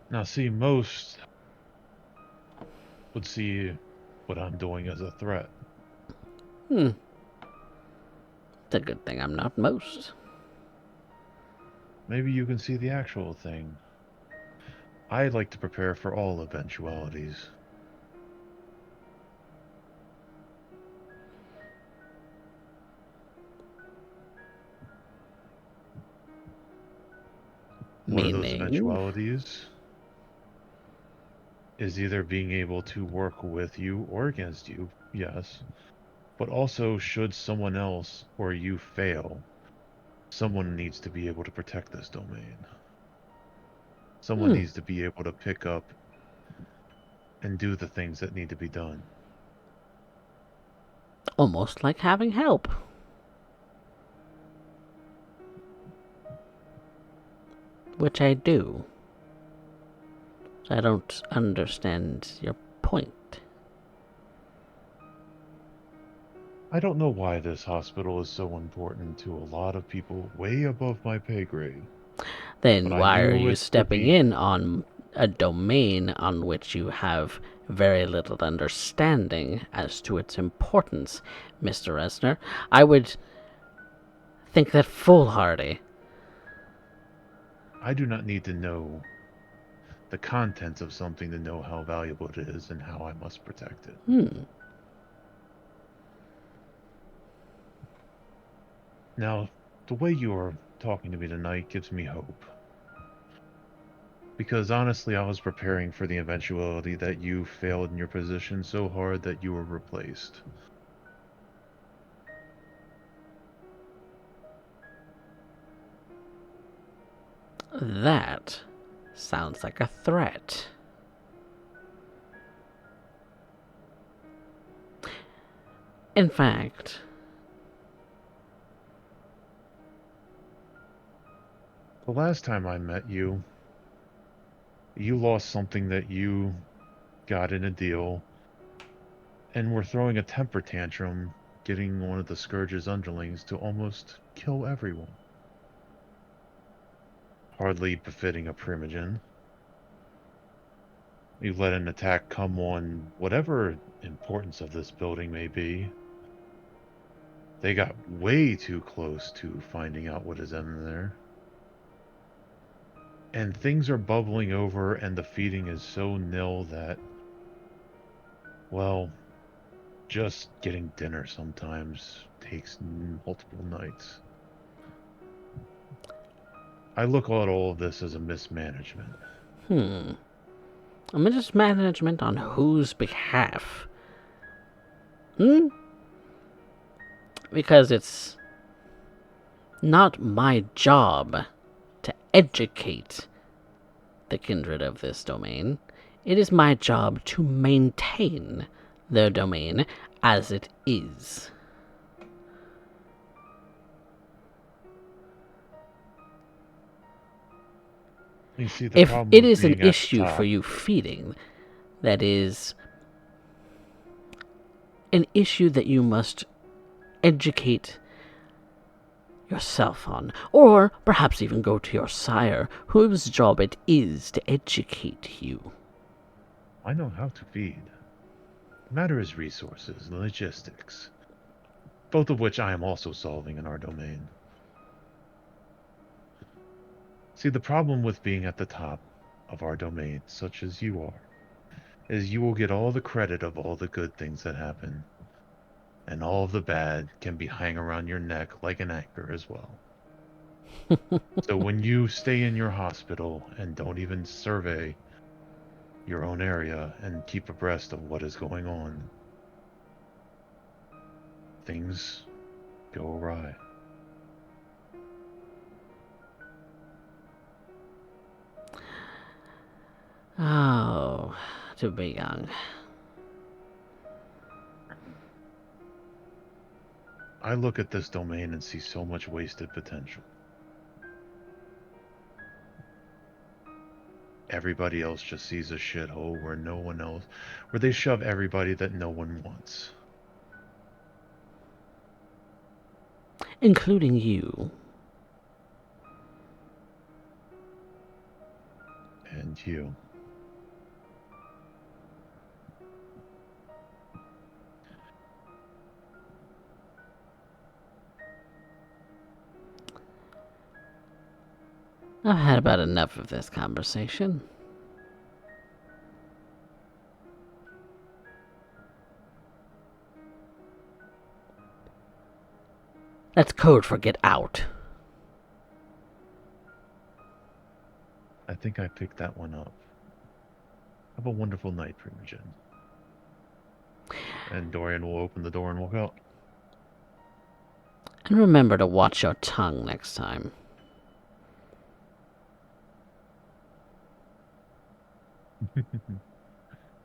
Now, see, most would see what I'm doing as a threat. It's a good thing I'm not most. Maybe you can see the actual thing. I like to prepare for all eventualities. One of those Meaning? eventualities is either being able to work with you or against you, yes, but also should someone else or you fail, someone needs to be able to protect this domain. Someone needs to be able to pick up and do the things that need to be done. Almost like having help. Which I do. I don't understand your point. I don't know why this hospital is so important to a lot of people way above my pay grade. Then But I why are knew you it would stepping be. in on a domain on which you have very little understanding as to its importance, Mr. Resner? I would think that foolhardy. I do not need to know the contents of something to know how valuable it is and how I must protect it. Now, the way you are talking to me tonight gives me hope. Because honestly, I was preparing for the eventuality that you failed in your position so hard that you were replaced. That sounds like a threat. In fact, The last time I met you, you lost something that you got in a deal and were throwing a temper tantrum, getting one of the Scourge's underlings to almost kill everyone. Hardly befitting a Primogen. You let an attack come on whatever importance of this building may be. They got way too close to finding out what is in there. And things are bubbling over and the feeding is so nil that, well, just getting dinner sometimes takes multiple nights. I look at all of this as a mismanagement. a mismanagement on whose behalf? Because it's not my job to educate the kindred of this domain. It is my job to maintain their domain as it is. You see, the If problem it with is an being at the issue for top, you feeding, that is an issue that you must educate yourself on, or perhaps even go to your sire, whose job it is to educate you. I know how to feed. The matter is resources and logistics, both of which I am also solving in our domain. See, the problem with being at the top of our domain, such as you are, is you will get all the credit of all the good things that happen, and all of the bad can be hanging around your neck like an anchor as well. So when you stay in your hospital and don't even survey your own area and keep abreast of what is going on, things go awry. Oh, to be young. I look at this domain and see so much wasted potential. Everybody else just sees a shithole where they shove everybody that no one wants. Including you. And you. I've had about enough of this conversation. That's code for get out. I think I picked that one up. Have a wonderful night, Primogen. And Dorian will open the door and walk out. And remember to watch your tongue next time.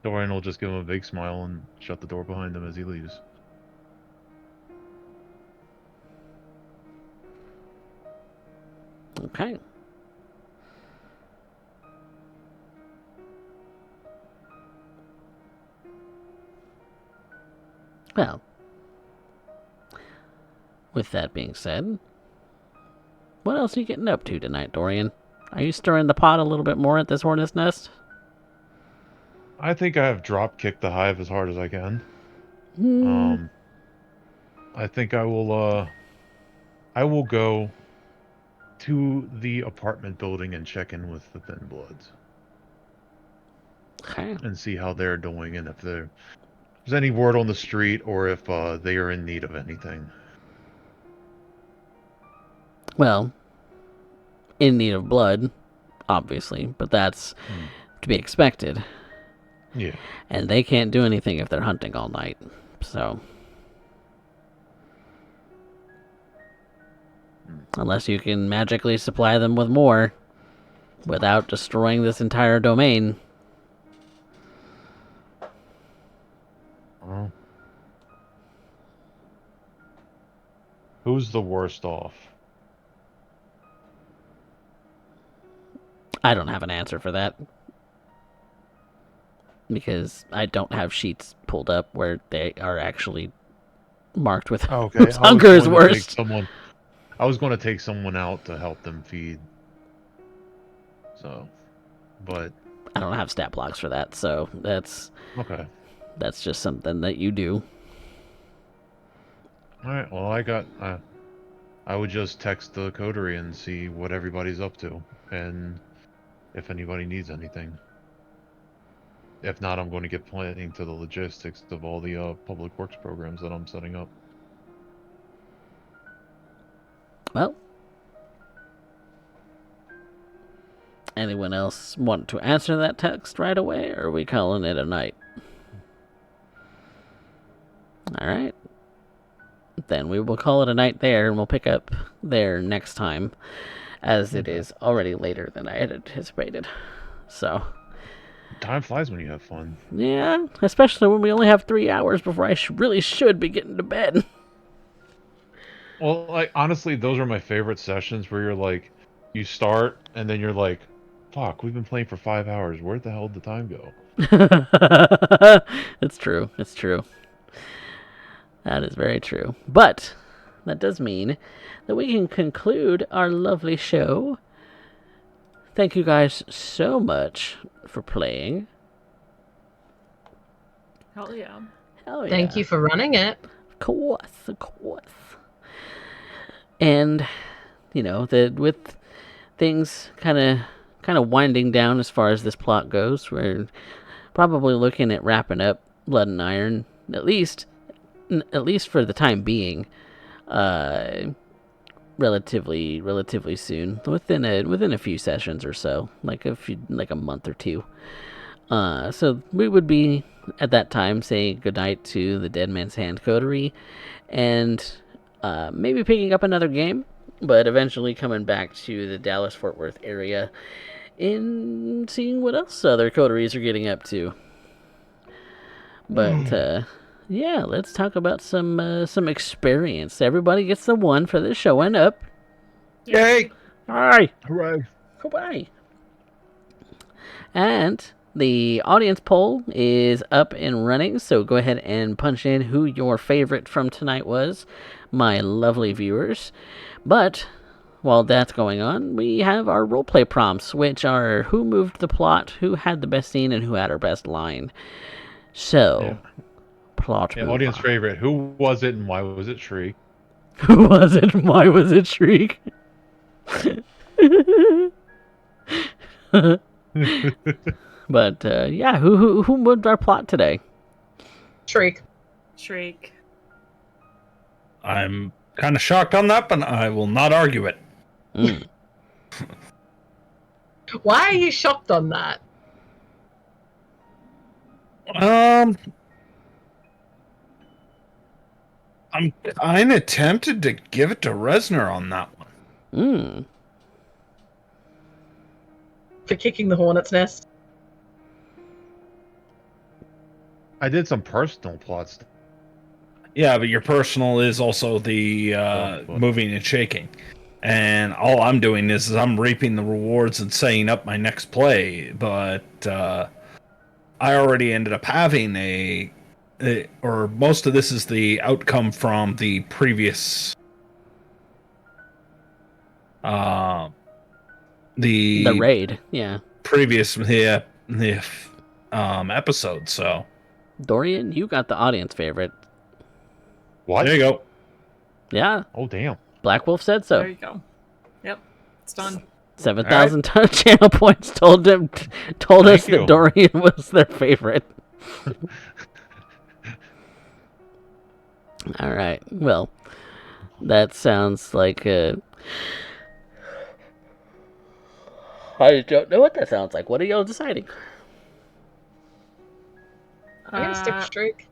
Dorian will just give him a big smile and shut the door behind him as he leaves. Okay. Well, with that being said, what else are you getting up to tonight, Dorian? Are you stirring the pot a little bit more at this hornet's nest? I think I have drop kicked the hive as hard as I can. Hmm. I think I will go to the apartment building and check in with the Thin Bloods Okay. and see how they're doing and if there's any word on the street or if they are in need of anything. Well, in need of blood, obviously, but that's to be expected. Yeah. And they can't do anything if they're hunting all night. So, unless you can magically supply them with more without destroying this entire domain. Well, who's the worst off? I don't have an answer for that. Because I don't have sheets pulled up where they are actually marked with Okay, whose hunger is worst. I was going to take someone out to help them feed. So, but I don't have stat blocks for that, so that's just something that you do. All right. Well, I would just text the coterie and see what everybody's up to and if anybody needs anything. If not, I'm going to get planning to the logistics of all the public works programs that I'm setting up. Well, anyone else want to answer that text right away, or are we calling it a night? All right. Then we will call it a night there, and we'll pick up there next time, as it is already later than I had anticipated. So, Time flies when you have fun. yeah, especially when we only have 3 hours before I really should be getting to bed. Well, like honestly, those are my favorite sessions where you're like, you start and then you're like, fuck, we've been playing for 5 hours. Where the hell did the time go? It's true. It's true. That is very true. But that does mean that we can conclude our lovely show. Thank you guys so much for playing. Hell yeah. Hell yeah. Thank you for running it. Of course, of course. And with things kind of winding down as far as this plot goes, we're probably looking at wrapping up Blood and Iron at least for the time being, relatively soon, within a few sessions or so, like a month or two. So we would be at that time saying goodnight to the Dead Man's Hand coterie, and maybe picking up another game, but eventually coming back to the Dallas-Fort Worth area and seeing what else other coteries are getting up to. But yeah, let's talk about some experience. Everybody gets the one for this showing up. Yay! Hi. Hooray! Goodbye. And the audience poll is up and running, so go ahead and punch in who your favorite from tonight was, my lovely viewers. But while that's going on, we have our roleplay prompts, which are who moved the plot, who had the best scene, and who had our best line. So, plot mover. Audience favorite. Who was it and why was it Shriek? Who was it and why was it Shriek? But yeah, who moved our plot today? Shriek. Shriek. I'm kind of shocked on that, but I will not argue it. Mm. Why are you shocked on that? I'm kind of tempted to give it to Resner on that one. Mm. For kicking the hornet's nest? I did some personal plots. Yeah, but your personal is also the moving and shaking. And all I'm doing is I'm reaping the rewards and setting up my next play. But I already ended up having or most of this is the outcome from the previous the raid. Yeah. previous episode. So Dorian, you got the audience favorite. What? there you go. Yeah. Oh, damn. Black Wolf said There so. you go. Yep, it's done. 7,000 channel points told us Thank you. that Dorian was their favorite. All right. Well, that sounds like I don't know what that sounds like. What are y'all deciding? I'm gonna stick with Streak.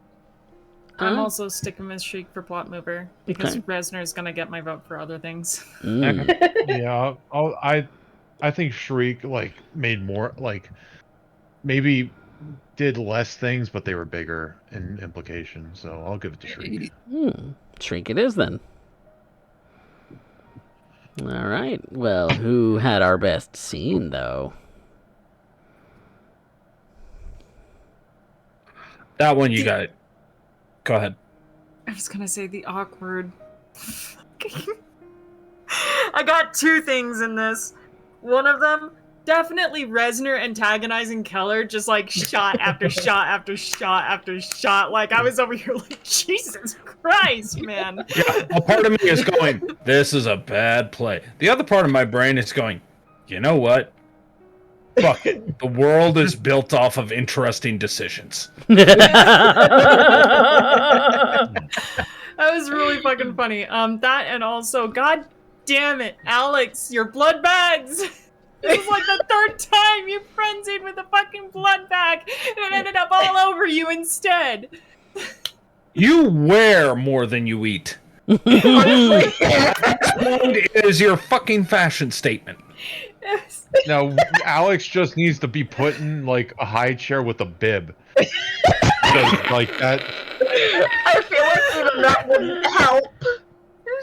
I'm Huh? also sticking with Shriek for plot mover because Okay. Resner is gonna get my vote for other things. Mm. Yeah, I think Shriek made more maybe did less things, but they were bigger in implication. So I'll give it to Shriek. Shrink it is then. All right. Well, who had our best scene though? That one you got it. Go ahead. I was gonna say the awkward. I got two things in this. One of them, definitely Resner antagonizing Keller, just like shot after shot after shot after shot. Like I was over here like, Jesus Christ, man. Yeah, a part of me is going, this is a bad play. The other part of my brain is going, you know what? Fuck it. The world is built off of interesting decisions. That was really fucking funny. That and also, god damn it, Alex, your blood bags. This is like the third time you frenzied with a fucking blood bag, and it ended up all over you instead. You wear more than you eat. Honestly, It is your fucking fashion statement. Yes. Now Alex just needs to be put in a high chair with a bib. Because, that. I feel like even that wouldn't help.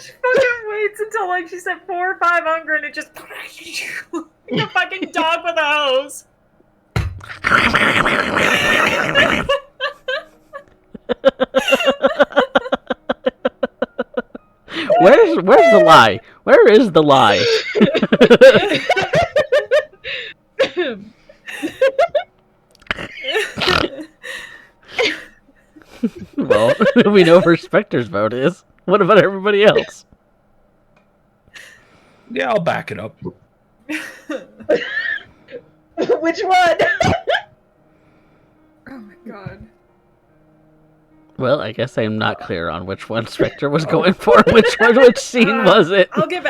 She fucking waits until like she said 4 or 5 hunger, and it just like a fucking dog with a hose. Where's the lie? Where is the lie? Well, we know where Spectre's vote is. What about everybody else? Yeah, I'll back it up. Which one? Oh my god. Well, I guess I'm not clear on which one Spectre was going for. Which scene was it? I'll give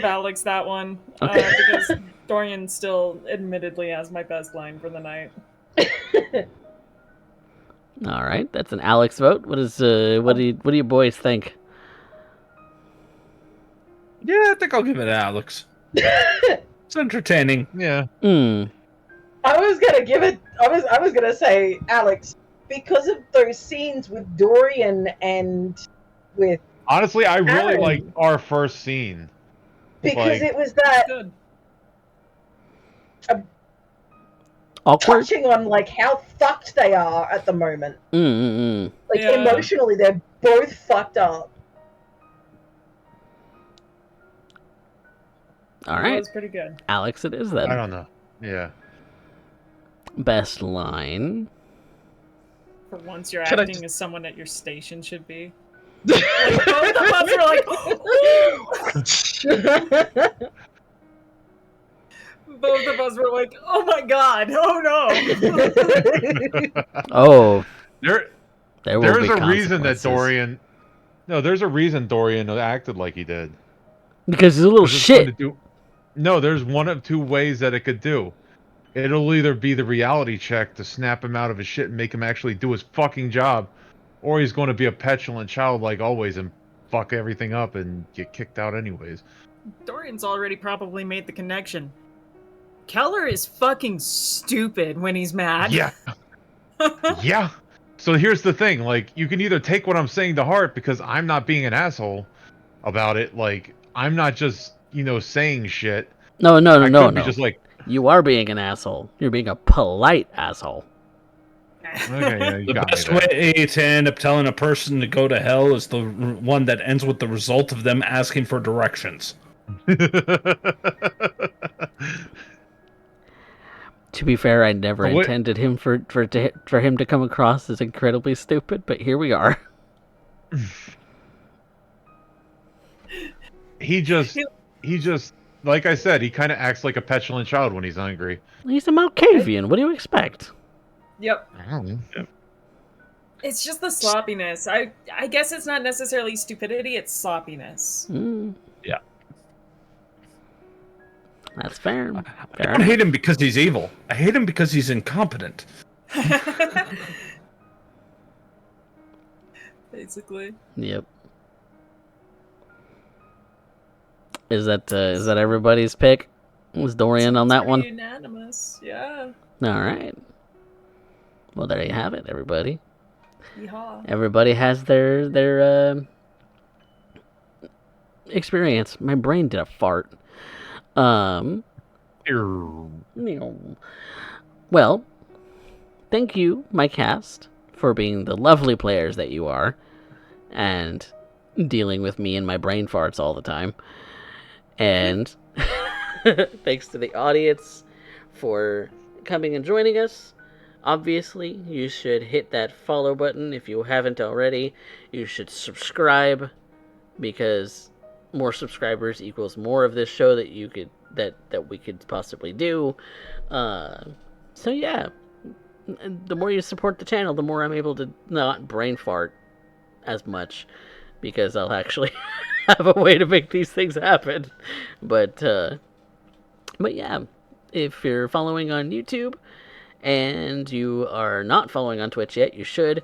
Alex that one Okay. because Dorian still admittedly has my best line for the night. All right, that's an Alex vote. What do you boys think? Yeah, I think I'll give it to Alex. It's entertaining. Yeah. Hmm. I was gonna give it. I was gonna say Alex because of those scenes with Dorian and with Honestly, I really Aaron. liked our first scene. because Like- it was that Good. Awkward. touching on how fucked they are at the moment. Mm. Yeah. Emotionally, they're both fucked up. All That right, was pretty good. Alex, it is I then. don't know. Yeah. Best line. For once, you're Can I acting as someone at your station should be. Like, both of us were like, both of us were like, oh my god, oh no. Oh, There there will there's be a reason that consequences. Dorian there's a reason Dorian acted like he did. Because he's a little 'Cause it's going shit. to No, there's one of two ways that it could do. It'll either be the reality check to snap him out of his shit and make him actually do his fucking job, or he's going to be a petulant child like always and fuck everything up and get kicked out anyways. Dorian's already probably made the connection. Keller is fucking stupid when he's mad. Yeah. Yeah. So here's the thing, you can either take what I'm saying to heart because I'm not being an asshole about it, I'm not just, saying shit. No. I could be just You are being an asshole. You're being a polite asshole. okay, yeah, you The got best me there. way to end up telling a person to go to hell is the one that ends with the result of them asking for directions. To be fair, I never What- intended him for him to come across as incredibly stupid, but here we are. He just, like I said, he kind of acts like a petulant child when he's hungry. He's a Malkavian. What do you expect? Yep. I don't know. It's just the sloppiness. I guess it's not necessarily stupidity, it's sloppiness. Yeah. That's fair. I don't hate him because he's evil. I hate him because he's incompetent. Basically. Yep. Is that everybody's pick? Was Dorian on that one? Unanimous, yeah. All right. Well, there you have it, everybody. Yeehaw. Everybody has their experience. My brain did a fart. Well, thank you, my cast, for being the lovely players that you are, and dealing with me and my brain farts all the time. And thanks to the audience for coming and joining us. Obviously, you should hit that follow button if you haven't already. You should subscribe, because more subscribers equals more of this show that you could that we could possibly do. So yeah, the more you support the channel, the more I'm able to not brain fart as much, because I'll actually have a way to make these things happen. But yeah, if you're following on YouTube and you are not following on Twitch yet, you should.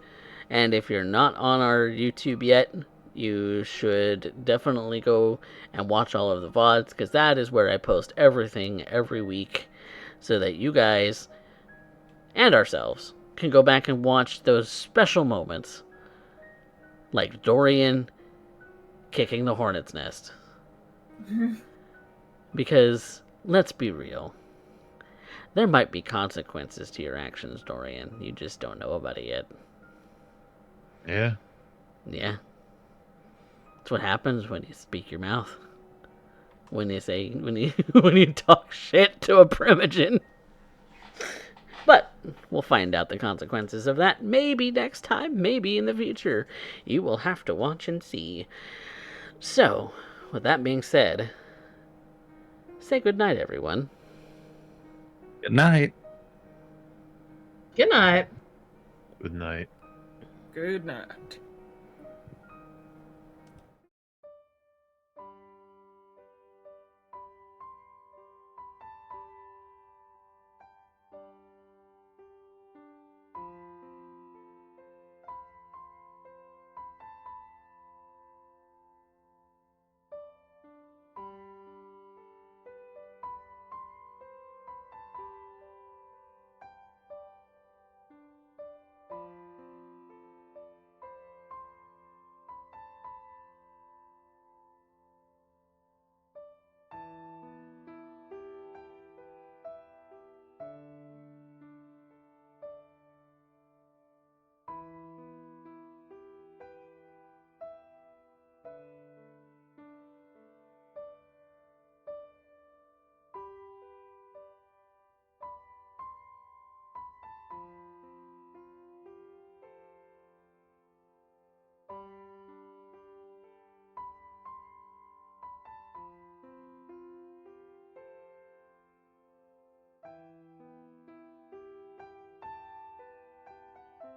And if you're not on our YouTube yet, you should definitely go and watch all of the VODs, because that is where I post everything every week, so that you guys and ourselves can go back and watch those special moments, like Dorian kicking the hornet's nest. Because, let's be real, there might be consequences to your actions, Dorian. You just don't know about it yet. Yeah. Yeah. That's what happens when you speak your mouth. When you talk shit to a primogen. But we'll find out the consequences of that maybe next time, maybe in the future. You will have to watch and see. So, with that being said, say goodnight, everyone. Good night. Good night. Good night. Good night.